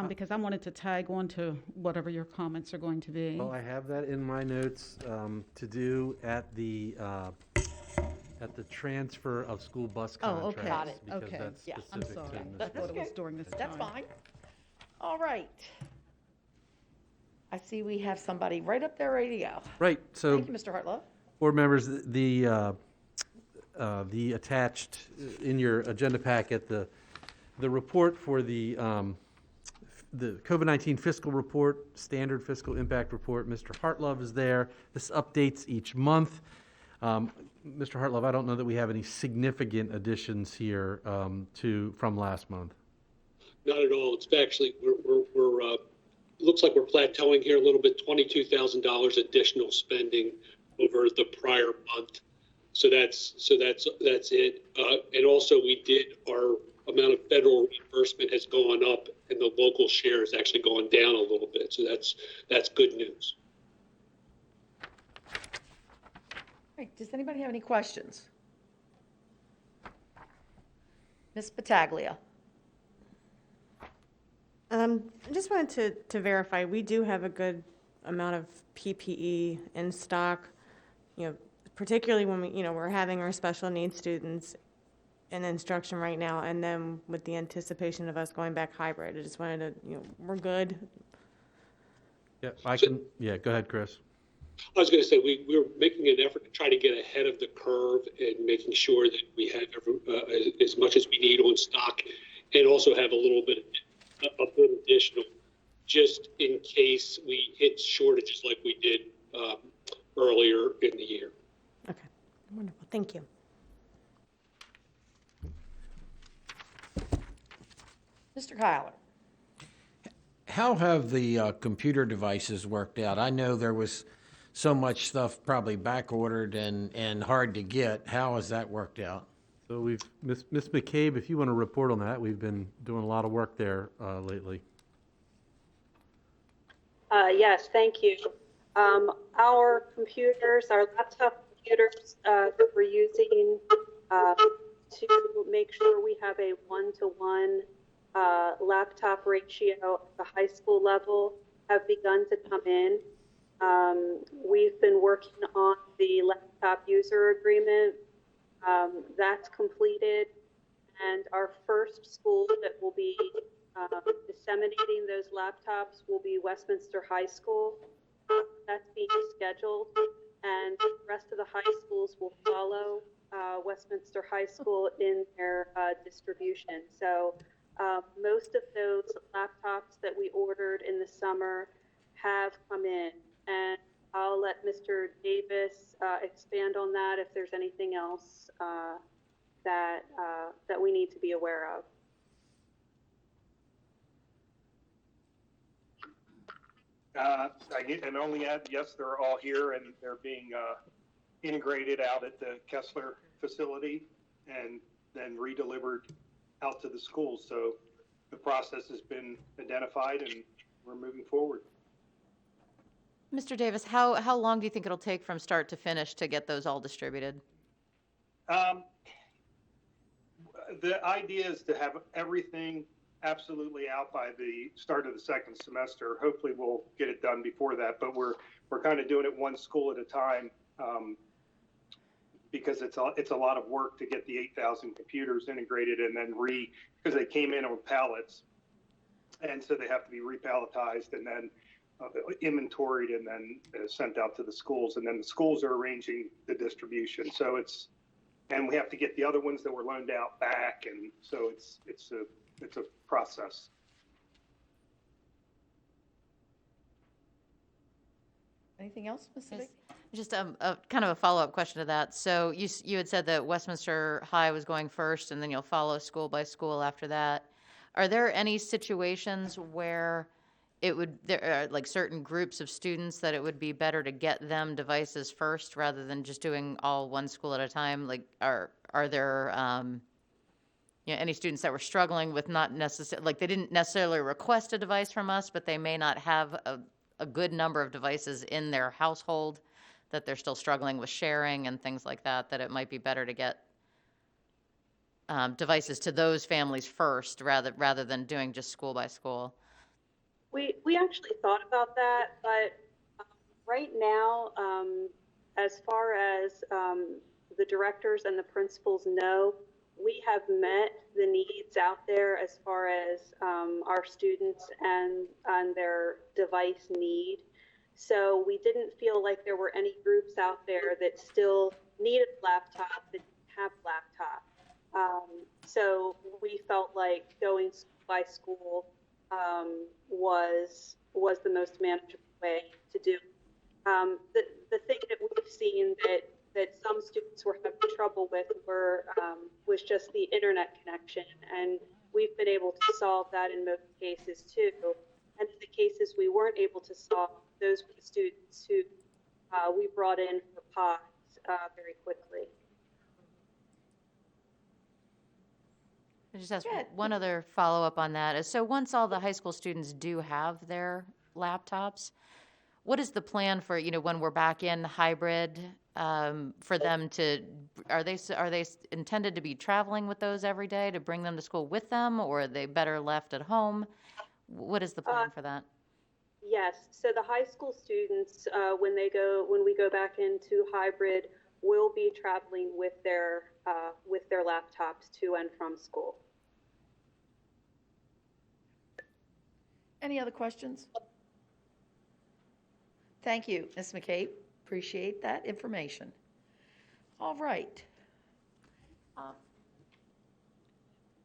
Because I wanted to tag on to whatever your comments are going to be. Well, I have that in my notes to do at the transfer of school bus contracts. Oh, okay. Got it. Because Okay. that's Yeah, specific I'm sorry. to Ms. That's what it was during this time. That's fine. All right. I see we have somebody right up there ready to go. Right. So, thank you, Mr. Hartlow. Board members, the attached in your agenda packet, the report for the COVID-19 fiscal report, standard fiscal impact report. Mr. Hartlove is there. This updates each month. Mr. Hartlove, I don't know that we have any significant additions here from last month. Not at all. It's actually we're looks like we're plateauing here a little bit. $22,000 additional spending over the prior month. So that's it. And also we did, our amount of federal reimbursement has gone up and the local share has actually gone down a little bit. So that's good news. All right, does anybody have any questions? Ms. Battaglia. I just wanted to verify, we do have a good amount of PPE in stock, particularly when we're having our special needs students in instruction right now, and then with the anticipation of us going back hybrid. I just wanted to, we're good. Yeah, go ahead, Chris. I was going to say we're making an effort to try to get ahead of the curve and making sure that we have as much as we need on stock, and also have a bit additional, just in case we hit shortages like we did earlier Thank you. Mr. Kyler. How have the computer devices worked out? I know there was so much stuff probably back ordered and hard to get. How has that worked out? So Miss McCabe, if you want to report on that, we've been doing a lot of work there lately. Yes, thank you. Our computers, our laptop computers that we're using to make sure we have a 1-to-1 laptop ratio at the high school level have begun to come in. We've been working on the laptop user agreement. That's completed, and our first school that will be disseminating those laptops will be Westminster High School. That's being scheduled, and the rest of the high schools will follow Westminster High School in their distribution. So most of those laptops that we ordered in the summer have come in, and I'll let Mr. Davis expand on that if there's anything else that we need to be aware of. I can only add, yes, they're all here and they're being integrated out at the Kessler facility and then redelivered out to the schools. So the process has been identified and we're moving forward. Mr. Davis, how long do you think it'll take from start to finish to get those all distributed? The idea is to have everything absolutely out by the start of the second semester. Hopefully we'll get it done before that, but we're kind of doing it one school at a time because it's a lot of work to get the 8,000 computers integrated and then because they came in on pallets, and so they have to be repalletized and then inventoried and then sent out to the schools, and then the schools are arranging the distribution. So and we have to get the other ones that were loaned out back, and so it's a process. Anything else, Ms. Civic? Just a kind of a follow-up question to that. So you had said that Westminster High was going first, and then you'll follow school by school after that. Are there any situations where there are like certain groups of students that it would be better to get them devices first rather than just doing all one school at a time? Like, are there any students that were struggling with not necessarily, like they didn't necessarily request a device from us, but they may not have a good number of devices in their household that they're still struggling with sharing and things like that, that it might be better to get devices to those families first rather than doing just school by school? We actually thought about that, but right now, as far as the directors and the principals know, we have met the needs out there as far as our students and their device need. So we didn't feel like there were any groups out there that still needed a laptop that didn't have a laptop. So we felt like going school by school was the most manageable way to do. The thing that we've seen that some students were having trouble with was just the internet connection, and we've been able to solve that in most cases too. And in the cases we weren't able to solve, those were the students who we brought in for pods very quickly. I just ask one other follow-up on that. So once all the high school students do have their laptops, what is the plan for, when we're back in hybrid, for them to, are they intended to be traveling with those every day to bring them to school with them, or are they better left at home? What is the plan for that? Yes, so the high school students, when we go back into hybrid, will be traveling with their laptops to and from school. Any other questions? Thank you, Ms. McCabe. Appreciate that information. All right.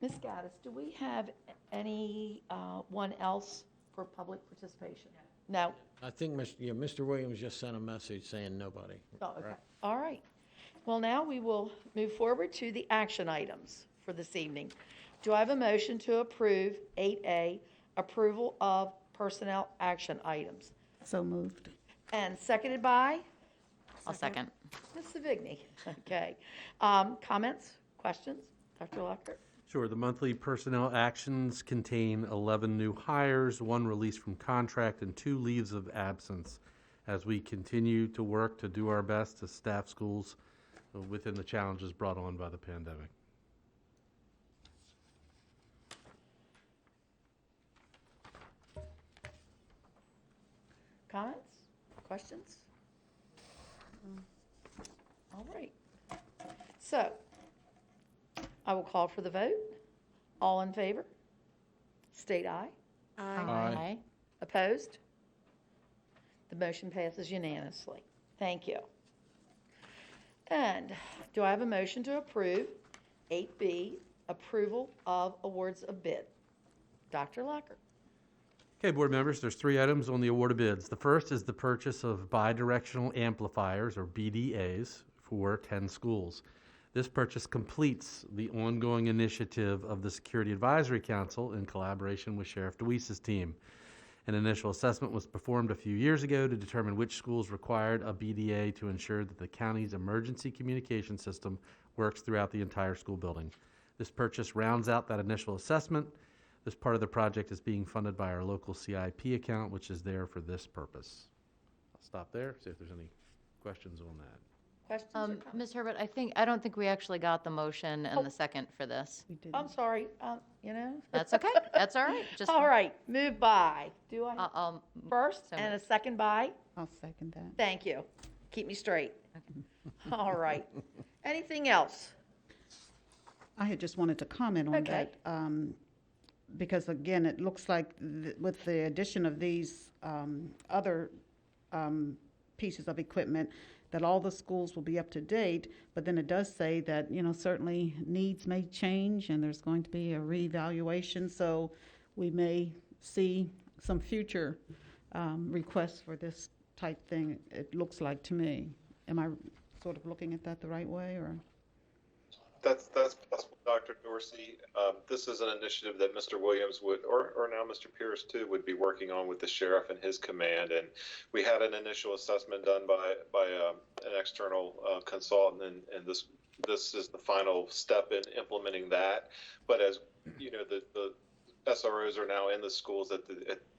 Ms. Gaddis, do we have anyone else for public participation? No. I think Mr. Williams just sent a message saying nobody. Oh, okay. All right. Well, now we will move forward to the action items for this evening. Do I have a motion to approve 8A, approval of personnel action items? So moved. And seconded by I'll second. Ms. Savigny. Okay. Comments, questions? Dr. Lockhart? Sure. The monthly personnel actions contain 11 new hires, 1 release from contract, and 2 leaves of absence as we continue to work to do our best to staff schools within the challenges brought on by the pandemic. Comments? Questions? All right. So, I will call for the vote. All in favor? State aye. Aye. Opposed? The motion passes unanimously. Thank you. And do I have a motion to approve 8B, approval of awards of bid? Dr. Locker. Okay, board members, there's 3 items on the award of bids. The first is the purchase of bidirectional amplifiers, or BDAs, for 10 schools. This purchase completes the ongoing initiative of the Security Advisory Council in collaboration with Sheriff DeWeese's team. An initial assessment was performed a few years ago to determine which schools required a BDA to ensure that the county's emergency communication system works throughout the entire school building. This purchase rounds out that initial assessment. This part of the project is being funded by our local CIP account, which is there for this purpose. I'll stop there, see if there's any questions on that. Questions or comments? Ms. Herbert, I don't think we actually got the motion and the second for this. I'm sorry, That's okay. That's all right. Just All right, move by. Do I? I'll First so and a second by? I'll second that. Thank you. Keep me straight. All right. Anything else? I had just wanted to comment on Okay. that, because again, it looks like with the addition of these other pieces of equipment, that all the schools will be up to date, but then it does say that, certainly needs may change and there's going to be a reevaluation, so we may see some future requests for this type thing, it looks like to me. Am I sort of looking at that the right way, or? That's possible, Dr. Dorsey. This is an initiative that Mr. Williams would, or now Mr. Pierce too, would be working on with the sheriff and his command. And we had an initial assessment done by an external consultant, and this is the final step in implementing that. But as you know, the SROs are now in the schools at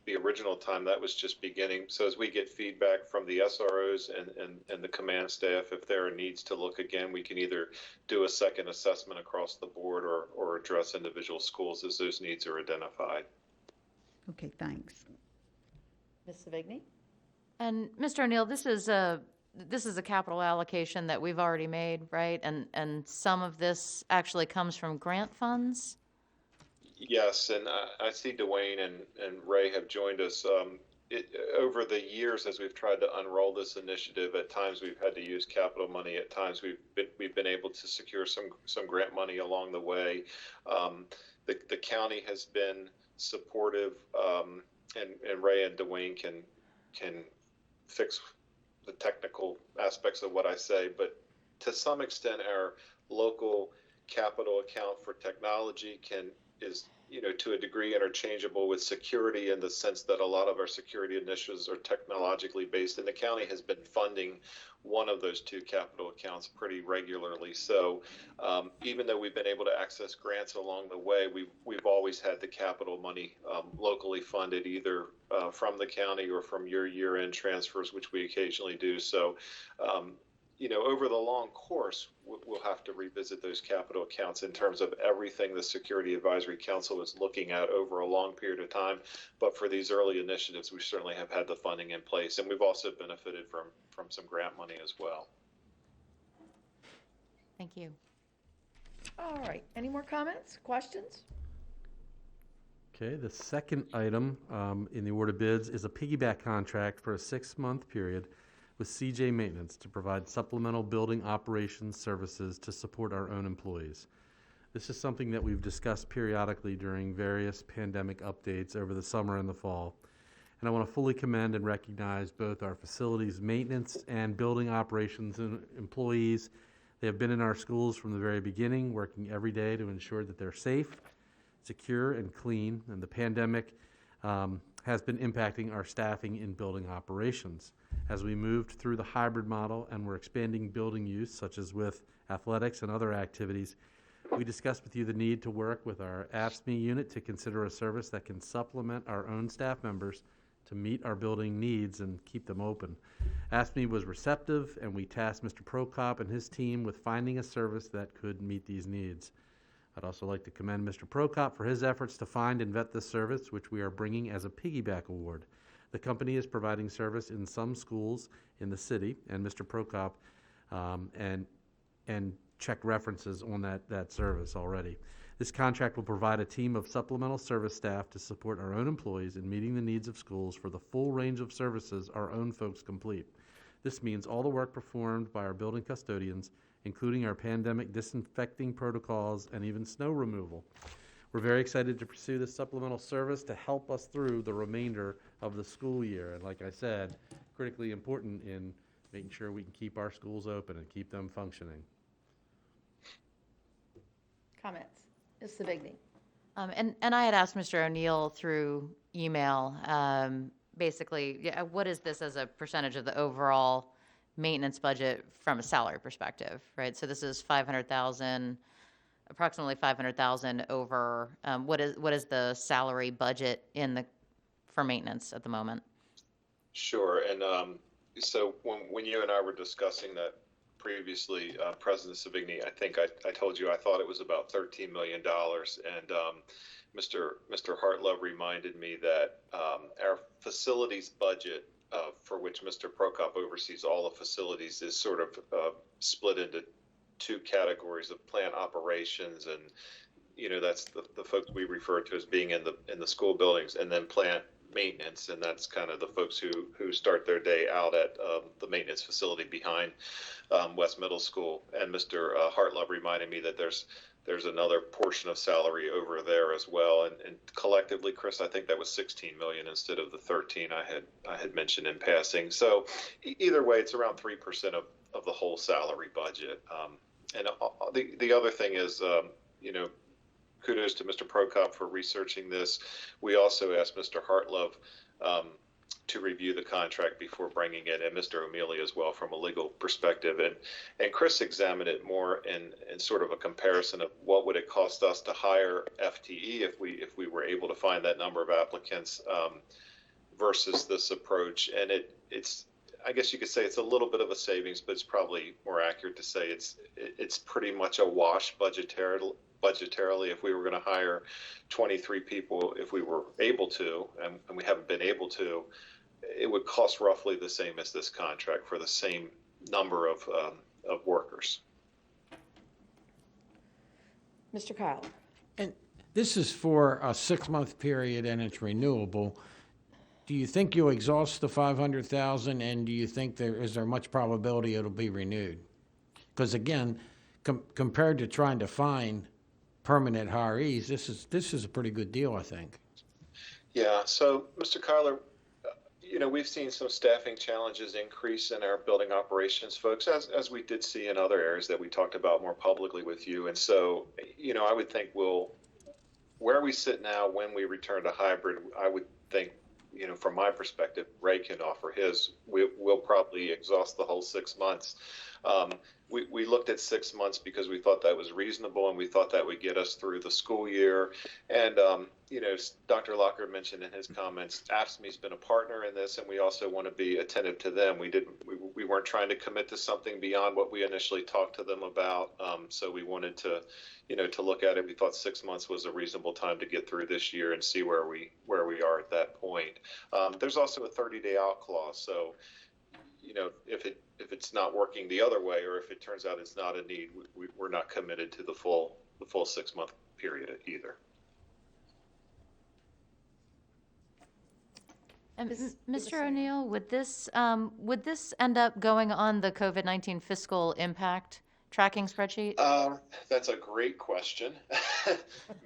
the original time that was just beginning. So as we get feedback from the SROs and the command staff, if there are needs to look again, we can either do a second assessment across the board or address individual schools as those needs are identified. Okay, thanks. Ms. Savigny? And Mr. O'Neill, this is a capital allocation that we've already made, right? And some of this actually comes from grant funds? Yes, and I see Dwayne and Ray have joined us. Over the years, as we've tried to unroll this initiative, at times we've had to use capital money. At times we've been able to secure some grant money along the way. The county has been supportive, and Ray and Dwayne can fix the technical aspects of what I say, but to some extent, our local capital account for technology is to a degree interchangeable with security, in the sense that a lot of our security initiatives are technologically based, and the county has been funding one of those 2 capital accounts pretty regularly. So even though we've been able to access grants along the way, we've always had the capital money locally funded, either from the county or from your year-end transfers, which we occasionally do. So over the long course, we'll have to revisit those capital accounts in terms of everything the Security Advisory Council is looking at over a long period of time. But for these early initiatives, we certainly have had the funding in place, and we've also benefited from some grant money as well. Thank you. All right. Any more comments, questions? Okay, the second item in the award of bids is a piggyback contract for a 6-month period with CJ Maintenance to provide supplemental building operations services to support our own employees. This is something that we've discussed periodically during various pandemic updates over the summer and the fall. And I want to fully commend and recognize both our facilities maintenance and building operations and employees They have been in our schools from the very beginning, working every day to ensure that they're safe, secure, and clean, and the pandemic has been impacting our staffing in building operations. As we moved through the hybrid model and we're expanding building use, such as with athletics and other activities, we discussed with you the need to work with our AFSCME unit to consider a service that can supplement our own staff members to meet our building needs and keep them open. AFSCME was receptive, and we tasked Mr. Prokop and his team with finding a service that could meet these needs. I'd also like to commend Mr. Prokop for his efforts to find and vet this service, which we are bringing as a piggyback award. The company is providing service in some schools in the city, and Mr. Prokop and checked references on that service already. This contract will provide a team of supplemental service staff to support our own employees in meeting the needs of schools for the full range of services our own folks complete. This means all the work performed by our building custodians, including our pandemic disinfecting protocols and even snow removal. We're very excited to pursue this supplemental service to help us through the remainder of the school year. And like I said, critically important in making sure we can keep our schools open and keep them functioning. Comments? Ms. Savigny. And I had asked Mr. O'Neill through email, basically, what is this as a percentage of the overall maintenance budget from a salary perspective, right? So this is 500,000, approximately 500,000 over. What is the salary budget for maintenance at the moment? Sure. And so when you and I were discussing that previously, President Savigny, I think I told you I thought it was about $13 million. And Mr. Hartlove reminded me that our facilities budget, for which Mr. Prokop oversees all the facilities, is sort of split into two categories of plant operations, and that's the folks we refer to as being in the school buildings, and then plant maintenance, and that's kind of the folks who start their day out at the maintenance facility behind West Middle School. And Mr. Hartlove reminded me that there's another portion of salary over there as well, and collectively, Chris, I think that was 16 million instead of the 13 I had mentioned in passing. So either way, it's around 3% of the whole salary budget. And the other thing is, kudos to Mr. Prokop for researching this. We also asked Mr. Hartlove to review the contract before bringing it, and Mr. O'Mealy as well from a legal perspective. And Chris examined it more in sort of a comparison of what would it cost us to hire FTE if we were able to find that number of applicants versus this approach. And it's I guess you could say it's a little bit of a savings, but it's probably more accurate to say it's pretty much a wash budgetarily if we were going to hire 23 people, if we were able to, and we haven't been able to, it would cost roughly the same as this contract for the same number of workers. Mr. Kyle. And this is for a 6-month period and it's renewable. Do you think you'll exhaust the 500,000, and do you think is there much probability it'll be renewed? Because again, compared to trying to find permanent hirees, this is a pretty good deal, I think. Yeah. So, Mr. Kyler, we've seen some staffing challenges increase in our building operations folks, as we did see in other areas that we talked about more publicly with you. And so, I would think where we sit now, when we return to hybrid, I would think, from my perspective, Ray can offer his. We'll probably exhaust the whole 6 months. We looked at 6 months because we thought that was reasonable, and we thought that would get us through the school year. And, Dr. Locker mentioned in his comments, AFSCME's been a partner in this, and we also want to be attentive to them. We weren't trying to commit to something beyond what we initially talked to them about. So we wanted to look at it. We thought 6 months was a reasonable time to get through this year and see where we are at that point. There's also a 30-day out clause. So, if it's not working the other way, or if it turns out it's not a need, we're not committed to the full 6-month period either. And Mr. O'Neill, would this end up going on the COVID-19 fiscal impact tracking spreadsheet? That's a great question.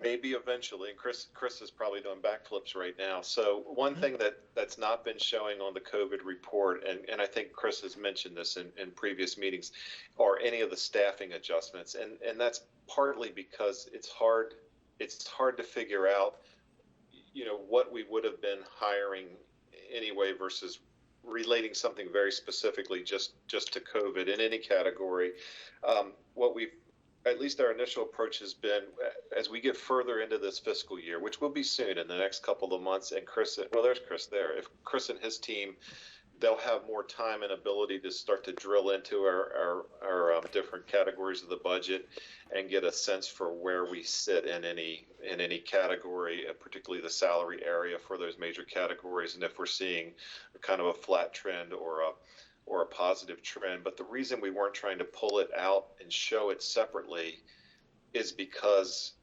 Maybe eventually. And Chris is probably doing backflips right now. So one thing that's not been showing on the COVID report, and I think Chris has mentioned this in previous meetings, are any of the staffing adjustments. And that's partly because it's hard to figure out, what we would have been hiring anyway versus relating something very specifically just to COVID in any category. What we've, at least our initial approach has been, as we get further into this fiscal year, which will be soon in the next couple of months, and there's Chris there. If Chris and his team, they'll have more time and ability to start to drill into our different categories of the budget and get a sense for where we sit in any category, particularly the salary area for those major categories, and if we're seeing kind of a flat trend or a positive trend. But the reason we weren't trying to pull it out and show it separately is because,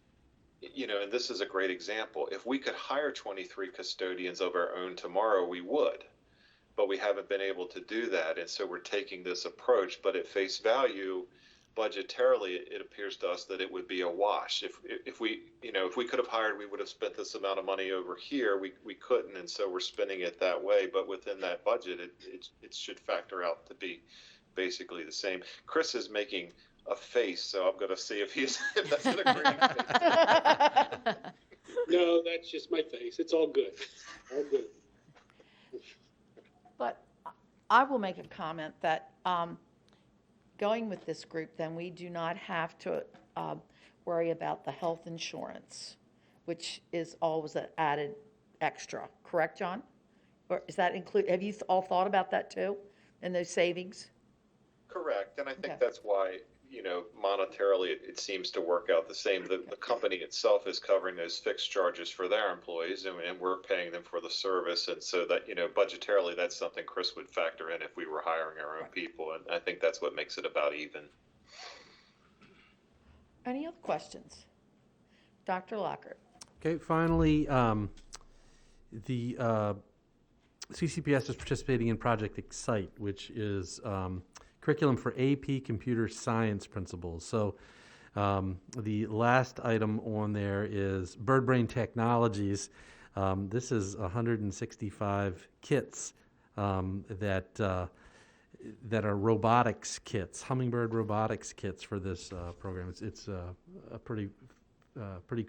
and this is a great example, if we could hire 23 custodians of our own tomorrow, we would. But we haven't been able to do that, and so we're taking this approach. But at face value, budgetarily, it appears to us that it would be a wash. If we could have hired, we would have spent this amount of money over here. We couldn't, and so we're spending it that way. But within that budget, it should factor out to be basically the same. Chris is making a face, so I'm going to see if that's an agreeing face. No, that's just my face. It's all good. All good. But I will make a comment that going with this group, then we do not have to worry about the health insurance, which is always an added extra. Correct, John? Or is that include? Have you all thought about that too, and those savings? Correct, and I think that's why, monetarily it seems to work out the same. The company itself is covering those fixed charges for their employees, and we're paying them for the service. And so that, budgetarily, that's something Chris would factor in if we were hiring our own people. And I think that's what makes it about even. Any other questions? Dr. Lockhart. Okay, finally, the CCPS is participating in Project Excite, which is curriculum for AP Computer Science principals. So the last item on there is Bird Brain Technologies. This is 165 kits that are robotics kits, hummingbird robotics kits for this program. It's a pretty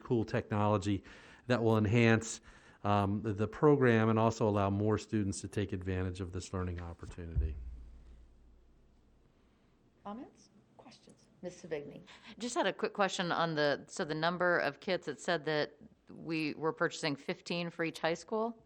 cool technology that will enhance the program and also allow more students to take advantage of this learning opportunity. Comments? Questions? Ms. Savigny. Just had a quick question on the number of kits. It said that we were purchasing 15 for each high school.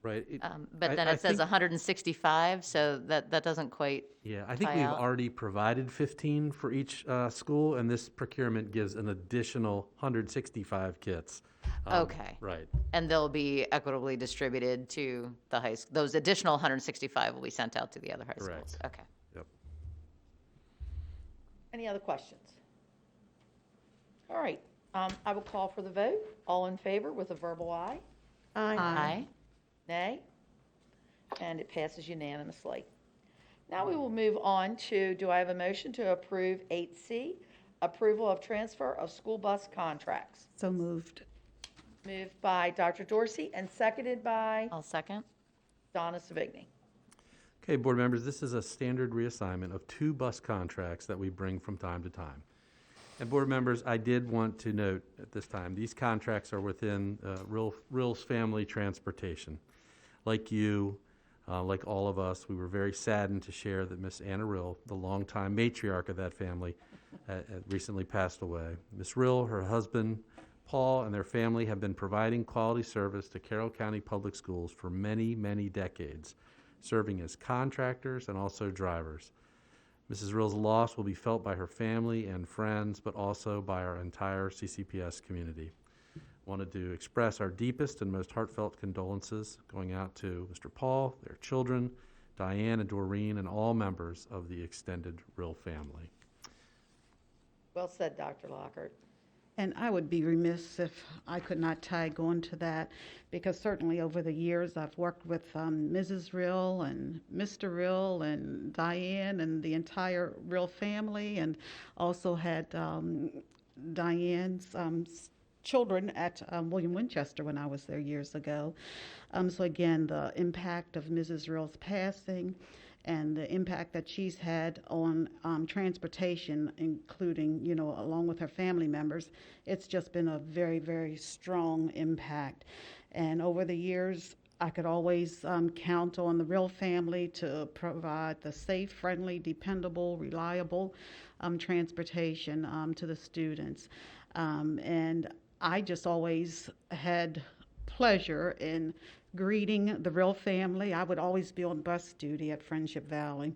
Right. But then it says 165, so that doesn't quite. Yeah, I think we've already provided 15 for each school, and this procurement gives an additional 165 kits. Okay. Right. And they'll be equitably distributed to the high school. Those additional 165 will be sent out to the other high schools. Okay. Yep. Any other questions? All right. I will call for the vote. All in favor with a verbal aye? Aye. Aye. Nay? And it passes unanimously. Now we will move on to, do I have a motion to approve 8C, approval of transfer of school bus contracts? So moved. Moved by Dr. Dorsey and seconded by? I'll second. Donna Savigny. Okay, board members, this is a standard reassignment of 2 bus contracts that we bring from time to time. And board members, I did want to note at this time, these contracts are within Rill's Family Transportation. Like you, like all of us, we were very saddened to share that Miss Anna Rill, the longtime matriarch of that family, recently passed away. Miss Rill, her husband, Paul, and their family have been providing quality service to Carroll County Public Schools for many, many decades, serving as contractors and also drivers. Mrs. Rill's loss will be felt by her family and friends, but also by our entire CCPS community. Wanted to express our deepest and most heartfelt condolences going out to Mr. Paul, their children, Diane and Doreen, and all members of the extended Rill family. Well said, Dr. Lockhart. And I would be remiss if I could not tag on to that, because certainly over the years I've worked with Mrs. Rill and Mr. Rill and Diane and the entire Rill family, and also had Diane's children at William Winchester when I was there years ago. So again, the impact of Mrs. Rill's passing and the impact that she's had on transportation, including, along with her family members, it's just been a very, very strong impact. And over the years, I could always count on the Rill family to provide the safe, friendly, dependable, reliable transportation to the students. And I just always had pleasure in greeting the Rill family. I would always be on bus duty at Friendship Valley.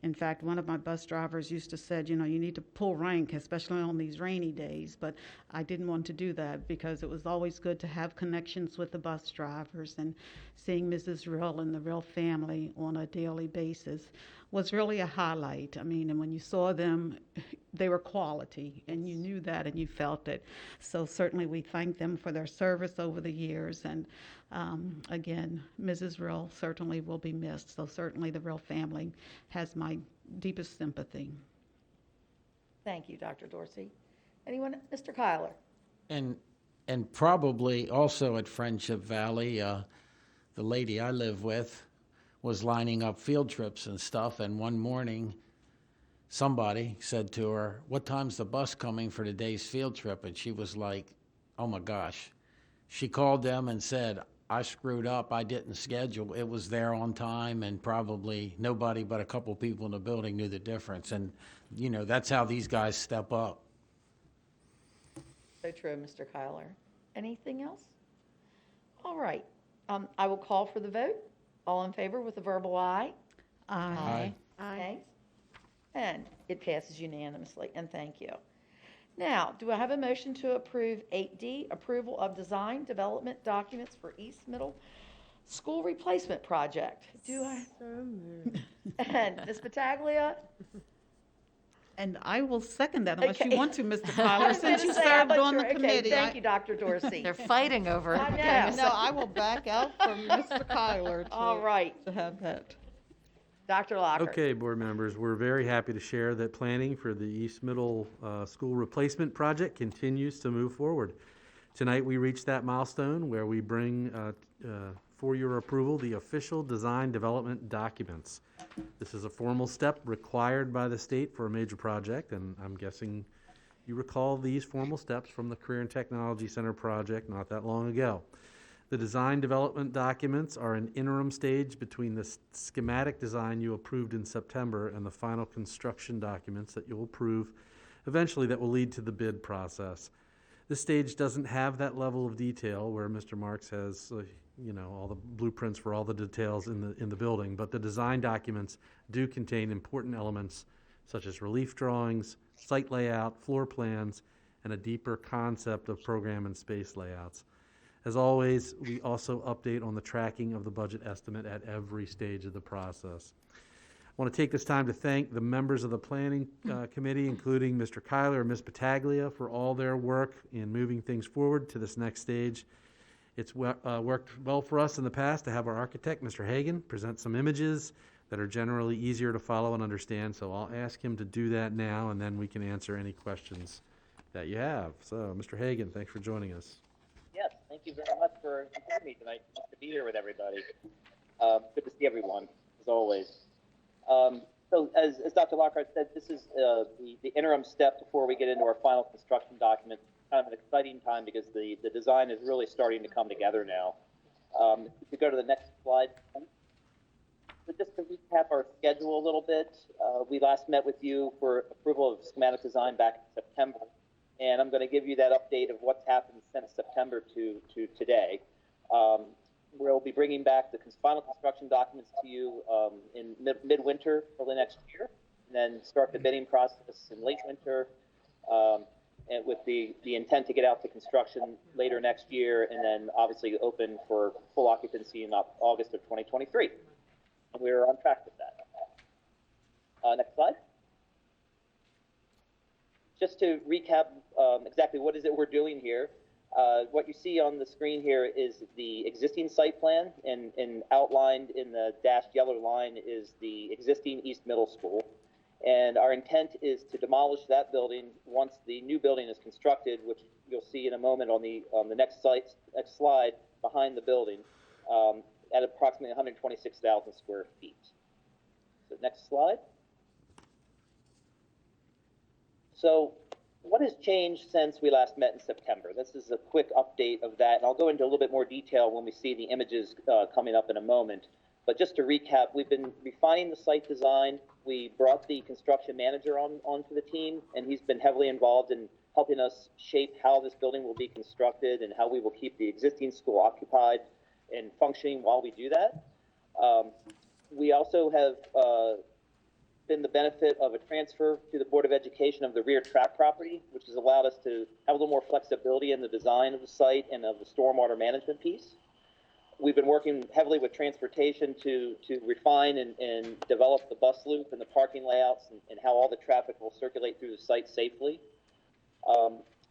In fact, one of my bus drivers used to say, you need to pull rank, especially on these rainy days. But I didn't want to do that because it was always good to have connections with the bus drivers, and seeing Mrs. Rill and the Rill family on a daily basis was really a highlight. I mean, and when you saw them, they were quality, and you knew that and you felt it. So certainly we thank them for their service over the years. And again, Mrs. Rill certainly will be missed. So certainly the Rill family has my deepest sympathy. Thank you, Dr. Dorsey. Anyone? Mr. Kyler? And probably also at Friendship Valley, the lady I live with was lining up field trips and stuff, and one morning somebody said to her, "What time's the bus coming for today's field trip?" And she was like, oh my gosh. She called them and said, "I screwed up, I didn't schedule, it was there on time," and probably nobody but a couple people in the building knew the difference. And that's how these guys step up. So true, Mr. Kyler. Anything else? All right. I will call for the vote. All in favor with a verbal aye? Aye. Aye. Thanks. And it passes unanimously, and thank you. Now, do I have a motion to approve 8D, approval of design development documents for East Middle School Replacement Project? Do I? So moved. And Ms. Battaglia? And I will second that unless Okay. you want to, Mr. I Kyler, was since gonna you say, I'm served not on the sure. Okay, committee. thank you, Dr. Dorsey. They're fighting over. I Okay, know. No, I will back out from Mr. Kyler All right, to have that. Dr. Lockhart. Okay, board members, we're very happy to share that planning for the East Middle School Replacement Project continues to move forward. Tonight, we reached that milestone where we bring for your approval the official design development documents. This is a formal step required by the state for a major project, and I'm guessing you recall these formal steps from the Career and Technology Center project not that long ago. The design development documents are an interim stage between the schematic design you approved in September and the final construction documents that you'll approve eventually that will lead to the bid process. This stage doesn't have that level of detail where Mr. Marks has, all the blueprints for all the details in the building, but the design documents do contain important elements such as relief drawings, site layout, floor plans, and a deeper concept of program and space layouts. As always, we also update on the tracking of the budget estimate at every stage of the process. I want to take this time to thank the members of the Planning Committee, including Mr. Kyler and Ms. Battaglia, for all their work in moving things forward to this next stage. It's worked well for us in the past to have our architect, Mr. Hagan, present some images that are generally easier to follow and understand, so I'll ask him to do that now, and then we can answer any questions that you have. So, Mr. Hagan, thanks for joining us. Yes, thank you very much for inviting me tonight. Nice to be here with everybody. Good to see everyone, as always. So as Dr. Lockhart said, this is the interim step before we get into our final construction document. Kind of an exciting time because the design is really starting to come together now. If we go to the next slide. So just to recap our schedule a little bit, we last met with you for approval of schematic design back in September. And I'm going to give you that update of what's happened since September to today. We'll be bringing back the final construction documents to you in midwinter early next year, and then start the bidding process in late winter, and with the intent to get out to construction later next year, and then obviously open for full occupancy in August of 2023. And we're on track with that. Next slide. just to recap exactly what is it we're doing here. What you see on the screen here is the existing site plan, and outlined in the dashed yellow line is the existing East Middle School. And our intent is to demolish that building once the new building is constructed, which you'll see in a moment on the next slide behind the building, at approximately 126,000 square feet. So next slide. So what has changed since we last met in September? This is a quick update of that, and I'll go into a little bit more detail when we see the images coming up in a moment. But just to recap, we've been refining the site design. We brought the construction manager onto the team, and he's been heavily involved in helping us shape how this building will be constructed and how we will keep the existing school occupied and functioning while we do that. We also have been the benefit of a transfer to the Board of Education of the rear track property, which has allowed us to have a little more flexibility in the design of the site and of the stormwater management piece. We've been working heavily with transportation to refine and develop the bus loop and the parking layouts and how all the traffic will circulate through the site safely.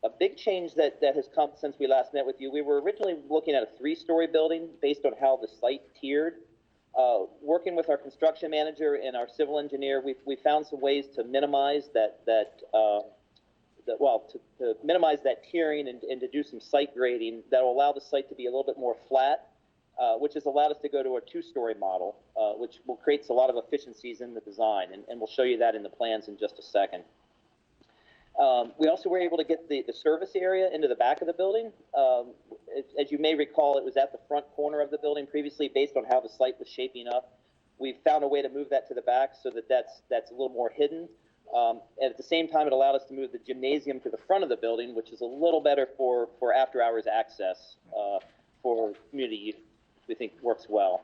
A big change that has come since we last met with you, we were originally looking at a 3-story building based on how the site tiered. Working with our construction manager and our civil engineer, we found some ways to minimize to minimize that tiering and to do some site grading that will allow the site to be a little bit more flat, which has allowed us to go to a 2-story model, which will create a lot of efficiencies in the design, and we'll show you that in the plans in just a second. We also were able to get the service area into the back of the building. As you may recall, it was at the front corner of the building previously based on how the site was shaping up. We found a way to move that to the back so that that's a little more hidden. And at the same time, it allowed us to move the gymnasium to the front of the building, which is a little better for after-hours access for community use, which we think works well.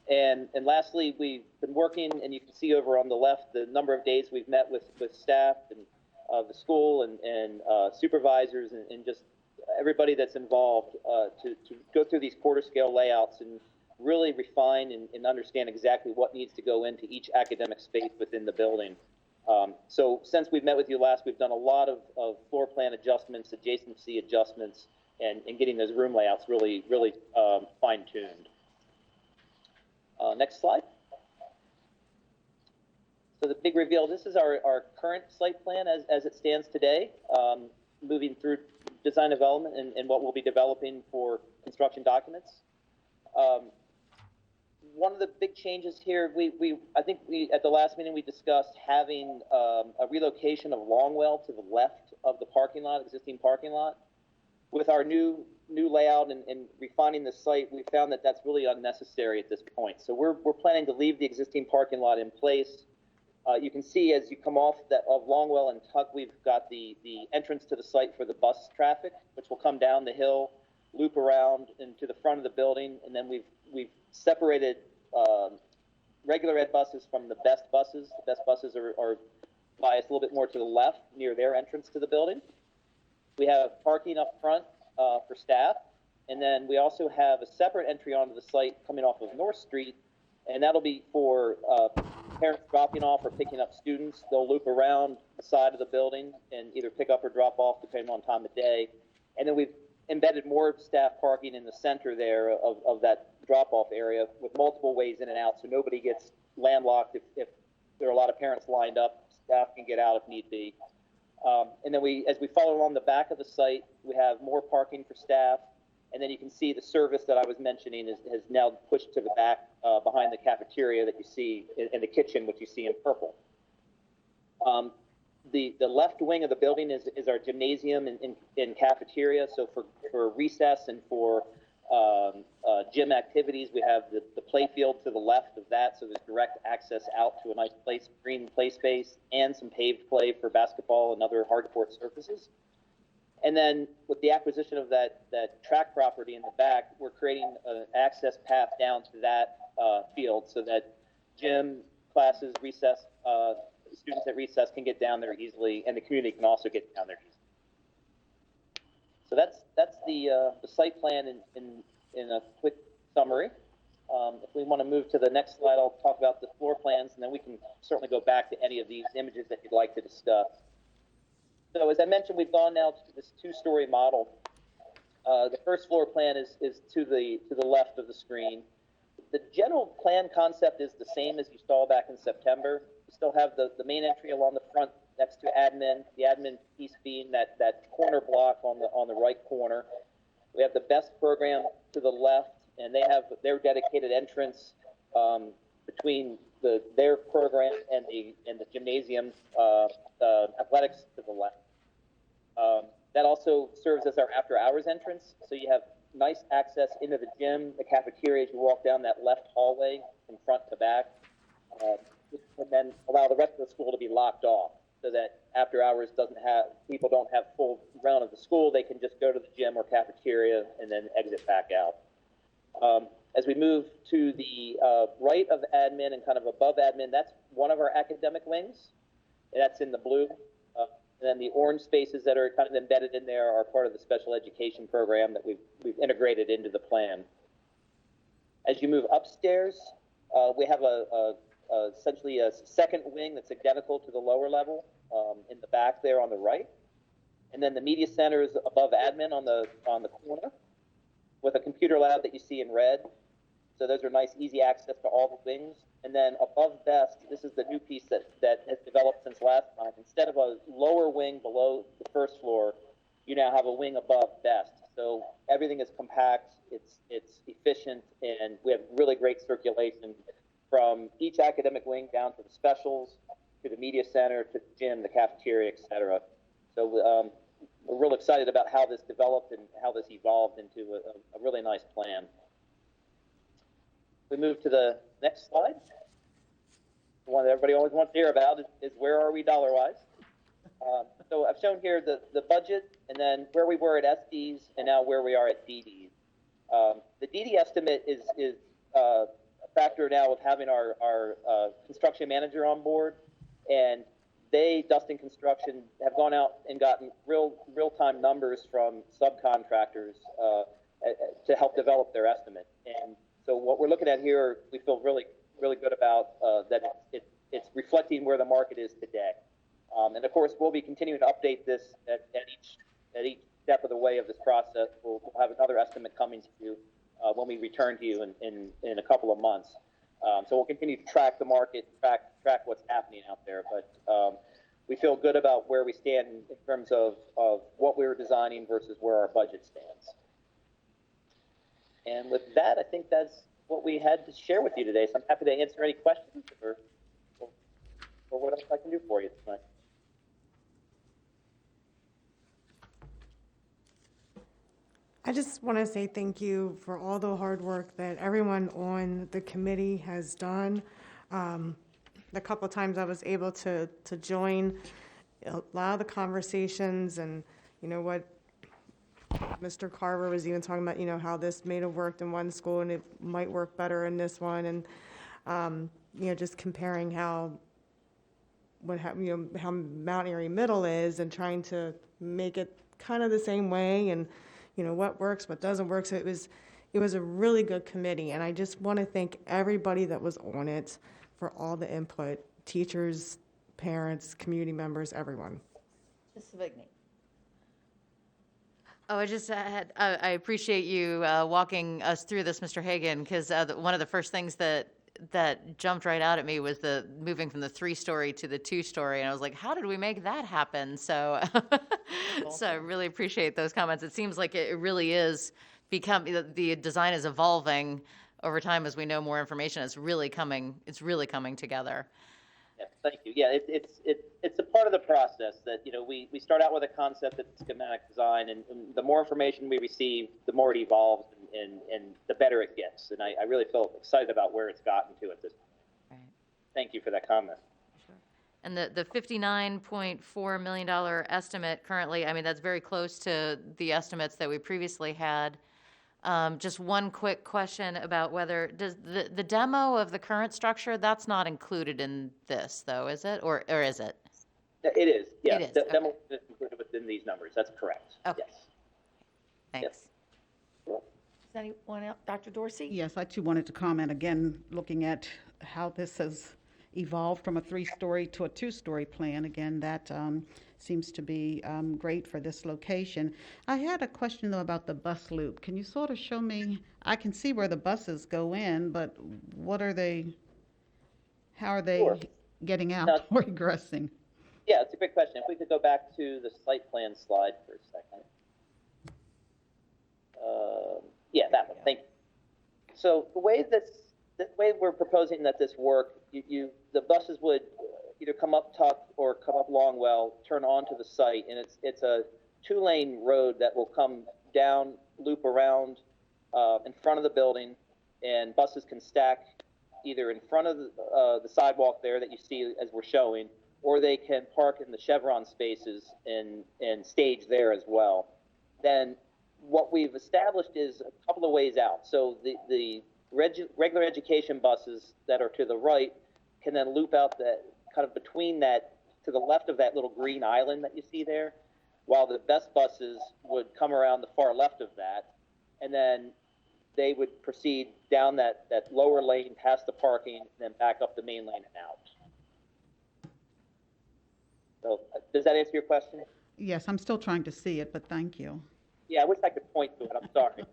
And lastly, we've been working, and you can see over on the left the number of days we've met with staff and the school and supervisors and just everybody that's involved to go through these quarter scale layouts and really refine and understand exactly what needs to go into each academic space within the building. So since we've met with you last, we've done a lot of floor plan adjustments, adjacency adjustments, and getting those room layouts really fine-tuned. Next slide. So the big reveal, this is our current site plan as it stands today, moving through design development and what we'll be developing for construction documents. One of the big changes here, I think at the last meeting we discussed having a relocation of Longwell to the left of the parking lot, existing parking lot. With our new layout and refining the site, we found that that's really unnecessary at this point. So we're planning to leave the existing parking lot in place. You can see as you come off of Longwell and Tuck, we've got the entrance to the site for the bus traffic, which will come down the hill, loop around into the front of the building, and then we've separated regular ed buses from the best buses. The best buses are biased a little bit more to the left near their entrance to the building. We have parking up front for staff, and then we also have a separate entry onto the site coming off of North Street, and that'll be for parents dropping off or picking up students. They'll loop around the side of the building and either pick up or drop off depending on time of day. And then we've embedded more staff parking in the center there of that drop-off area with multiple ways in and out, so nobody gets landlocked. If there are a lot of parents lined up, staff can get out if need be. And then as we follow along the back of the site, we have more parking for staff. And then you can see the service that I was mentioning has now pushed to the back behind the cafeteria that you see in the kitchen, which you see in purple. The left wing of the building is our gymnasium and cafeteria. So for recess and for gym activities, we have the play field to the left of that. So there's direct access out to a nice green play space and some paved play for basketball and other hard court surfaces. And then with the acquisition of that track property in the back, we're creating an access path down to that field so that gym classes, recess, students at recess can get down there easily, and the community can also get down there easily. So that's the site plan in a quick summary. If we want to move to the next slide, I'll talk about the floor plans, and then we can certainly go back to any of these images that you'd like to discuss. So as I mentioned, we've gone now to this two-story model. The first floor plan is to the left of the screen. The general plan concept is the same as you saw back in September. We still have the main entry along the front next to admin, the admin piece being that corner block on the right corner. We have the best program to the left, and they have their dedicated entrance between their program and the gymnasium athletics to the left. That also serves as our after-hours entrance, so you have nice access into the gym, the cafeteria as you walk down that left hallway from front to back, and then allow the rest of the school to be locked off so that after hours people don't have full round of the school. They can just go to the gym or cafeteria and then exit back out. As we move to the right of admin and kind of above admin, that's one of our academic wings. That's in the blue. And then the orange spaces that are kind of embedded in there are part of the special education program that we've integrated into the plan. As you move upstairs, we have essentially a second wing that's identical to the lower level in the back there on the right. And then the media center is above admin on the corner with a computer lab that you see in red. So those are nice, easy access to all the wings. And then above best, this is the new piece that has developed since last time. Instead of a lower wing below the first floor, you now have a wing above best. So everything is compact, it's efficient, and we have really great circulation from each academic wing down to the specials, to the media center, to the gym, the cafeteria, et cetera. So we're real excited about how this developed and how this evolved into a really nice plan. We move to the next slide. The one that everybody always wants to hear about is where are we dollar-wise? So I've shown here the budget and then where we were at SDs and now where we are at DDs. The DD estimate is a factor now of having our construction manager on board, and Dustin Construction, have gone out and gotten real-time numbers from subcontractors to help develop their estimate. And so what we're looking at here, we feel really good about that it's reflecting where the market is today. And of course, we'll be continuing to update this at each step of the way of this process. We'll have another estimate coming to you when we return to you in a couple of months. So we'll continue to track the market, track what's happening out there. But we feel good about where we stand in terms of what we were designing versus where our budget stands. And with that, I think that's what we had to share with you today. So I'm happy to answer any questions or what else I can do for you tonight. I just want to say thank you for all the hard work that everyone on the committee has done. The couple of times I was able to join a lot of the conversations, and you know what Mr. Carver was even talking about, how this may have worked in one school and it might work better in this one, and just comparing how Mount Airy Middle is and trying to make it kind of the same way, and what works, what doesn't work. So it was a really good committee, and I just want to thank everybody that was on it for all the input, teachers, parents, community members, everyone. Ms. Savigny. Oh, I appreciate you walking us through this, Mr. Hagan, because one of the first things that jumped right out at me was the moving from the 3-story to the 2-story, and I was like, how did we make that happen? So, so I really appreciate those comments. It seems like it really is the design is evolving over time as we know more information. It's really coming together. Yeah, thank you. Yeah, it's a part of the process that, we start out with a concept that's schematic design, and the more information we receive, the more it evolves and the better it gets. And I really feel excited about where it's gotten to at this point. Right. Thank you for that comment. Sure. And the $59.4 million estimate currently, I mean, that's very close to the estimates that we previously had. Just one quick question about whether does the demo of the current structure, that's not included in this though, is it? Or is it? It is, yes. It is. The demo is included within these numbers. That's correct. Okay. Yes. Thanks. Yes. Does anyone else? Dr. Dorsey? Yes, I too wanted to comment again, looking at how this has evolved from a 3-story to a 2-story plan. Again, that seems to be great for this location. I had a question, though, about the bus loop. Can you sort of show me? I can see where the buses go in, but what are they, how are they Sure. getting out Now, or egressing? Yeah, it's a great question. If we could go back to the site plan slide for a second. Yeah, that one. Thank you. So the way we're proposing that this work, the buses would either come up Tuck or come up Longwell, turn onto the site, and it's a 2-lane road that will come down, loop around in front of the building, and buses can stack either in front of the sidewalk there that you see as we're showing, or they can park in the chevron spaces and stage there as well. Then what we've established is a couple of ways out. So the regular education buses that are to the right can then loop out that kind of between that, to the left of that little green island that you see there, while the best buses would come around the far left of that, and then they would proceed down that lower lane past the parking and then back up the main lane and out. So does that answer your question? Yes, I'm still trying to see it, but thank you. Yeah, I wish I could point to it. I'm sorry.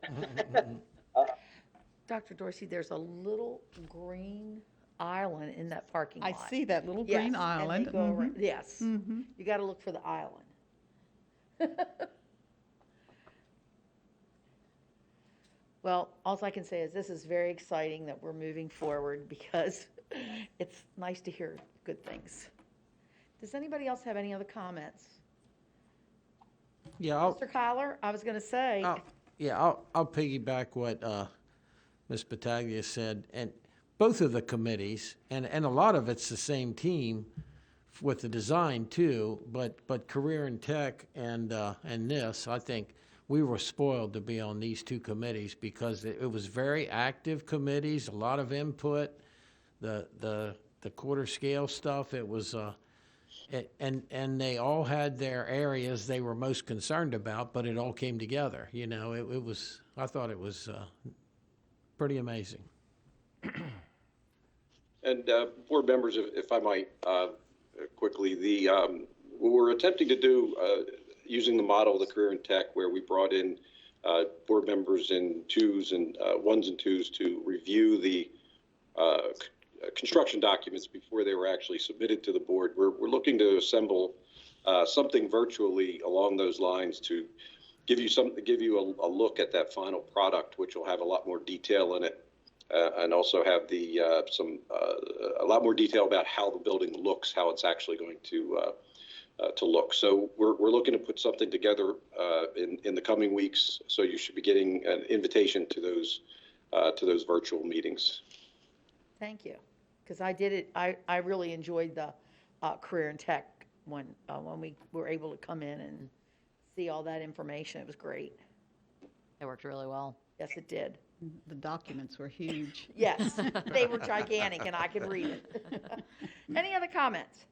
Dr. Dorsey, there's a little green island in that parking I lot. see that little Yes, green and they island. go around- Yes, Mm-hmm. you got to look for the island. Well, all I can say is this is very exciting that we're moving forward because it's nice to hear good things. Does anybody else have any other comments? Yeah, Mr. Kyler, I was going to say, I'll piggyback what Ms. Battaglia said, and both of the committees, and a lot of it's the same team with the design too, but Career and Tech and this, I think we were spoiled to be on these two committees because it was very active committees, a lot of input, the quarter scale stuff, it was and they all had their areas they were most concerned about, but it all came together. You know, it was, I thought it was pretty amazing. And board members, if I might quickly, what we're attempting to do using the model of the Career and Tech, where we brought in board members in ones and twos to review the construction documents before they were actually submitted to the board. We're looking to assemble something virtually along those lines to give you a look at that final product, which will have a lot more detail in it, and also have a lot more detail about how the building looks, how it's actually going to look. So we're looking to put something together in the coming weeks. So you should be getting an invitation to those virtual meetings. thank you, because I did it, I really enjoyed the Career and Tech when we were able to come in and see all that information. It was great. It worked really well. Yes, it did. The documents were huge. Yes, they were gigantic and I could read it. Any other comments?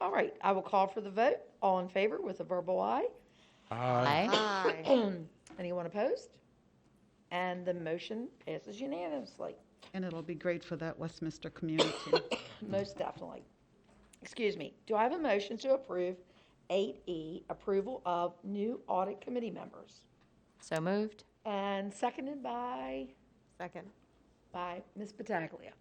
All right, I will call for the vote. All in favor with a verbal aye? Aye. Anyone opposed? And the motion passes unanimously. And it'll be great for that Westminster community. Most definitely. Excuse me. Do I have a motion to approve 8E, approval of new audit committee members? So moved. And seconded by Second. Ms. Battaglia.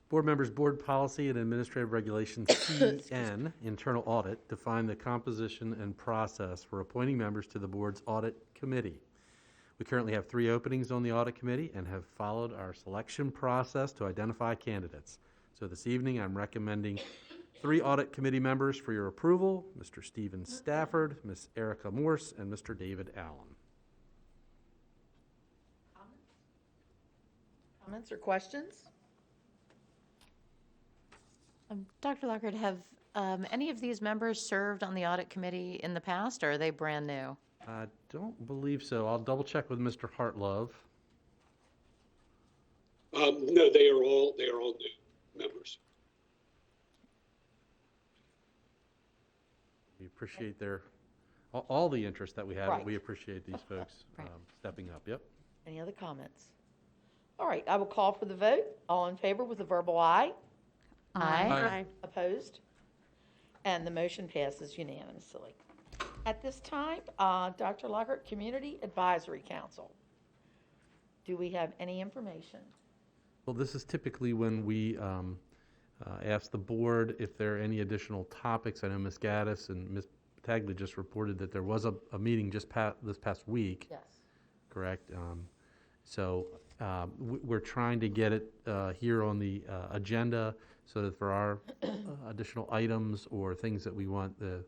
Board members, board policy and administrative regulations CN, internal audit, define the composition and process for appointing members to the board's audit committee. We currently have 3 openings on the audit committee and have followed our selection process to identify candidates. So this evening, I'm recommending 3 audit committee members for your approval: Mr. Stephen Stafford, Ms. Erica Morse, and Mr. David Allen. Comments or questions? Dr. Lockhart, have any of these members served on the audit committee in the past, or are they brand new? I don't believe so. I'll double check with Mr. Hartlove. No, they are all new members. We appreciate all the interest that we have. Right. We appreciate these folks stepping up. Yep. Any other comments? All right, I will call for the vote. All in favor with a verbal aye? Aye. Aye. Opposed? And the motion passes unanimously. At this time, Dr. Lockhart, Community Advisory Council. Do we have any information? Well, this is typically when we ask the board if there are any additional topics. I know Ms. Gaddis and Ms. Tagli just reported that there was a meeting just this past week. Yes. Correct? So we're trying to get it here on the agenda so that there are additional items or things that we want the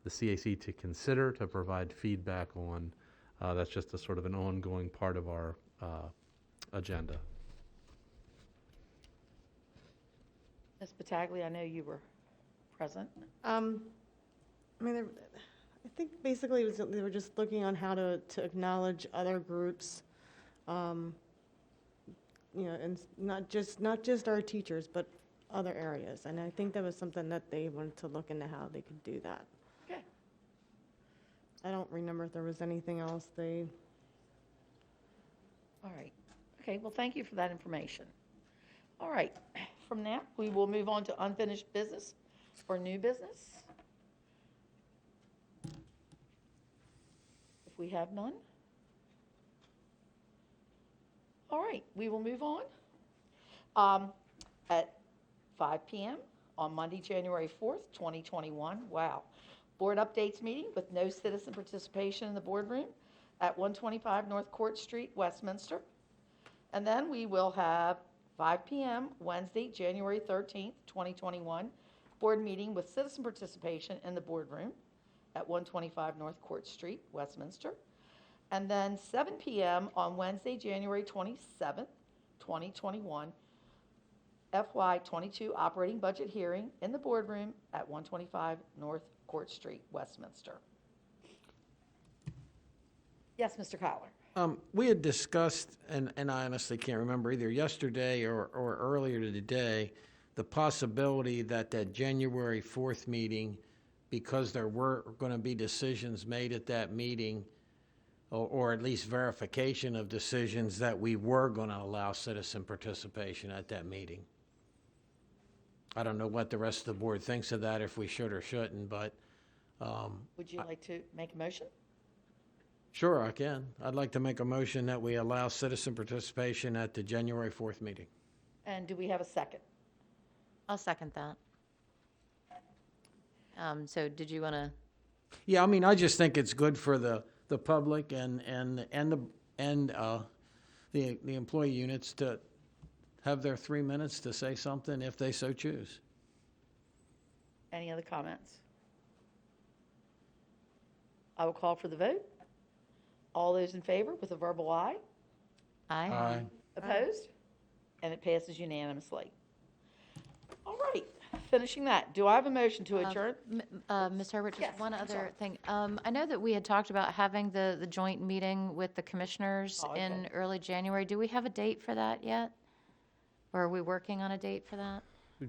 CAC to consider to provide feedback on. That's just a sort of an ongoing part of our agenda. Ms. Pataglia, I know you were present. I mean, I think basically they were just looking on how to acknowledge other groups, and not just our teachers, but other areas. And I think that was something that they wanted to look into how they could do that. Okay. I don't remember if there was anything else they. All right. Okay, well, thank you for that information. All right, from that, we will move on to unfinished business or new business. If we have none. All right, we will move on. At 5 p.m. on Monday, January 4th, 2021. Wow. Board updates meeting with no citizen participation in the boardroom at 125 North Court Street, Westminster. And then we will have 5 p.m. Wednesday, January 13th, 2021, board meeting with citizen participation in the boardroom at 125 North Court Street, Westminster. And then 7 p.m. on Wednesday, January 27th, 2021, FY22 operating budget hearing in the boardroom at 125 North Court Street, Westminster. Yes, Mr. Collar. We had discussed, and I honestly can't remember either yesterday or earlier today, the possibility that January 4th meeting, because there were going to be decisions made at that meeting, or at least verification of decisions, that we were going to allow citizen participation at that meeting. I don't know what the rest of the board thinks of that, if we should or shouldn't, but. Would you like to make a motion? Sure, I can. I'd like to make a motion that we allow citizen participation at the January 4th meeting. And do we have a second? I'll second that. So did you want to? Yeah, I mean, I just think it's good for the public and the employee units to have their 3 minutes to say something if they so choose. Any other comments? I will call for the vote. All those in favor with a verbal aye? Aye. Aye. Opposed? And it passes unanimously. All right, finishing that. Do I have a motion to adjourn? Ms. Herbert, just Yes, one I'm other sorry. thing. I know that we had talked about having the joint meeting with the commissioners Oh, okay. in early January. Do we have a date for that yet? Or are we working on a date for that?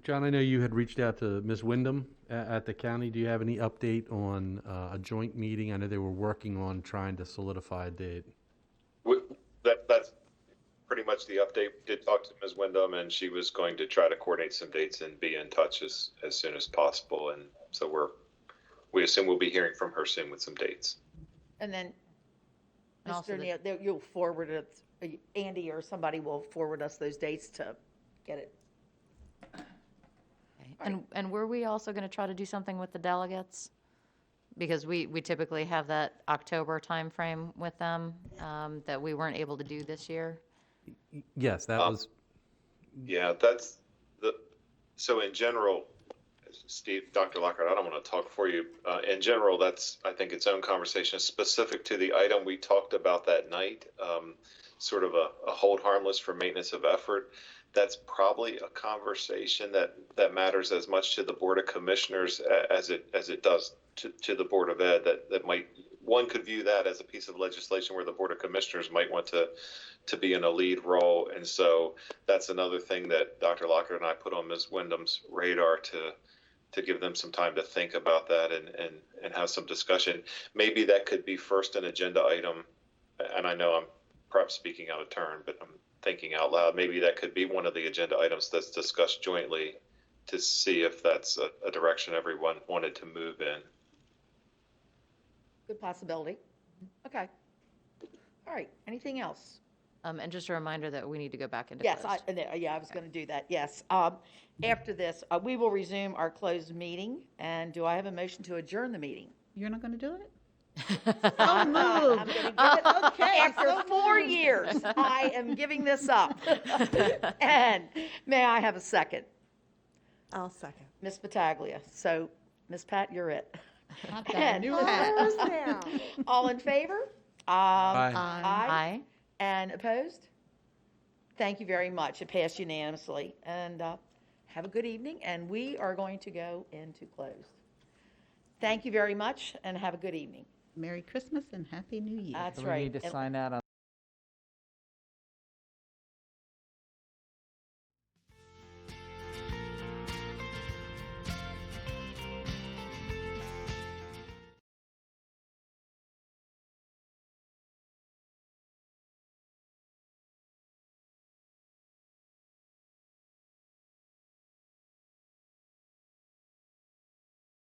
John, I know you had reached out to Ms. Wyndham at the county. Do you have any update on a joint meeting? I know they were working on trying to solidify a date. That's pretty much the update. Did talk to Ms. Wyndham, and she was going to try to coordinate some dates and be in touch as soon as possible. And so we assume we'll be hearing from her soon with some dates. And then, And also Mr. Neal, you'll forward it, Andy or somebody will forward us those dates to get it. Okay. And were we also going to try to do something with the delegates? Because we typically have that October timeframe with them that we weren't able to do this year. Yes, that was. Yeah, so in general, Steve, Dr. Lockhart, I don't want to talk for you. In general, that's, I think, its own conversation specific to the item we talked about that night, sort of a hold harmless for maintenance of effort. That's probably a conversation that matters as much to the Board of Commissioners as it does to the Board of Ed. That might, one could view that as a piece of legislation where the Board of Commissioners might want to be in a lead role. And so that's another thing that Dr. Lockhart and I put on Ms. Wyndham's radar to give them some time to think about that and have some discussion. Maybe that could be first an agenda item. And I know I'm perhaps speaking out of turn, but thinking out loud, maybe that could be one of the agenda items that's discussed jointly to see if that's a direction everyone wanted to move in. Good possibility. Okay. All right, anything else? And just a reminder that we need to go back into Yes, closed. I was going to do that, yes. After this, we will resume our closed meeting, and do I have a motion to adjourn the meeting? You're not going to do it? I'm gonna give it, okay, after 4 years, I am giving this up. And may I have a second? I'll second. Ms. Pataglia. So, Ms. Pat, you're it. I've got a new hat. All in favor? Aye. Aye. And opposed? Thank you very much. It passed unanimously. And have a good evening, and we are going to go into closed. Thank you very much, and have a good evening. Merry Christmas and Happy New Year. That's Do we right. need to And- sign that on